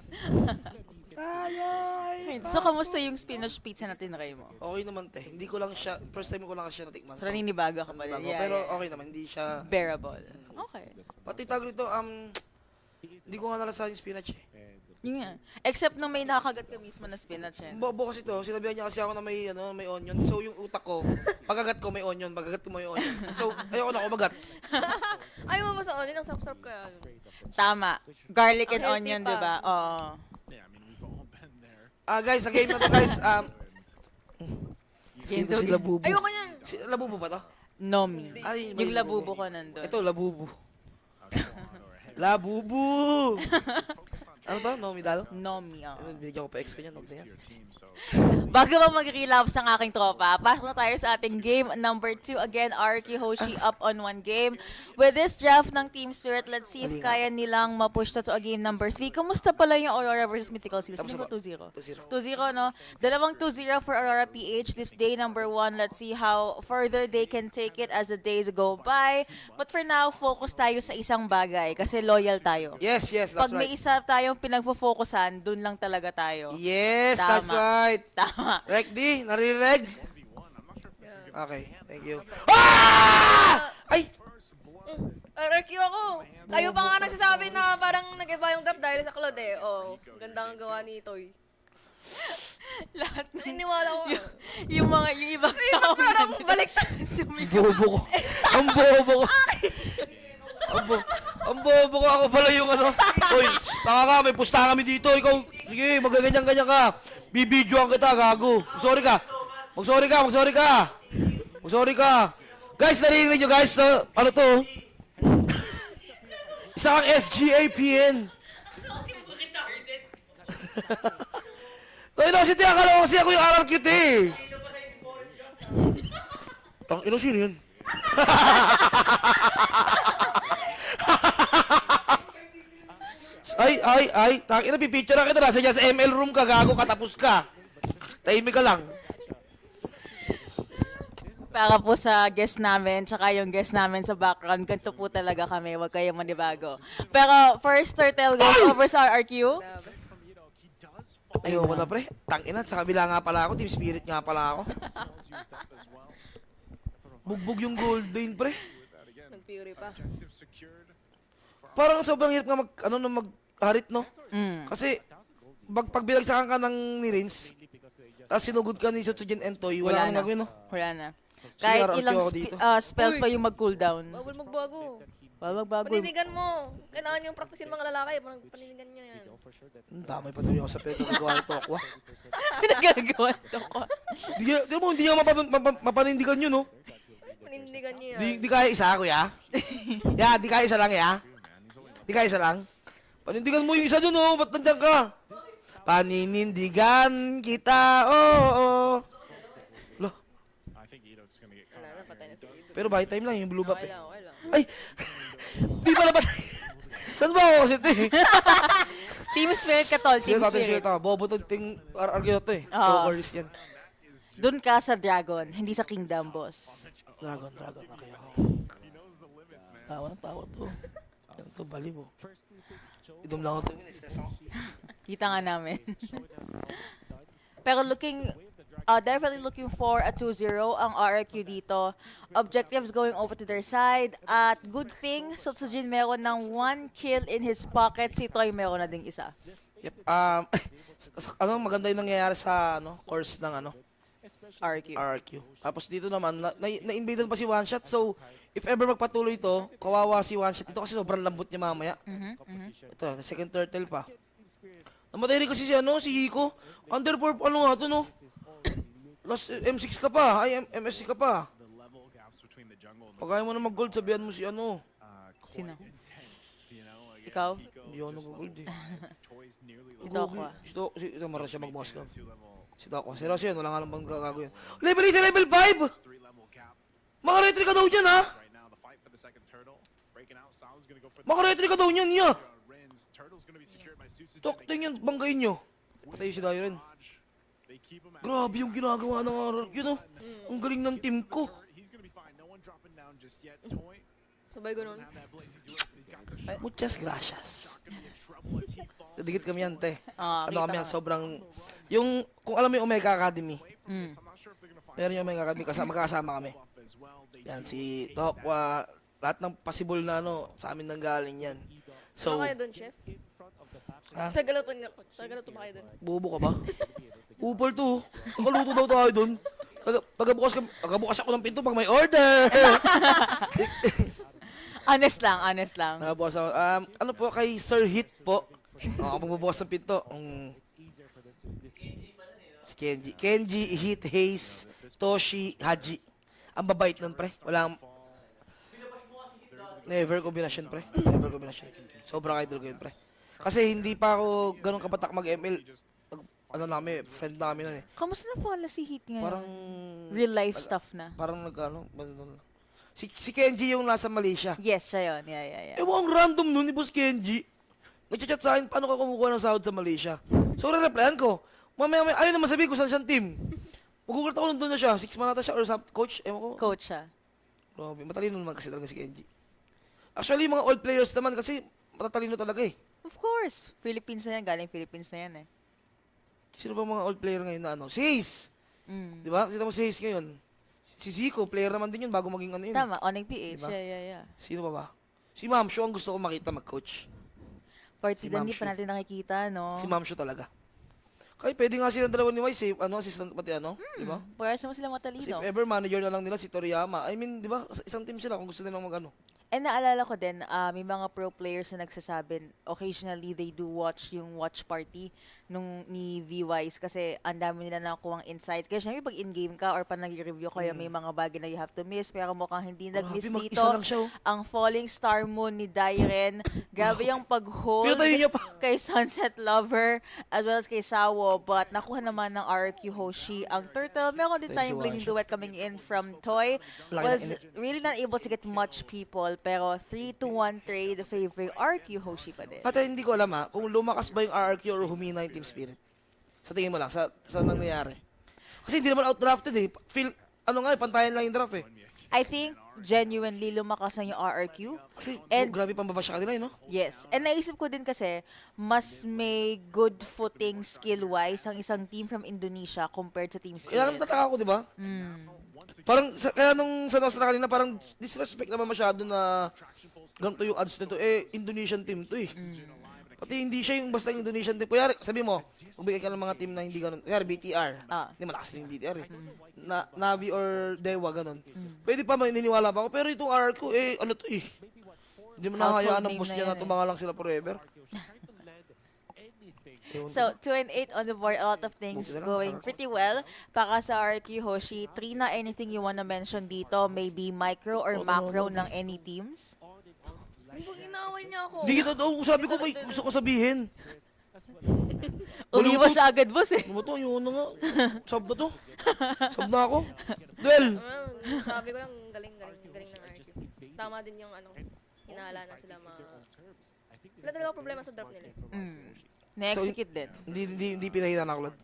So, kamusta yung spinach pizza na tinry mo? Okay naman, te. Hindi ko lang siya, first time ko lang siya natikman. So, naninibago ka pa din. Yeah, Pero yeah. okay naman, hindi siya, Bearable. Okay. pati tawag nito, hindi ko nga nalasahan yung spinach eh. Yun nga. Except nung may nakakagat ka mismo na spinach eh. Bobo kasi to, sinabihan niya kasi ako na may onion. So yung utak ko, pagagat ko may onion, pagagat ko may onion. So ayoko na kumagat. Ayaw mo ba sa onion? Ang sarap-sarap kaya. Tama. Garlic and Ang healthy onion, pa. diba? Oo. Guys, sa game na to guys, Game ito si to- Labubu. Ayoko niyan! Si Labubu ba to? Nomi. Ay, Yung labubo ko nandun. Ito, Labubu. Labubu! Ano to? Nomidal? Nomi, Binigyan ko pa ex ko niyan, huwag na yan. Bago pa mag-relapse ang aking tropa, pasok na tayo sa ating game number 2. Again, RQ Hoshi up on 1 game. With this draft ng Team Spirit, let's see if kaya nilang mapush to a game number 3. Kumusta pala yung Aurora versus Mythical Seal? Tapos Feeling ko na 2-0. 2-0. 2-0, no? Dalawang 2-0 for Aurora PH this day number 1. Let's see how further they can take it as the days go by. But for now, focus tayo sa isang bagay kasi loyal tayo. Yes, that's Pag may right. isa tayong pinagfo-focusan, dun lang talaga tayo. Yes, Tama. that's right. Tama. Rek D, narinig? Okay, thank you. Ah! Ay! RQ ako! Kayo pa nga nagsasabi na parang nag-iba yung draft dahil sa Claude eh. Oh, ganda ang gawa ni Toy. Lahat ng Naniniwala ko. yung ibang tao Parang baliktad. sumigaw. Bobo ko. Ang bobo ko. Ang bobo ko. Ako pala yung Uy, tanga ka, may pusta kami dito. Ikaw, sige, magaganyan-ganyan ka. Bibidyoan kita, gago. Magsorry ka. Magsorry ka. Guys, narinig nyo guys. Ano to? Isa kang SGAPN. Ay, no, si Tia, akala ko kasi ako yung RRQ eh. Tang, sino yun? Ay, tangina, pipicture na kita. Nasa dyan sa ML room ka, gago, katapos ka. Tahimik ka lang. Para po sa guest namin, tsaka yung guest namin sa background, ganito po talaga kami. Huwag kayong manibago. Pero first turtle goes over sa RRQ. Ayoko na, pre. Tangina, sa kabila nga pala ako. Team Spirit nga pala ako. Bugbog yung gold lane, pre. Nag-fury pa. Parang sobrang hirap nga mag-harit, no? Kasi, pag binagsakan ka ng nirins, Tapos sinugod ka ni Sotsujin and Toy, wala kang gagawin, no? Wala na. Sige, Kahit RRQ ilang ako dito. spells pa yung mag-cooldown. Bawal magbago. Bawal magbago. Panindigan mo. Kailangan yung praktisin mga lalaki. Panindigan nyo yan. Damay pa tuloy ako sa pwede magawa ng Tokwa. Pinagagawa to ko. Hindi nga mapanindigan yun, no? Panindigan nyo yan. Di kaya isa, kuya? Di kaya isa lang, ya? Di kaya isa lang? Panindigan mo yung isa dun, oh. Ba't nandiyan ka? Paninindigan kita, oh. Lo, Wala na, patay na si Ido. pero by time lang yung blue buff, Okay eh. lang, okay lang. Ay! Di pala ba? Saan ba ako kasi ito, eh? Team Spirit ka, tol. Team Sige, Spirit. Bobo to ting RRQ na to, eh. Oo. Overlist yan. Doon ka sa Dragon, hindi sa Kingdom, boss. Dragon, okay ako. Tawa ng tawa to. Yan to, baliw, oh. Idom lang ako to. Kita nga namin. Pero definitely looking for a 2-0 ang RRQ dito. Objectives going over to their side. At good thing, Sotsujin meron ng 1 kill in his pocket. Si Toy meron na ding isa. Yep. Maganda yung nangyayari sa course ng RRQ. Tapos dito naman, na-invadean pa si One Shot. So, if ever magpatuloy ito, kawawa si One Shot ito kasi sobrang lambot niya mamaya. Ito, second turtle pa. Namatay rin kasi si Hiko. Under 4, nga ito, no? Last M6 ka pa. Ay, MSC ka pa. Pag ayaw mo na mag-gold, sabihan mo si Sino? Ikaw? Hindi ako nag-gold, eh. Ito ako. Ito, maras siya mag-boss ka. Si Tokwa. Seryoso yun, wala nga lang bang gagago yun. Level 8 level 5! Makaretry ka daw dyan, ha? Makaretry ka daw niyan, yeah! Tokting yan, banggain nyo. Patay si Dairen. Grabe yung ginagawa ng RRQ, no? Ang galing ng team ko. Sabay ganun. Muchas gracias. Didikit kami yan, te. Kita Kami nga. yan, sobrang... Kung alam mo yung Omega Academy, meron yung Omega Academy, magkakasama kami. Yan, si Tokwa, lahat ng possible na sa amin nang galing yan. So, So, kayo doon, chef? Ha? Tagaluto ba kayo doon? bubo ka ba? Upal to. Nakaluto daw tayo doon. Pagbukas ako ng pinto pag may order. Honest lang. Nakabukas ako. Ano po kay Sir Hit po? Ako pagbubukas ng pinto. Si Kenji, Hit, Hayes, Toshi, Haji. Ang babait nun, pre. Walang... Never combination, pre. Never combination. Sobrang idol ko yun, pre. Kasi hindi pa ako ganun kapatak mag-ML. Friend namin nun, eh. Kamusta na pala si Heat ngayon? Parang... Real life stuff na. Parang si Kenji yung nasa Malaysia. Yes, siya yun. Yeah. Ang random nun ni Boss Kenji. Nagchat sa akin, paano ka kumukuha ng sahod sa Malaysia? So, re-replyan ko. Mamaya, ayaw naman sabihin kung saan siyang team. Magugulat ako nandun na siya. 6 man nata siya or coach. Ewan ko. Coach siya. Grabe, matalino naman kasi talaga si Kenji. Actually, mga old players naman kasi matatalino talaga, eh. Of course. Philippines na yan. Galing Philippines na yan, eh. Sino ba mga old player ngayon na Si Hayes. Di ba? Sino mo si Hayes ngayon? Si Zico, player naman din yun bago maging yun. Tama, Onyx PH. Diba? Yeah. Sino ba? Si Ma'am Shu ang gusto ko makita mag-coach. Partida Ma'am hindi pa Shu. natin nakikita, no? Si Ma'am Shu talaga. Kaya pwede nga silang dalawa ni Wise, assistant pati di ba? Pwede mo sila Kasi matalino. if ever manager na lang nila si Toriyama, I mean, di ba, isang team sila kung gusto nilang And naalala ko din, may mga pro players na nagsasabi, occasionally they do watch yung watch party ni V-Wise kasi ang dami nila nakukuha ang insight. Kaya syempre pag in-game ka or pa nag-review kayo, may mga bagay na you have to miss. Pero mukhang hindi nag-miss Grabe, dito. mag-isa lang siya, oh. Ang Falling Star Moon ni Dairen. Grabe yung pag-hold Pinatayin niya pa. kay Sunset Lover as well as kay Sawo. But nakuha naman ng RQ Hoshi ang Turtle. Meron din Thank tayong you, blazing Asha. duet coming in from Toy. Laki Was ng really not able to get much people. Pero 3-1 trade favoring RQ Hoshi pa din. Pati hindi ko alam kung lumakas ba yung RRQ or humina yung team spirit. Sa tingin mo lang, sa nangyayari. Kasi hindi naman outdrafted, eh. Pantayan lang yung draft, eh. I think genuinely lumakas na yung RRQ. Kasi And- grabe pambaba siya kanila, no? Yes. And naisip ko din kasi, mas may good footing skill-wise ang isang team from Indonesia compared sa Team Kaya Spirit. natataka ako, di ba? Parang, kaya nung sa kanina, parang disrespect naman masyado na ganito yung odds nito. Indonesian team to, eh. Pati hindi siya yung basta yung donation team. Kaya sabi mo, magbigay ka ng mga team na hindi ganun. Kaya BTR. Hindi malakas din yung BTR eh. Navi or Dewa, ganun. Pwede pa maniniwala pa ako. Pero itong RR ko, ano to eh. Hindi mo nahayaan ng boss niya na tumanga lang sila forever. So, 2-8 on the board, a lot of things going pretty well. Para sa RQ Hoshi, Trina, anything you wanna mention dito? Maybe micro or macro ng any teams? Inaway niya ako. Hindi kita daw. Sabi ko, may gusto ko sabihin. Umiwas siya agad, boss eh. Ano to? Yun na nga. Sub na to. Sub na ako. Duel. Sabi ko lang, galing ng RQ. Tama din yung hinala na sila Wala talaga problema sa draft nila. Na-execute din. Hindi pinahina ng Claude.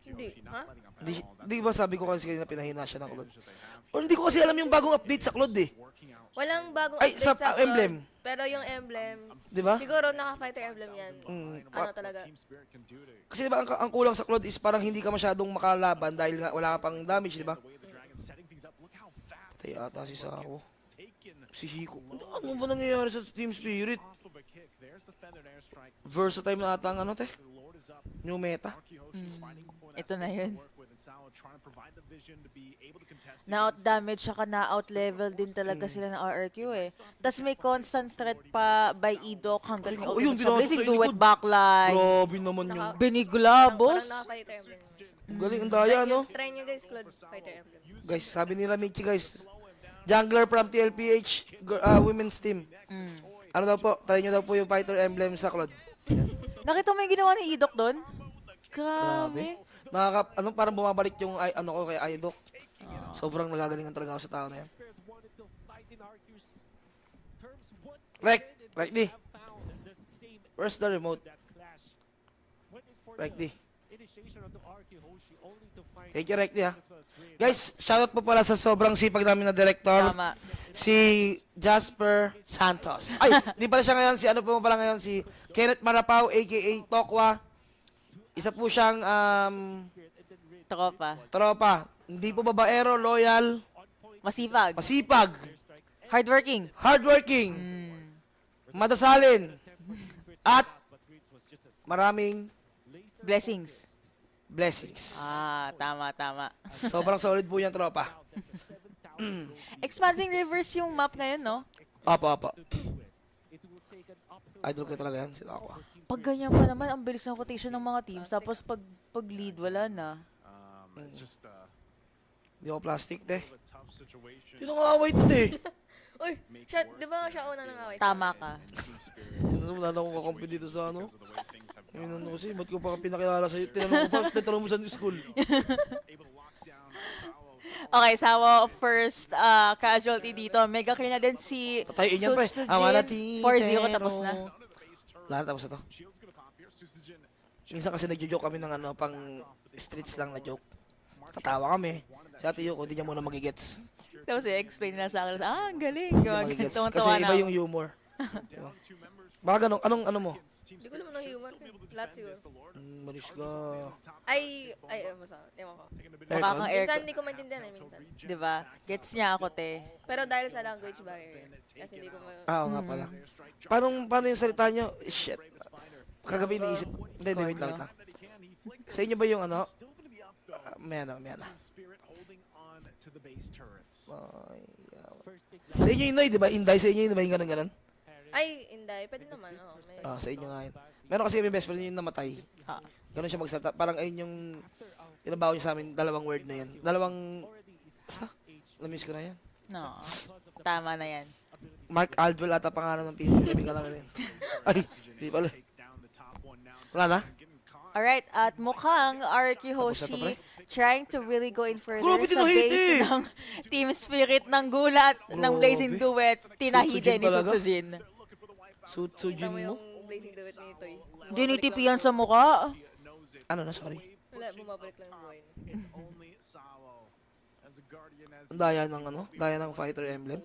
Hindi. Ha? Hindi ba sabi ko kasi kanina pinahina siya ng Claude? Or hindi ko kasi alam yung bagong update sa Claude eh. Walang bagong Ay, update sa Claude, emblem. Pero yung emblem, Di ba? siguro naka-fighter emblem yan. Ano talaga? Kasi di ba ang kulang sa Claude is parang hindi ka masyadong makalaban dahil nga wala ka pang damage, di ba? Tayo ata si Sako. Si Hiko. Ano ba nangyayari sa Team Spirit? Versatile na ata ang new meta. Ito na yun. Na-out damage saka na-out level din talaga sila ng RRQ eh. Tapos may constant threat pa by Idok hanggang may Ayun, ultimate blazing binasok sa duet likod. backline. Grabe naman yun. Binigla, Parang boss. naka-fighter emblem. Galing ang daya, no? Try nyo guys, Claude, fighter emblem. Guys, sabi nila Michi guys, jungler from TLPH women's team. Ano daw po, try nyo daw po yung fighter emblem sa Claude. Nakita mo yung ginawa ni Idok doon? Grabe. Parang bumabalik yung ko kay Idok. Sobrang nagagalingan talaga ako sa tao na yan. Right D. Where's the remote? Right D. Thank you, Right D ha. Guys, shoutout po pala sa sobrang sipag namin na director. Tama. Si Jasper Santos. Ay, hindi pala siya ngayon. Si ano po pala ngayon? Si Kenneth Marapao, aka Tokwa. Isa po siyang tropa. Hindi po babaero, loyal. Masipag. Hardworking. Madasalin. At maraming Blessings. Tama. Sobrang solid po yan, tropa. Expanding Rivers yung map ngayon, no? Apa. Idol ko talaga yan, si Tokwa. Pag ganyan pa naman, ang bilis ng rotation ng mga teams. Tapos pag lead, wala na. Hindi ako plastic, te. Yun ang away to, te. Uy, siya, di ba nga siya una nang away? Tama ka. Wala na akong kakampi dito sa ano. Ayun kasi, ba't ko pa pinakilala sa'yo? Tinanong mo sa school. Okay, Sawa, first casualty dito. Mega kill na din si Patayin yan, pre. Sujin. Awala 4-0 tapos na. Lahat tapos na to. Minsan kasi nagjo-joke kami ng pang streets lang na joke. Tatawa kami. Si Ate Yuko, hindi niya muna magigets. Tapos i-explain nila sa akin, ang galing. Magigets. Kasi iba yung humor. Baka ganun, ano mo? Hindi ko naman ng humor. Lahat siguro. Malis ka. Ay, basta, ewan ko. Mukha kang air. Minsan hindi ko maintindihan minsan. Diba? Gets niya ako, te. Pero dahil sa language barrier. Kasi hindi ko Oo nga pala. Paano yung salita nyo? Shit. Kagabi iniisip. Hindi, wait lang. Sa inyo ba yung may ano. Sa inyo yun, di ba? Inday, sa inyo yun, di ba yung ganun? Ay, Inday. Pwede naman. Sa inyo nga yun. Meron kasi kami best friend yung namatay. Ganun siya magsalita. Parang ayun yung inabaw niya sa amin, dalawang word na yan. Basta, na-miss ko na yan. No. Tama na yan. Mark Aldwell ata pangalan ng pinag namin. Ay, di pala. Wala na? Alright, at mukhang RQ Hoshi trying to really go in further Grabe, sa tinahid base ng Team Spirit ng gulat ng Blazing Duet. Tinahide ni Sutsujin. Sutsujin Tama mo? yung blazing duet ni Toy. Dinitipi yan sa mukha. Ano na, sorry. Wala, bumabalik lang yung buhay. Ang daya ng fighter emblem.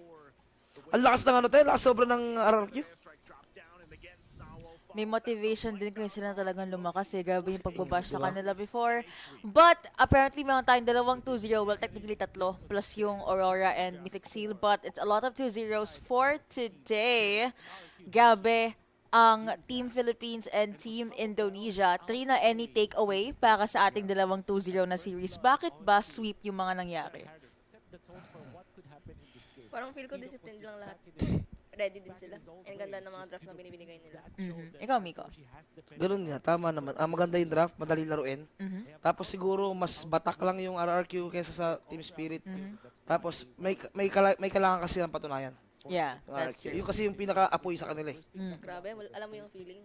Ang lakas ng lakas sobra ng RRQ. May motivation din kasi sila talagang lumakas eh. Grabe yung pagbabash sa kanila before. But apparently meron tayong dalawang 2-0. Well, technically tatlo. Plus yung Aurora and Mythic Seal. But it's a lot of 2-0s for today. Grabe ang Team Philippines and Team Indonesia. Trina, any takeaway para sa ating dalawang 2-0 na series? Bakit ba sweep yung mga nangyari? Parang feel ko disciplined lang lahat. Ready din sila. And ganda ng mga draft na binibigay nila. Ikaw, Miko. Ganun nga, tama naman. Maganda yung draft, madali laruin. Tapos siguro mas batak lang yung RRQ kaysa sa Team Spirit. Tapos may kailangan kasi ng patunayan. Yeah, Yung that's RRQ. true. Yung kasi yung pinaka-apoy sa kanila eh. Grabe, alam mo yung feeling.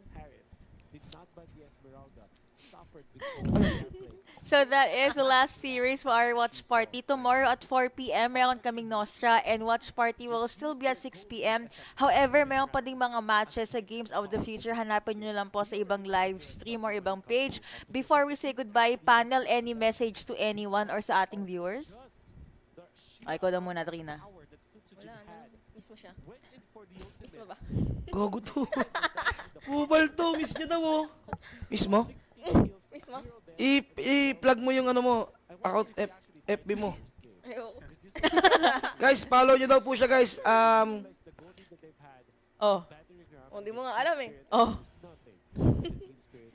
So that is the last series for our watch party. Tomorrow at 4 p.m. meron kaming Nostra and watch party will still be at 6 p.m. However, meron pa ding mga matches sa Games of the Future. Hanapin nyo lang po sa ibang live stream or ibang page. Before we say goodbye, panel, any message to anyone or sa ating viewers? Ay, ko na muna, Trina. Wala, ano? Miss mo siya. Miss mo ba? Gago to. Bubal to, miss niya daw oh. Miss mo? Miss mo? I-plug mo yung ano mo, account FB mo. Ayoko. Guys, follow nyo daw po siya guys. Oh. Oh, di mo nga alam eh. Oh.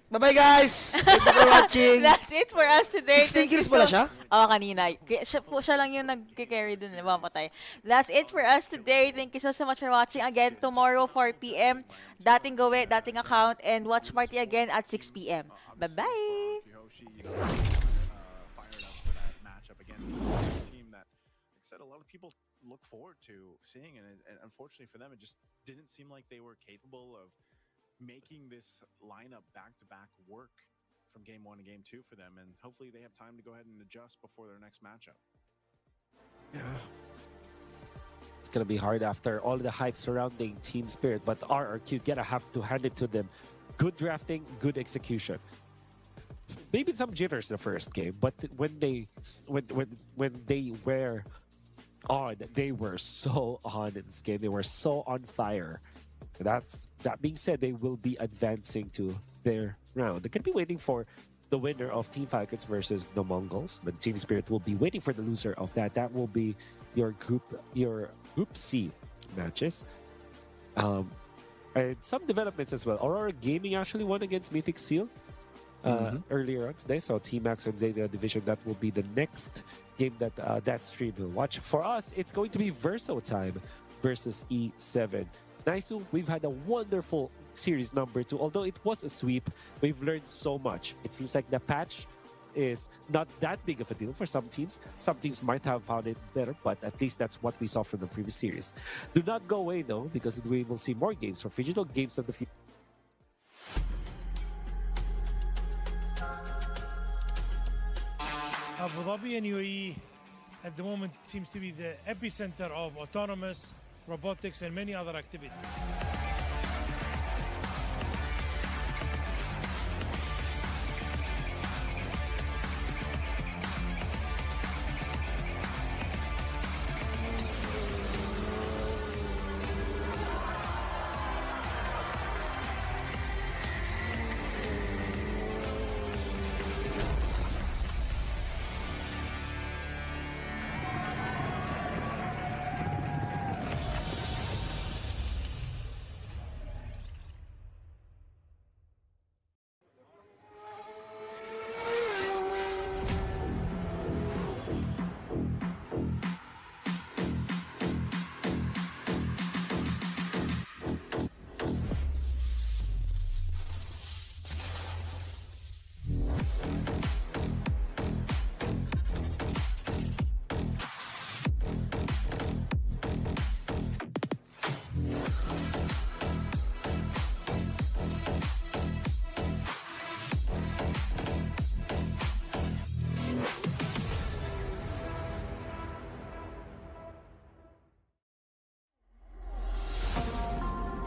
Bye-bye guys! Thank you for watching. That's it for us today. 16 kills pala siya? Oo, kanina. Siya lang yung nag-carry dun. Mapatay. That's it for us today. Thank you so much for watching. Again, tomorrow 4 p.m. Dating gawe, dating account, and watch party again at 6 p.m. Bye-bye! Hoshi, fired up for that matchup against a team that, like I said, a lot of people look forward to seeing, and unfortunately for them, it just didn't seem like they were capable of making this lineup back-to-back work from game 1 to game 2 for them, and hopefully they have time to go ahead and adjust before their next matchup. It's gonna be hard after all the hype surrounding Team Spirit, but RRQ gotta have to hand it to them. Good drafting, good execution. Maybe some jitters the first game, but when they were on, they were so on in this game. They were so on fire. That being said, they will be advancing to their round. They could be waiting for the winner of Team Falcons versus the Mongols, but Team Spirit will be waiting for the loser of that. That will be your group C matches. And some developments as well. Aurora Gaming actually won against Mythic Seal earlier on today. So Team Max and Zeta Division, that will be the next game that that stream will watch. For us, it's going to be Verso time versus E7. Naisu, we've had a wonderful series number 2. Although it was a sweep, we've learned so much. It seems like the patch is not that big of a deal for some teams. Some teams might have found it better, but at least that's what we saw from the previous series. Do not go away though, because we will see more games for Digital Games of the Future. Abu Dhabi and UAE at the moment seems to be the epicenter of autonomous robotics and many other activities.